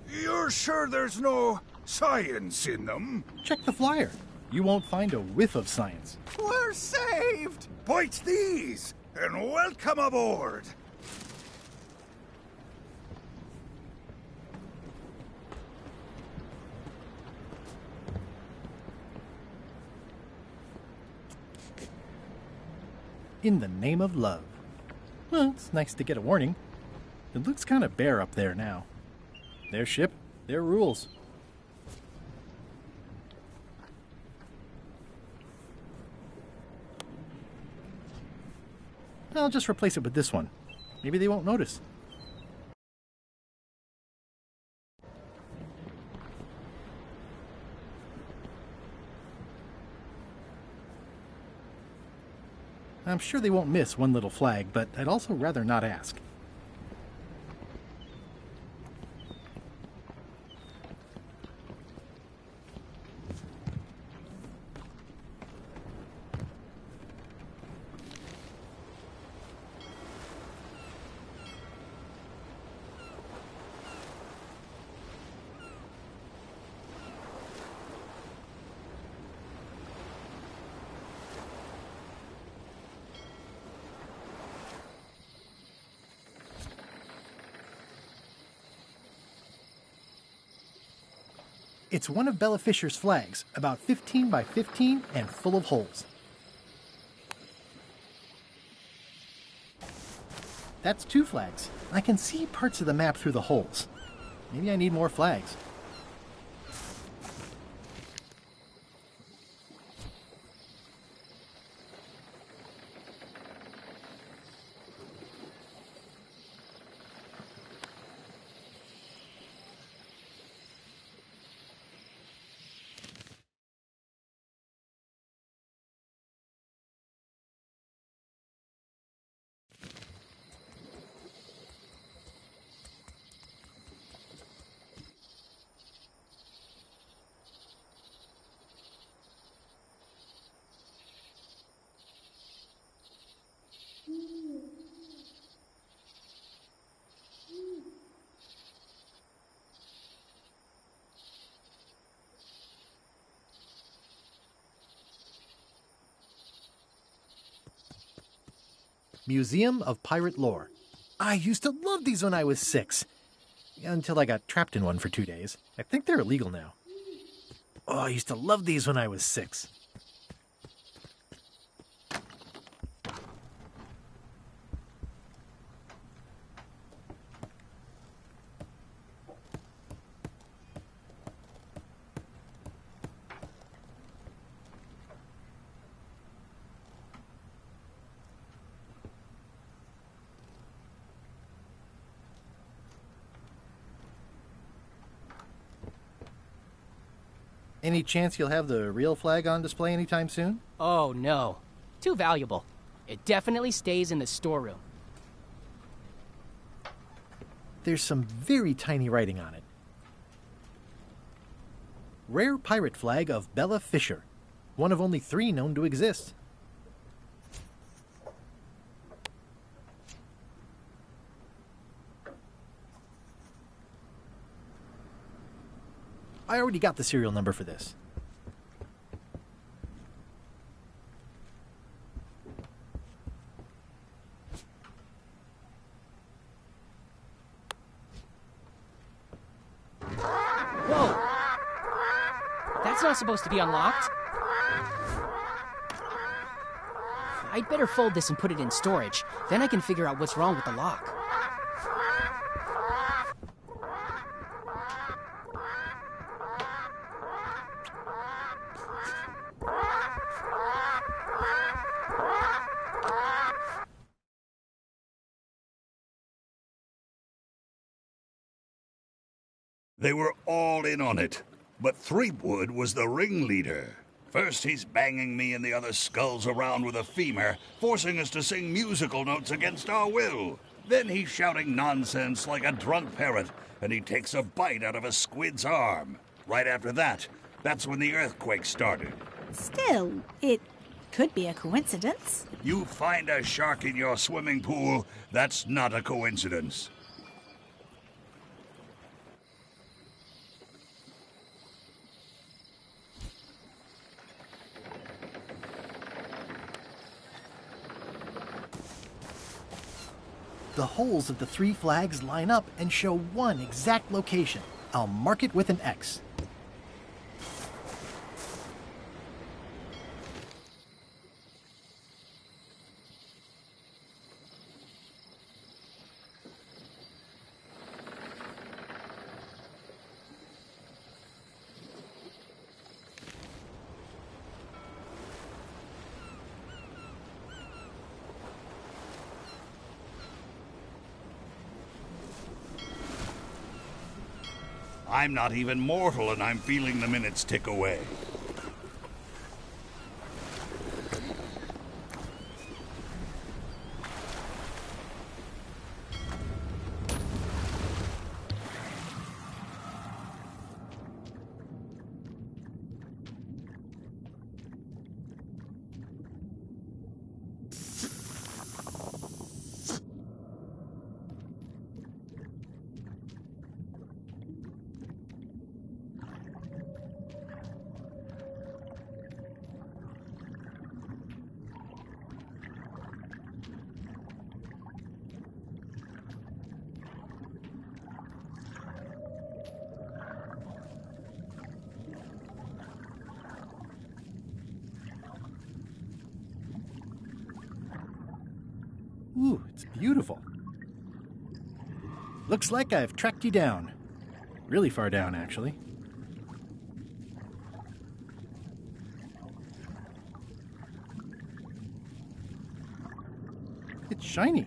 You're sure there's no science in them? Check the flyer. You won't find a whiff of science. We're saved! Bite these, and welcome aboard! In the name of love. Well, it's nice to get a warning. It looks kind of bare up there now. Their ship, their rules. I'll just replace it with this one. Maybe they won't notice. I'm sure they won't miss one little flag, but I'd also rather not ask. It's one of Bella Fisher's flags, about 15 by 15 and full of holes. That's 2 flags. I can see parts of the map through the holes. Maybe I need more flags. Museum of Pirate Lore. I used to love these when I was 6. Until I got trapped in one for 2 days. I think they're illegal now. Oh, I used to love these when I was 6. Any chance you'll have the real flag on display anytime soon? Oh, no. Too valuable. It definitely stays in the storeroom. There's some very tiny writing on it. Rare pirate flag of Bella Fisher. One of only 3 known to exist. I already got the serial number for this. Whoa! That's not supposed to be unlocked. I'd better fold this and put it in storage. Then I can figure out what's wrong with the lock. They were all in on it, but Threepwood was the ringleader. First he's banging me and the other skulls around with a femur, forcing us to sing musical notes against our will. Then he's shouting nonsense like a drunk parrot, and he takes a bite out of a squid's arm. Right after that, that's when the earthquake started. Still, it could be a coincidence. You find a shark in your swimming pool, that's not a coincidence. The holes of the 3 flags line up and show one exact location. I'll mark it with an X. I'm not even mortal, and I'm feeling the minutes tick away. Beautiful. Looks like I've tracked you down. Really far down, actually. It's shiny.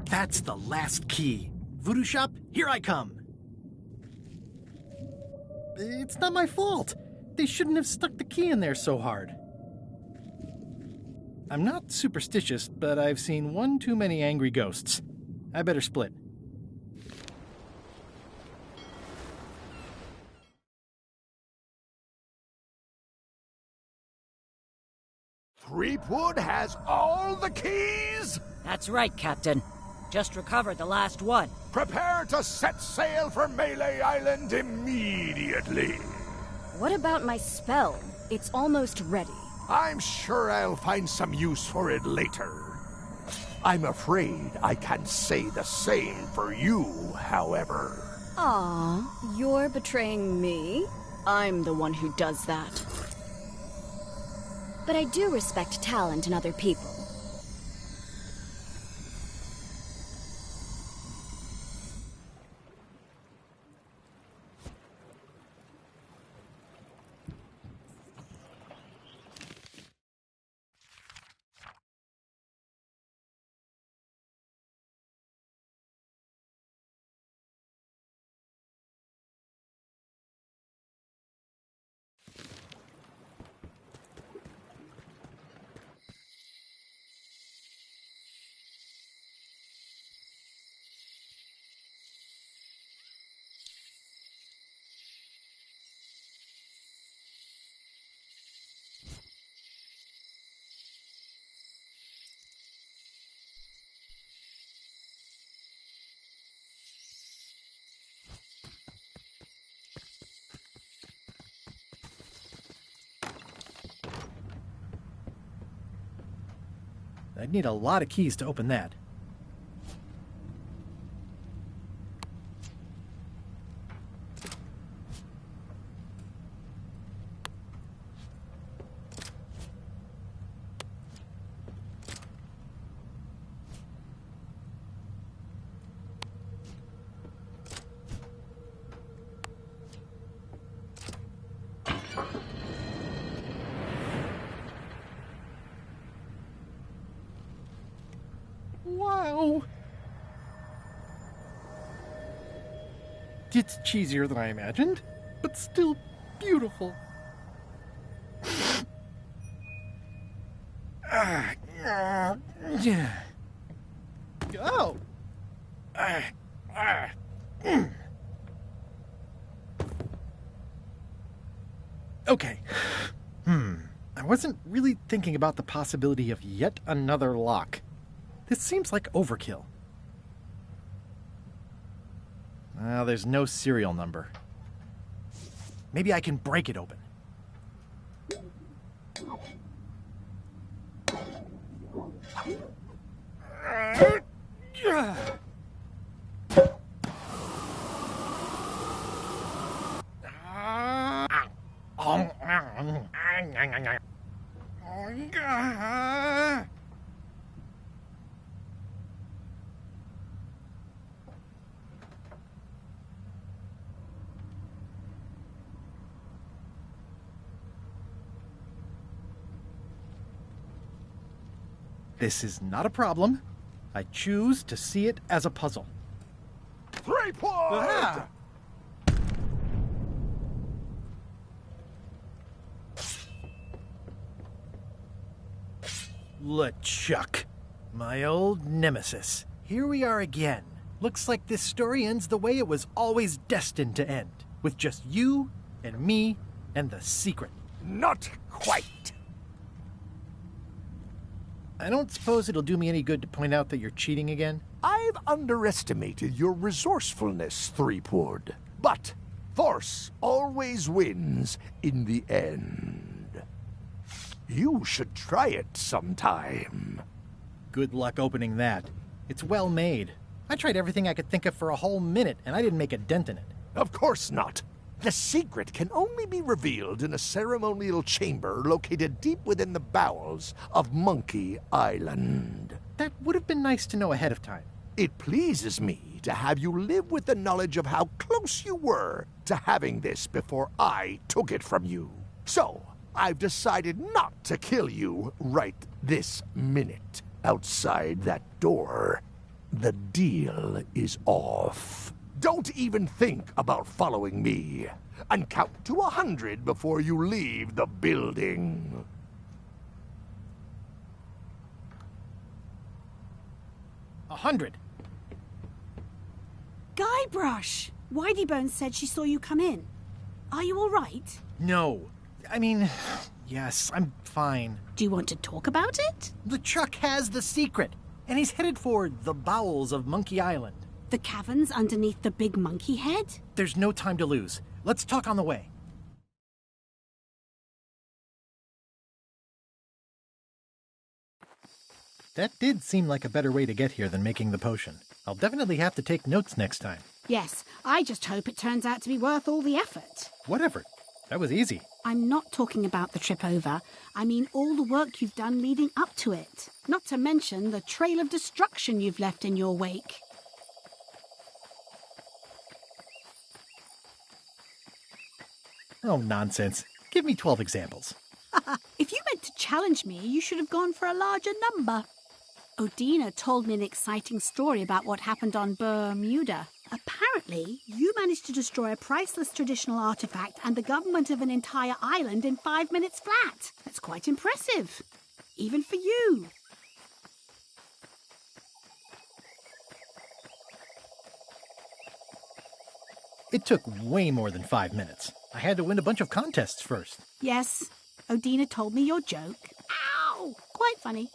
That's the last key. Voodoo Shop, here I come. It's not my fault. They shouldn't have stuck the key in there so hard. I'm not superstitious, but I've seen one too many angry ghosts. I better split. Threepwood has all the keys? That's right, Captain. Just recovered the last one. Prepare to set sail for Melee Island immediately. What about my spell? It's almost ready. I'm sure I'll find some use for it later. I'm afraid I can't say the same for you, however. Aw, you're betraying me? I'm the one who does that. But I do respect talent in other people. I'd need a lot of keys to open that. Wow! It's cheesier than I imagined, but still beautiful. Oh! Okay. I wasn't really thinking about the possibility of yet another lock. This seems like overkill. Well, there's no serial number. Maybe I can break it open. This is not a problem. I choose to see it as a puzzle. Threepwood! Ah! LeChuck, my old nemesis. Here we are again. Looks like this story ends the way it was always destined to end, with just you and me and the secret. Not quite. I don't suppose it'll do me any good to point out that you're cheating again? I've underestimated your resourcefulness, Threepwood. But force always wins in the end. You should try it sometime. Good luck opening that. It's well made. I tried everything I could think of for a whole minute, and I didn't make a dent in it. Of course not. The secret can only be revealed in a ceremonial chamber located deep within the bowels of Monkey Island. That would have been nice to know ahead of time. It pleases me to have you live with the knowledge of how close you were to having this before I took it from you. So, I've decided not to kill you right this minute. Outside that door, the deal is off. Don't even think about following me, and count to 100 before you leave the building. A 100. Guybrush! Whiteybones said she saw you come in. Are you all right? No. I mean, yes, I'm fine. Do you want to talk about it? LeChuck has the secret, and he's headed for the bowels of Monkey Island. The caverns underneath the big monkey head? There's no time to lose. Let's talk on the way. That did seem like a better way to get here than making the potion. I'll definitely have to take notes next time. Yes, I just hope it turns out to be worth all the effort. What effort? That was easy. I'm not talking about the trip over. I mean all the work you've done leading up to it. Not to mention the trail of destruction you've left in your wake. Oh, nonsense. Give me 12 examples. If you meant to challenge me, you should have gone for a larger number. Odina told me an exciting story about what happened on Bermuda. Apparently, you managed to destroy a priceless traditional artifact and the government of an entire island in 5 minutes flat. That's quite impressive. Even for you. It took way more than 5 minutes. I had to win a bunch of contests first. Yes, Odina told me your joke. Ow! Quite funny.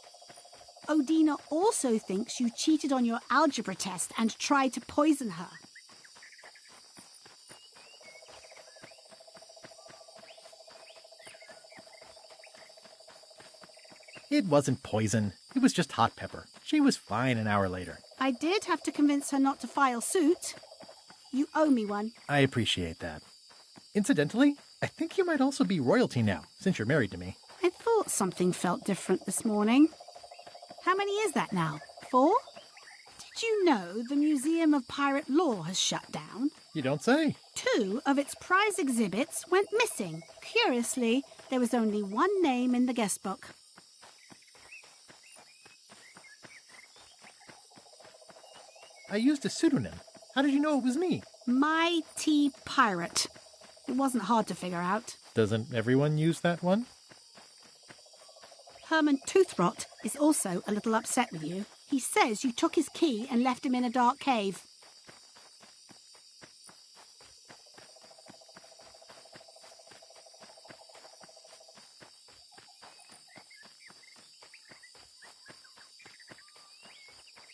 Odina also thinks you cheated on your algebra test and tried to poison her. It wasn't poison. It was just hot pepper. She was fine an hour later. I did have to convince her not to file suit. You owe me one. I appreciate that. Incidentally, I think you might also be royalty now, since you're married to me. I thought something felt different this morning. How many is that now? 4? Did you know the Museum of Pirate Lore has shut down? You don't say. 2 of its prize exhibits went missing. Curiously, there was only one name in the guest book. I used a pseudonym. How did you know it was me? Mighty Pirate. It wasn't hard to figure out. Doesn't everyone use that one? Herman Toothrot is also a little upset with you. He says you took his key and left him in a dark cave.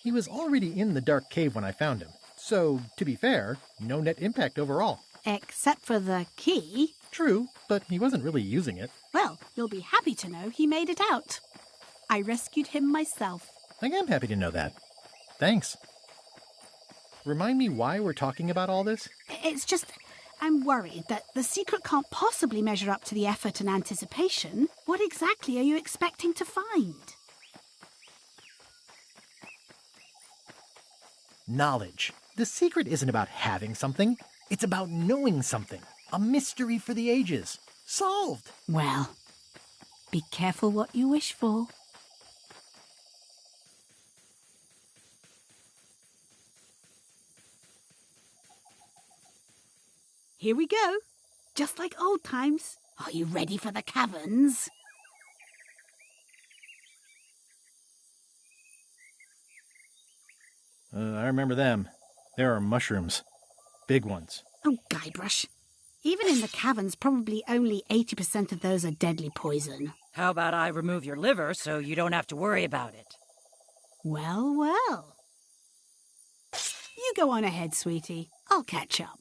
He was already in the dark cave when I found him. So, to be fair, no net impact overall. Except for the key. True, but he wasn't really using it. Well, you'll be happy to know he made it out. I rescued him myself. I am happy to know that. Thanks. Remind me why we're talking about all this? It's just, I'm worried that the secret can't possibly measure up to the effort and anticipation. What exactly are you expecting to find? Knowledge. The secret isn't about having something. It's about knowing something. A mystery for the ages. Solved. Well, be careful what you wish for. Here we go. Just like old times. Are you ready for the caverns? I remember them. There are mushrooms. Big ones. Oh, Guybrush. Even in the caverns, probably only 80% of those are deadly poison. How about I remove your liver so you don't have to worry about it? Well, well. You go on ahead, sweetie. I'll catch up.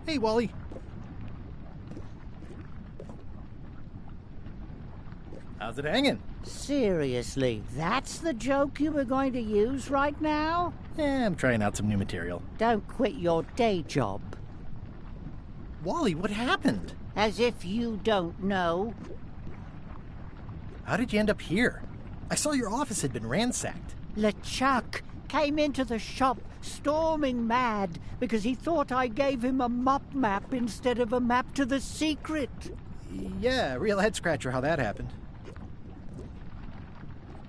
Hey, Wally. How's it hanging? Seriously, that's the joke you were going to use right now? I'm trying out some new material. Don't quit your day job. Wally, what happened? As if you don't know. How did you end up here? I saw your office had been ransacked. LeChuck came into the shop storming mad because he thought I gave him a mop map instead of a map to the secret. Yeah, real head-scratcher how that happened.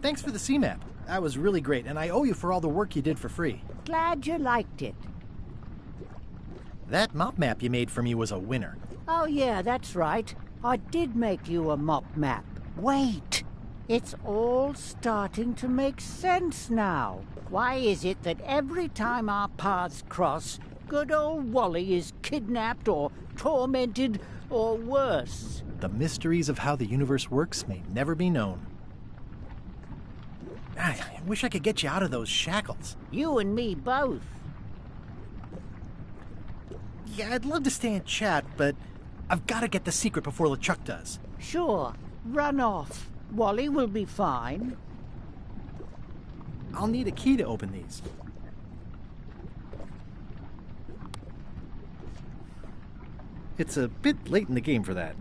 Thanks for the C-map. That was really great, and I owe you for all the work you did for free. Glad you liked it. That mop map you made for me was a winner. Oh yeah, that's right. I did make you a mop map. Wait! It's all starting to make sense now. Why is it that every time our paths cross, good old Wally is kidnapped or tormented or worse? The mysteries of how the universe works may never be known. I wish I could get you out of those shackles. You and me both. Yeah, I'd love to stay and chat, but I've got to get the secret before LeChuck does. Sure. Run off. Wally will be fine. I'll need a key to open these. It's a bit late in the game for that.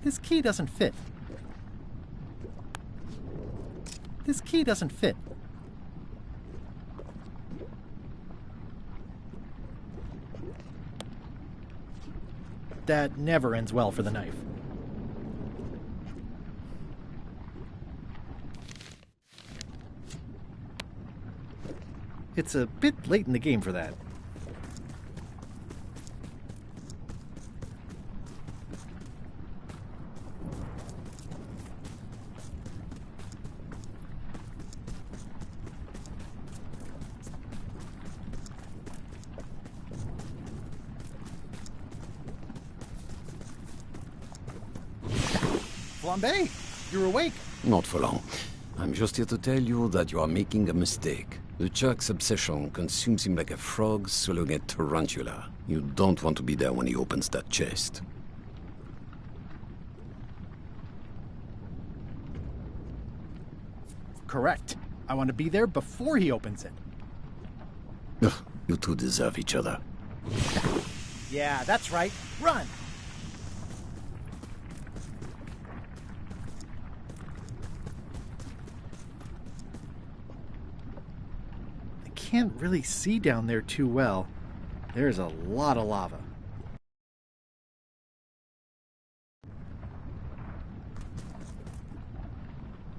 This key doesn't fit. This key doesn't fit. That never ends well for the knife. It's a bit late in the game for that. Flambe, you're awake. Not for long. I'm just here to tell you that you are making a mistake. LeChuck's obsession consumes him like a frog swallowing a tarantula. You don't want to be there when he opens that chest. Correct. I want to be there before he opens it. Ugh, you two deserve each other. Yeah, that's right. Run! Can't really see down there too well. There's a lot of lava.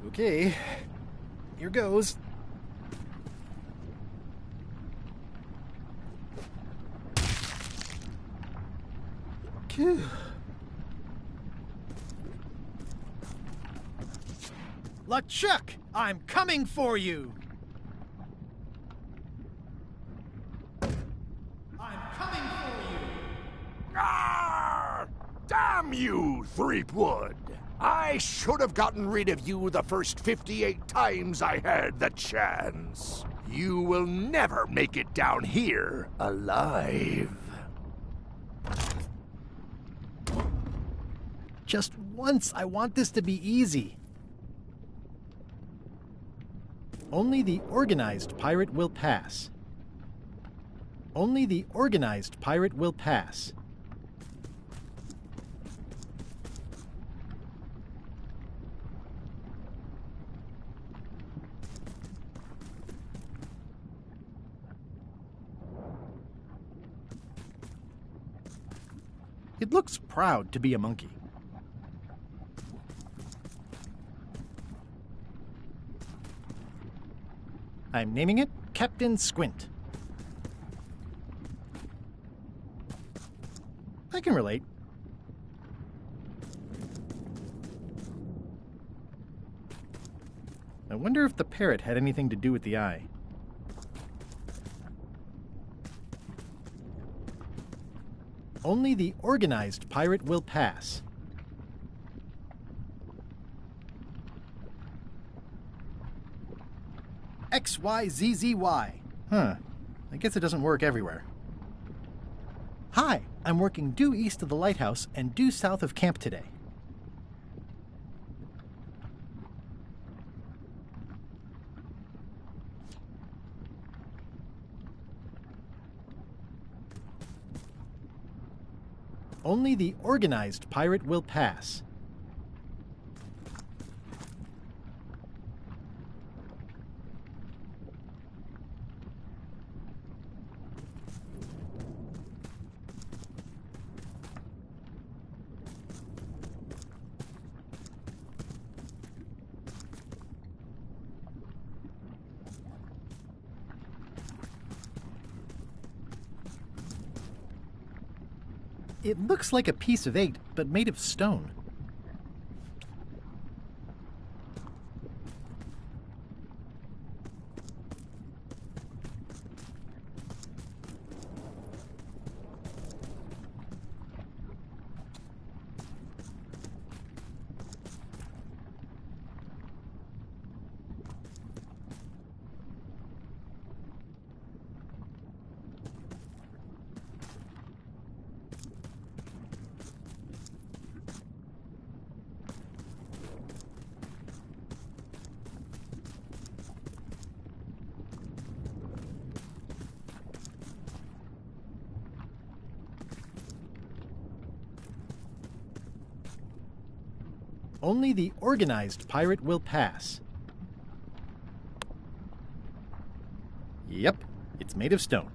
Okay, here goes. Phew. LeChuck, I'm coming for you! Damn you, Threepwood! I should have gotten rid of you the first 58 times I had the chance. You will never make it down here alive. Just once, I want this to be easy. Only the organized pirate will pass. Only the organized pirate will pass. It looks proud to be a monkey. I'm naming it Captain Squint. I can relate. I wonder if the parrot had anything to do with the eye. Only the organized pirate will pass. XYZZY. Huh. I guess it doesn't work everywhere. Hi, I'm working due east of the lighthouse and due south of camp today. Only the organized pirate will pass. It looks like a piece of 8, but made of stone. Only the organized pirate will pass. Yep, it's made of stone.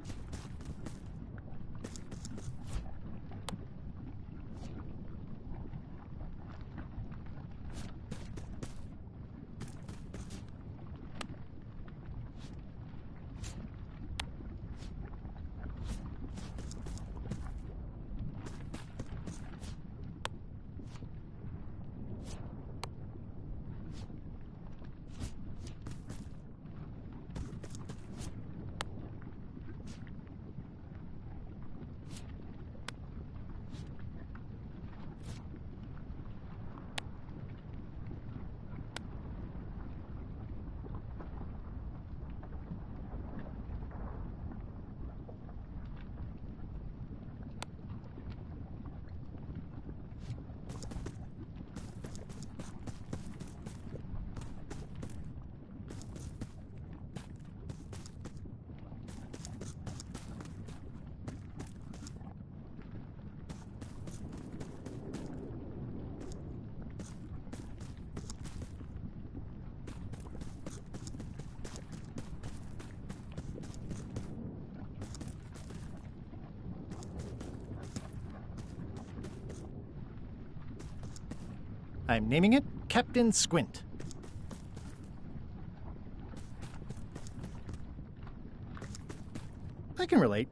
I'm naming it Captain Squint. I can relate.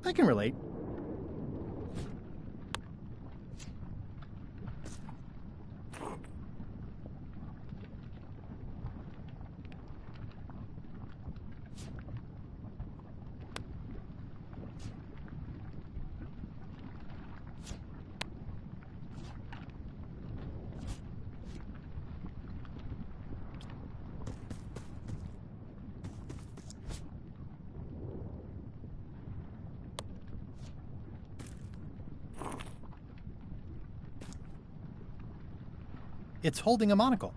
I can relate. It's holding a monocle.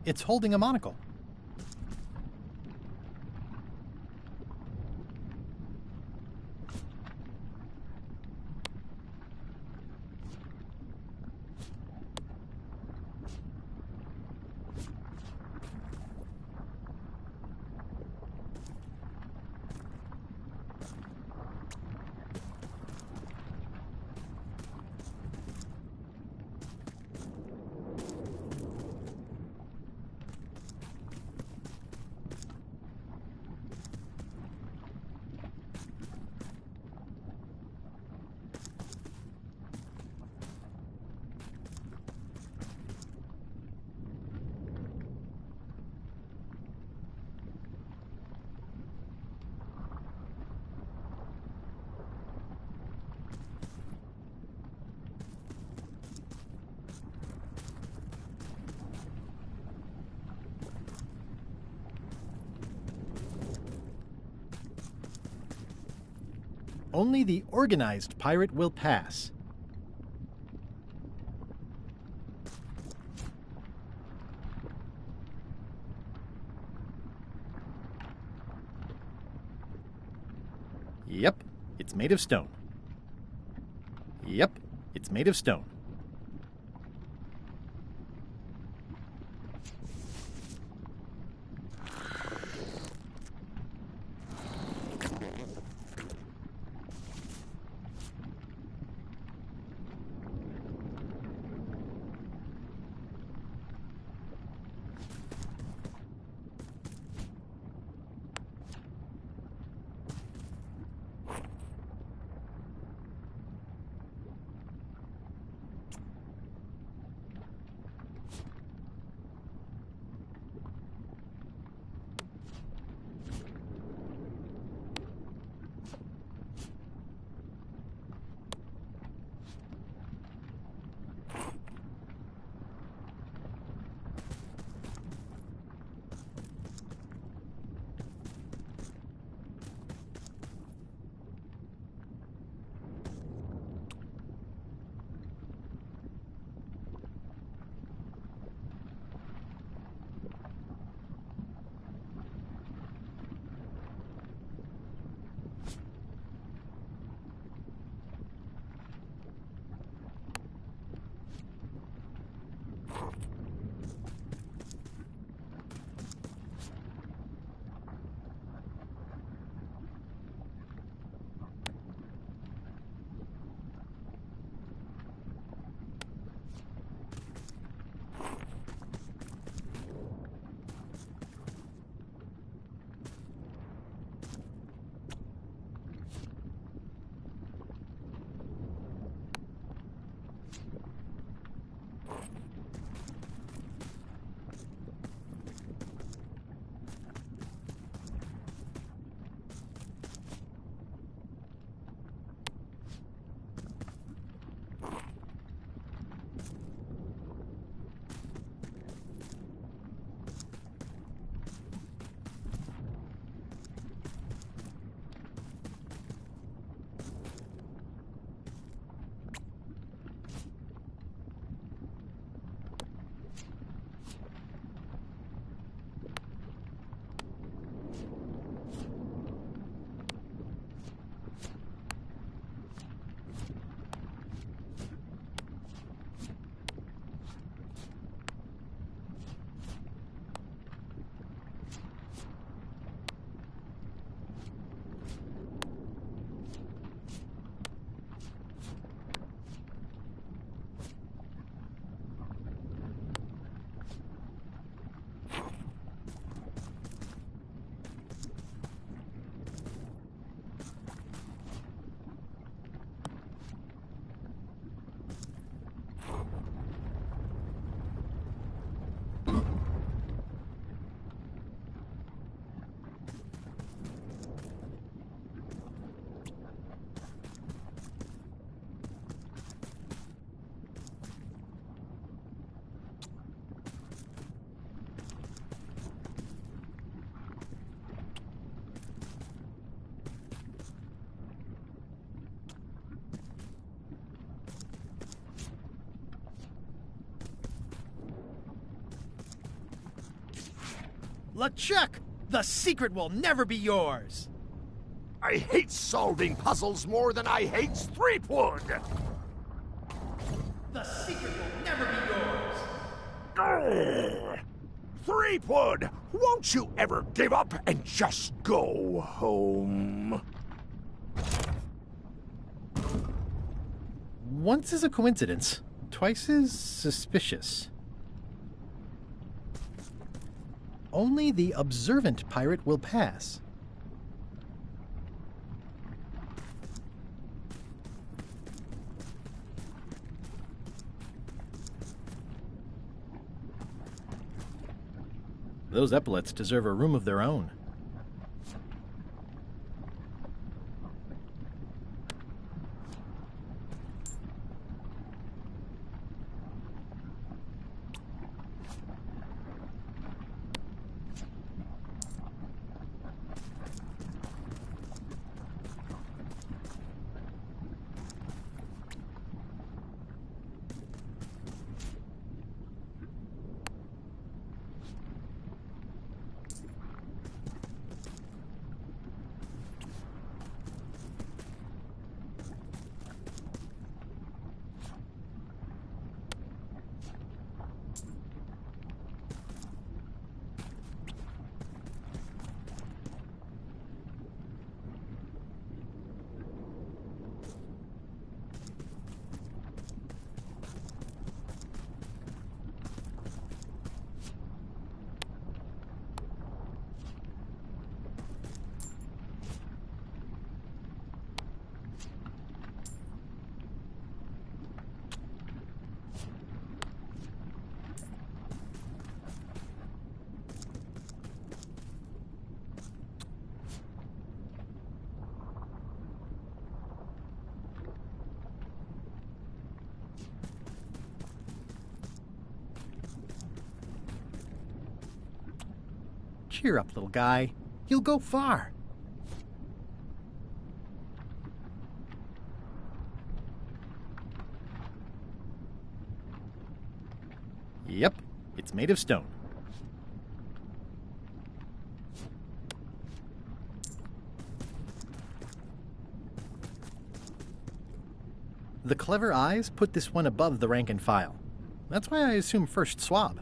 It's holding a monocle. Only the organized pirate will pass. Yep, it's made of stone. Yep, it's made of stone. LeChuck, the secret will never be yours. I hate solving puzzles more than I hate Threepwood. The secret will never be yours. Threepwood, won't you ever give up and just go home? Once is a coincidence, twice is suspicious. Only the observant pirate will pass. Those epaulets deserve a room of their own. Cheer up, little guy. You'll go far. Yep, it's made of stone. The clever eyes put this one above the rank and file. That's why I assume first swab.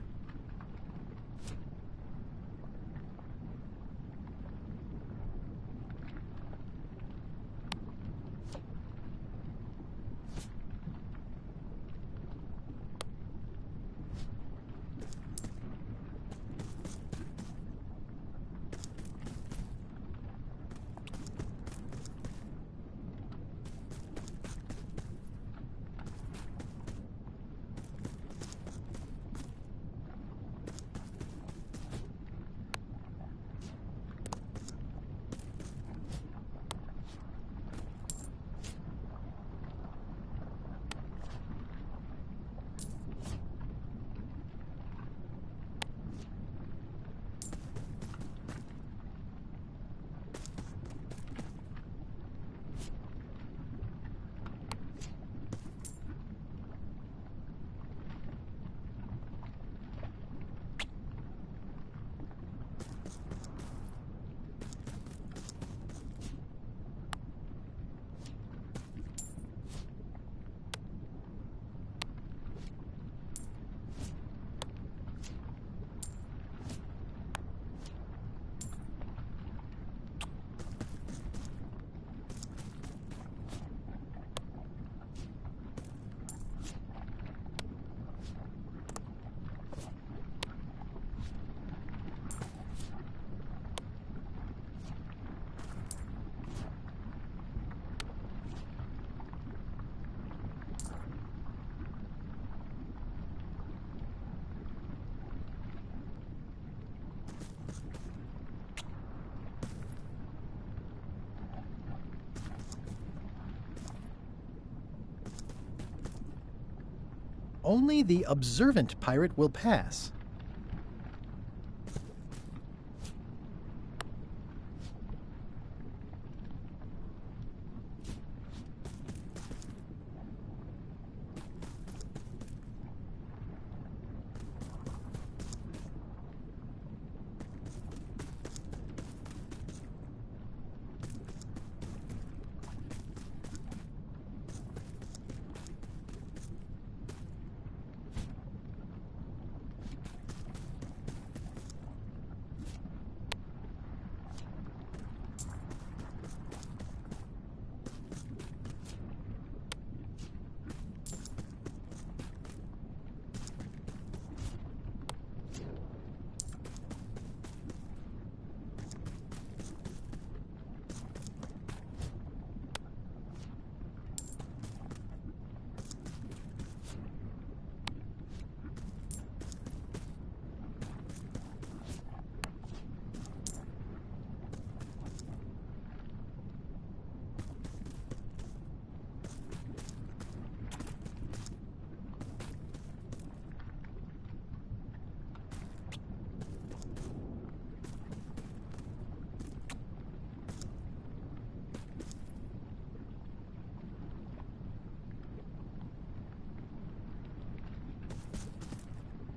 Only the observant pirate will pass.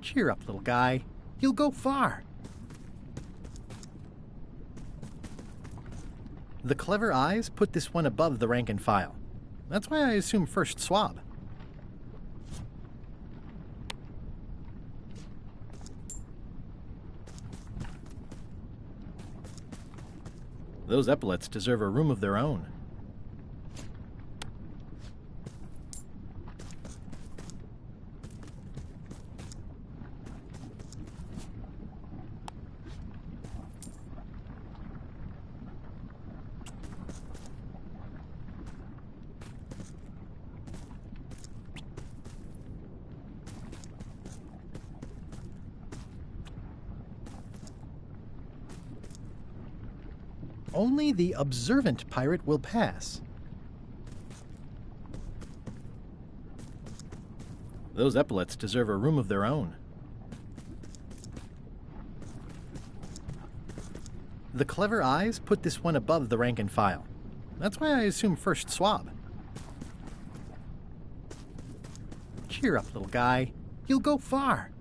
Cheer up, little guy. You'll go far. The clever eyes put this one above the rank and file. That's why I assume first swab. Those epaulets deserve a room of their own. Only the observant pirate will pass. Those epaulets deserve a room of their own. The clever eyes put this one above the rank and file. That's why I assume first swab. Cheer up, little guy. You'll go far.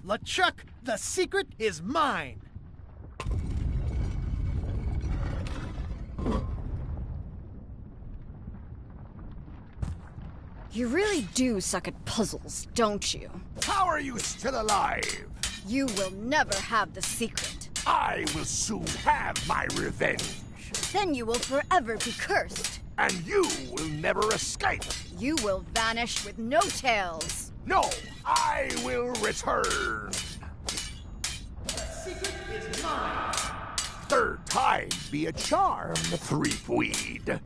LeChuck, the secret is mine! You really do suck at puzzles, don't you? How are you still alive? You will never have the secret. I will soon have my revenge. Then you will forever be cursed. And you will never escape. You will vanish with no tails. No, I will return. The secret is mine. Third time be a charm, Threepweed.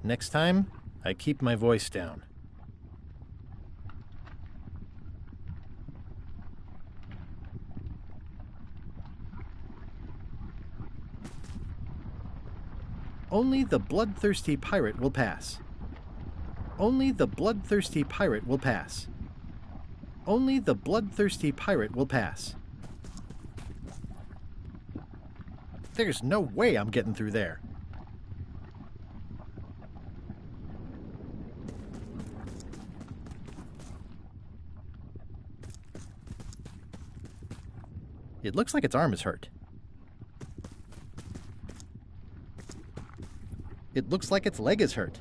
Next time, I keep my voice down. Only the bloodthirsty pirate will pass. Only the bloodthirsty pirate will pass. Only the bloodthirsty pirate will pass. There's no way I'm getting through there. It looks like its arm is hurt. It looks like its leg is hurt.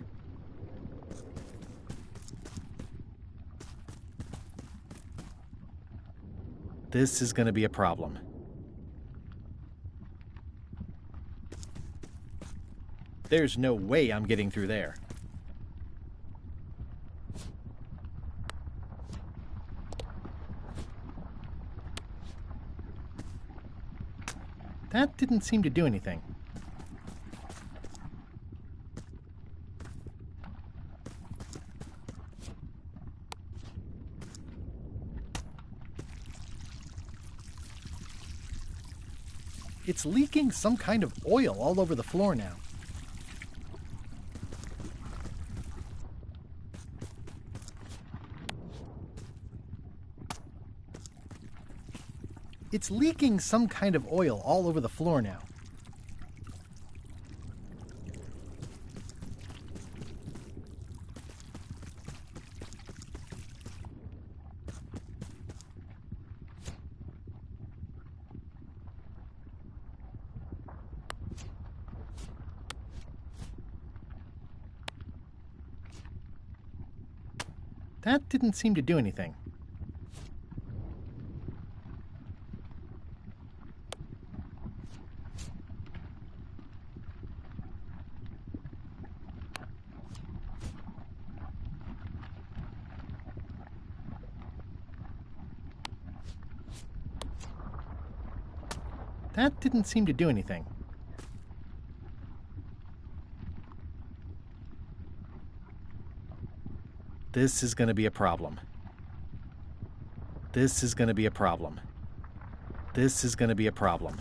This is going to be a problem. There's no way I'm getting through there. That didn't seem to do anything. It's leaking some kind of oil all over the floor now. It's leaking some kind of oil all over the floor now. That didn't seem to do anything. That didn't seem to do anything. This is going to be a problem. This is going to be a problem. This is going to be a problem.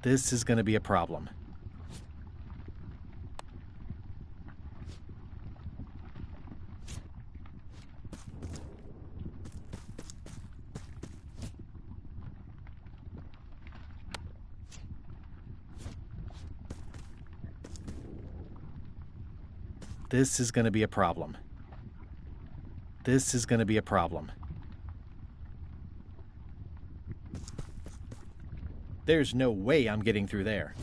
This is going to be a problem. This is going to be a problem. This is going to be a problem. There's no way I'm getting through there.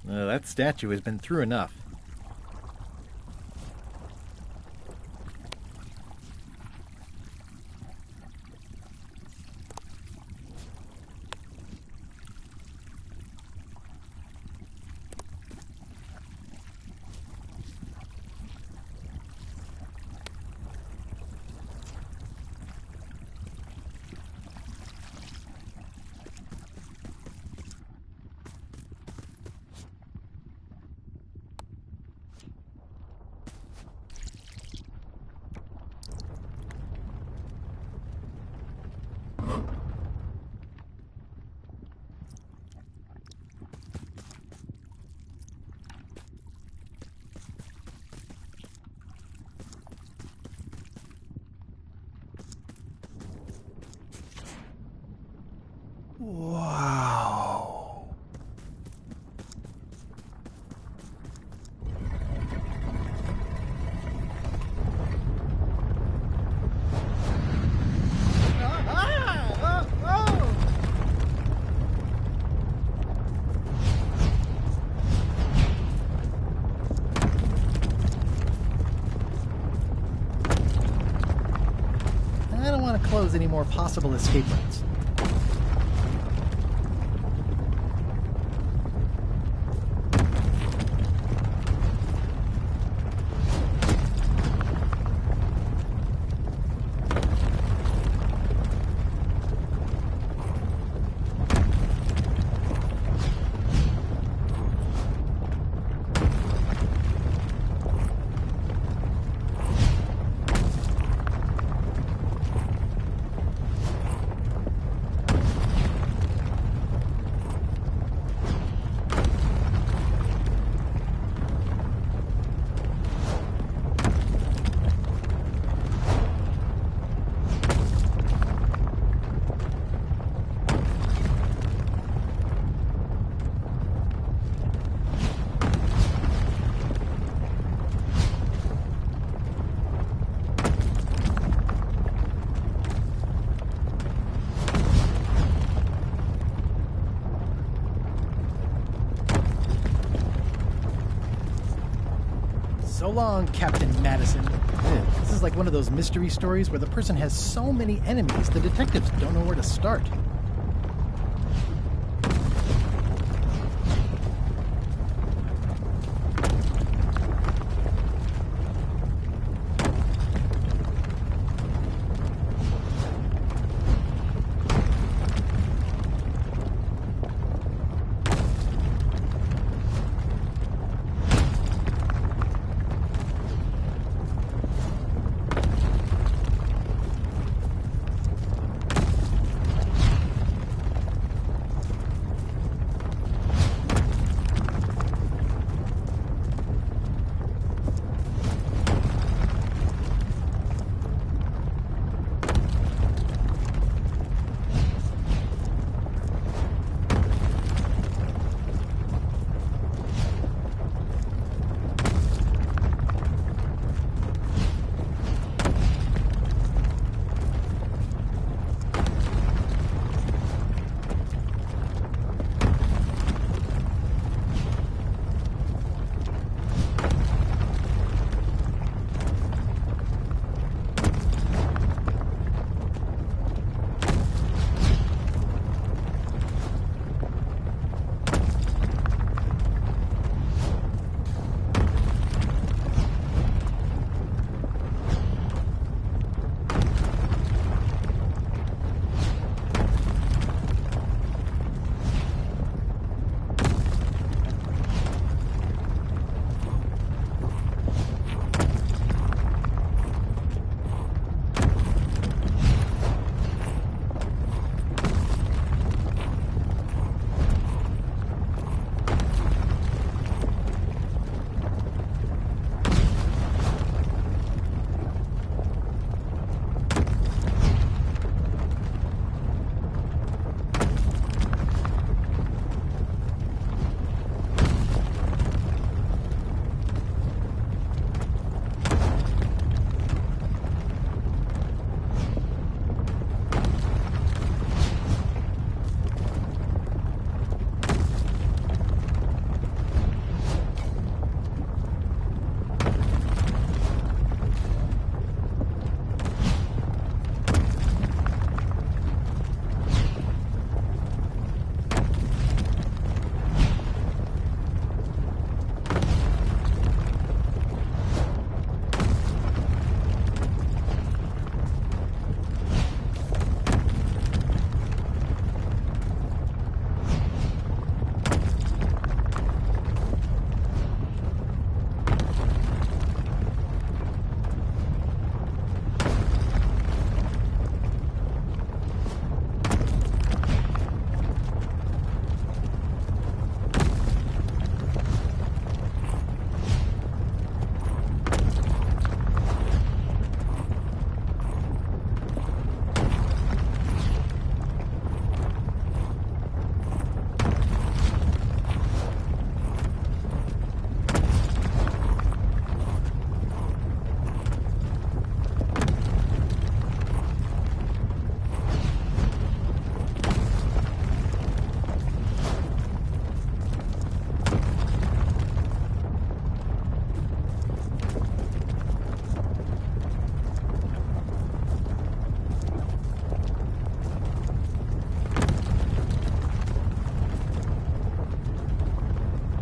That statue has been through enough. Wow. I don't want to close any more possible escape routes. So long, Captain Madison. This is like one of those mystery stories where the person has so many enemies, the detectives don't know where to start.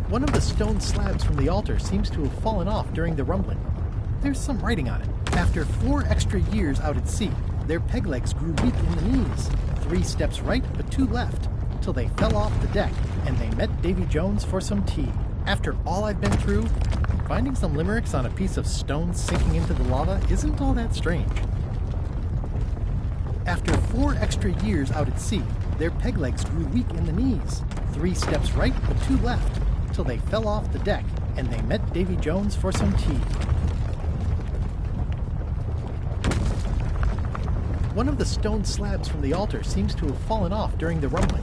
One of the stone slabs from the altar seems to have fallen off during the rumbling. There's some writing on it. After 4 extra years out at sea, their peg legs grew weak in the knees. 3 steps right, but 2 left, till they fell off the deck, and they met Davy Jones for some tea. After all I've been through, finding some limericks on a piece of stone sinking into the lava isn't all that strange. After 4 extra years out at sea, their peg legs grew weak in the knees. 3 steps right, but 2 left, till they fell off the deck, and they met Davy Jones for some tea. One of the stone slabs from the altar seems to have fallen off during the rumbling.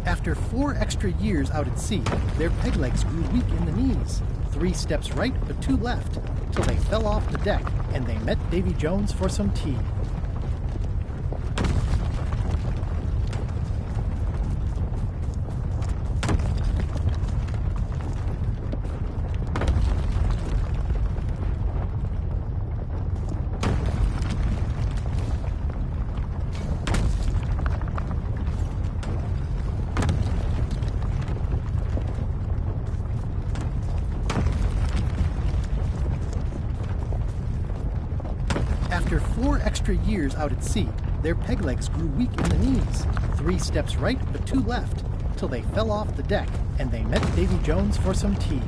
After 4 extra years out at sea, their peg legs grew weak in the knees. 3 steps right, but 2 left, till they fell off the deck, and they met Davy Jones for some tea. After 4 extra years out at sea, their peg legs grew weak in the knees. 3 steps right, but 2 left, till they fell off the deck, and they met Davy Jones for some tea.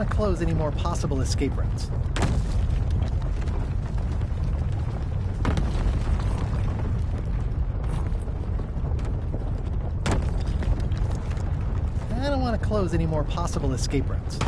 Close any more possible escape routes. I don't want to close any more possible escape routes.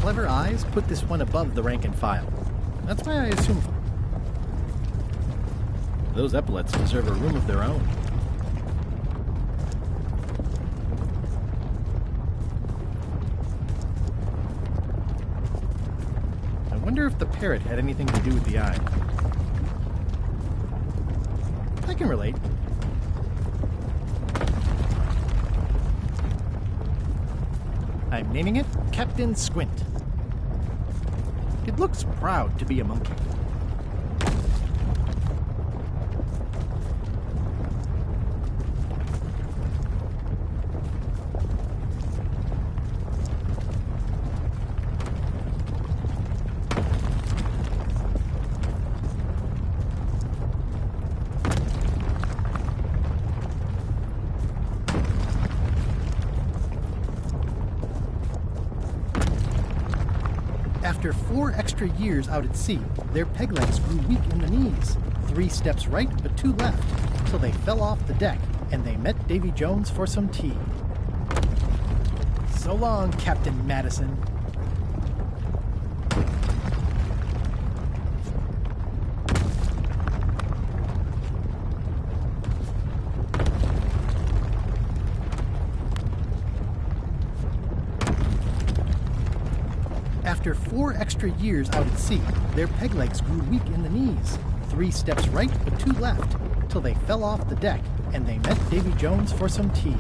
Clever eyes put this one above the rank and file. That's why I assume those epaulets deserve a room of their own. I wonder if the parrot had anything to do with the eye. I can relate. I'm naming it Captain Squint. It looks proud to be a monkey. After 4 extra years out at sea, their peg legs grew weak in the knees. 3 steps right, but 2 left, till they fell off the deck, and they met Davy Jones for some tea. So long, Captain Madison. After 4 extra years out at sea, their peg legs grew weak in the knees. 3 steps right, but 2 left, till they fell off the deck, and they met Davy Jones for some tea.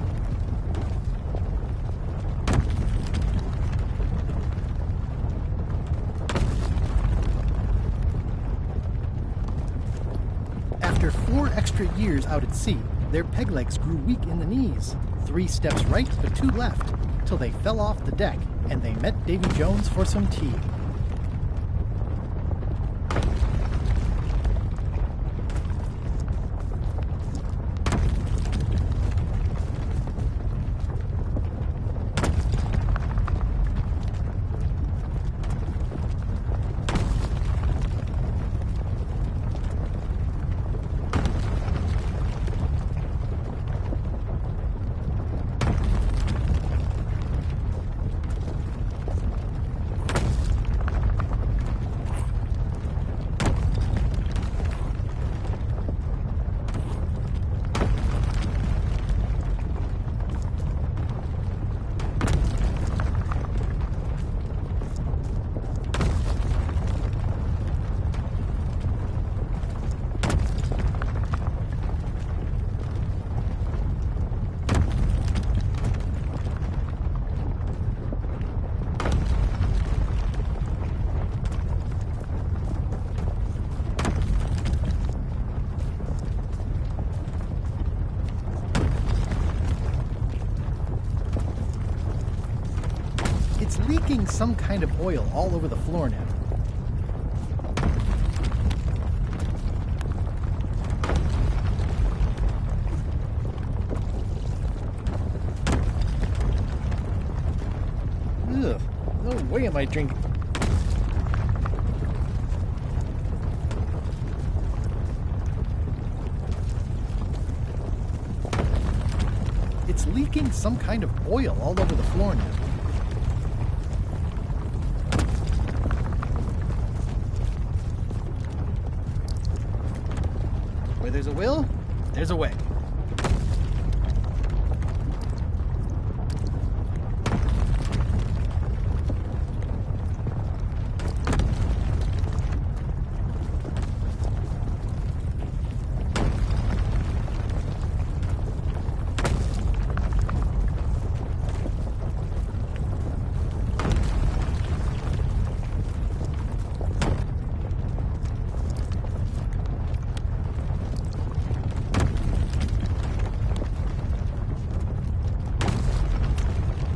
After 4 extra years out at sea, their peg legs grew weak in the knees. 3 steps right, but 2 left, till they fell off the deck, and they met Davy Jones for some tea. It's leaking some kind of oil all over the floor now. Ugh, no way am I drinking. It's leaking some kind of oil all over the floor now. Where there's a will, there's a way.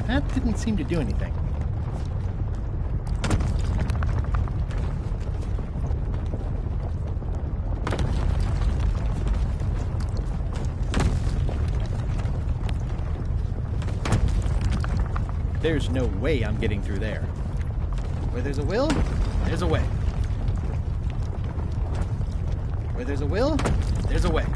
That didn't seem to do anything. There's no way I'm getting through there. Where there's a will, there's a way. Where there's a will, there's a way.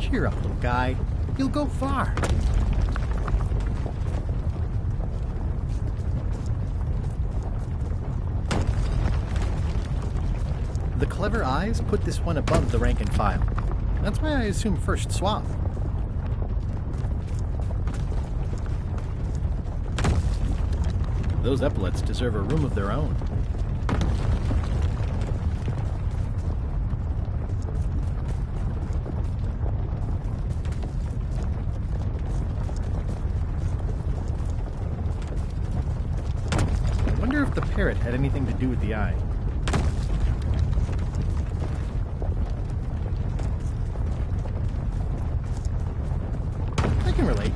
Cheer up, little guy. You'll go far. The clever eyes put this one above the rank and file. That's why I assume first swap. Those epaulets deserve a room of their own. I wonder if the parrot had anything to do with the eye. I can relate.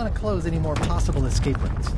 not close any more possible escape routes.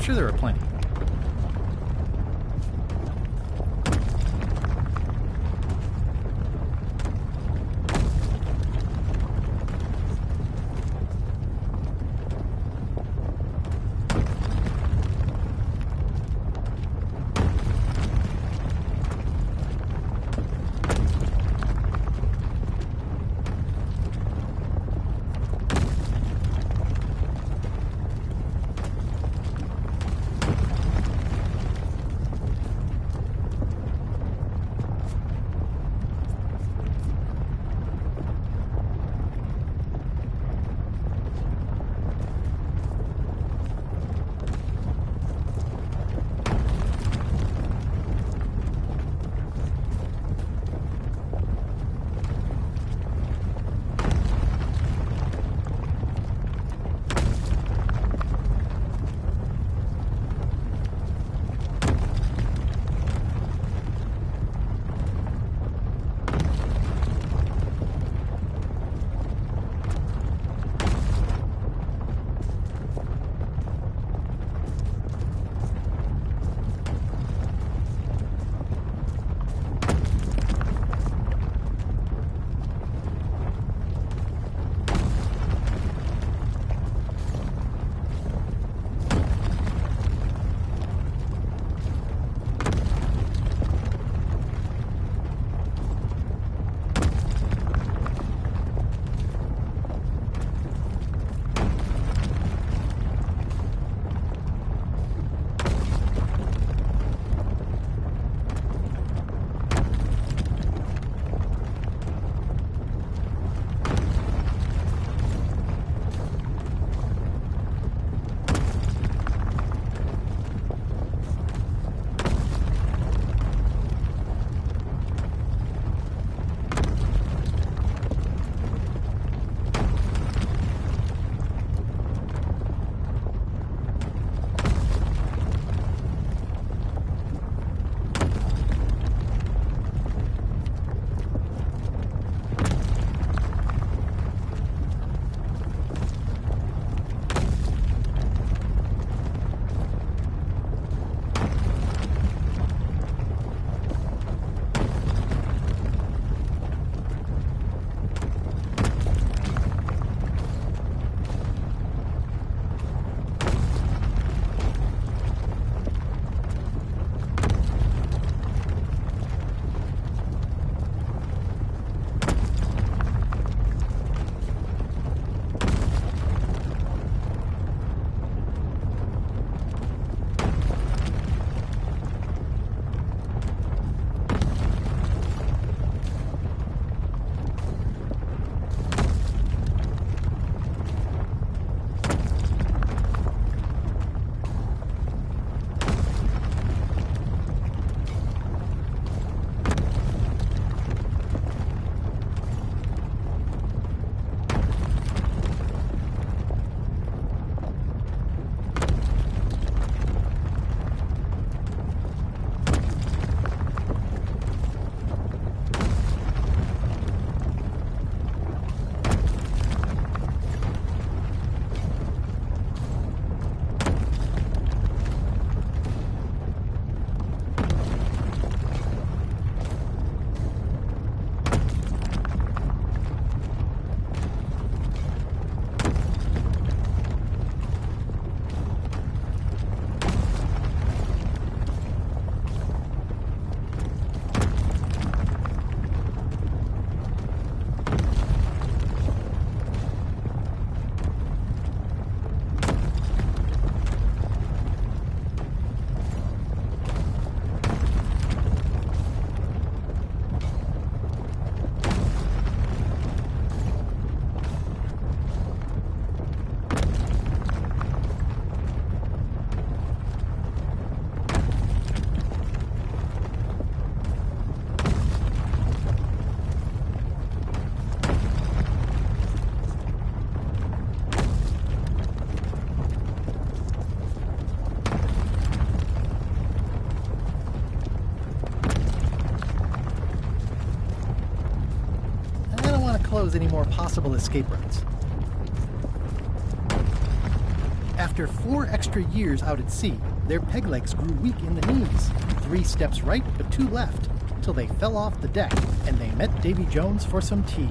sure there are plenty. close any more possible escape routes. After 4 extra years out at sea, their peg legs grew weak in the knees. 3 steps right, but 2 left, till they fell off the deck, and they met Davy Jones for some tea.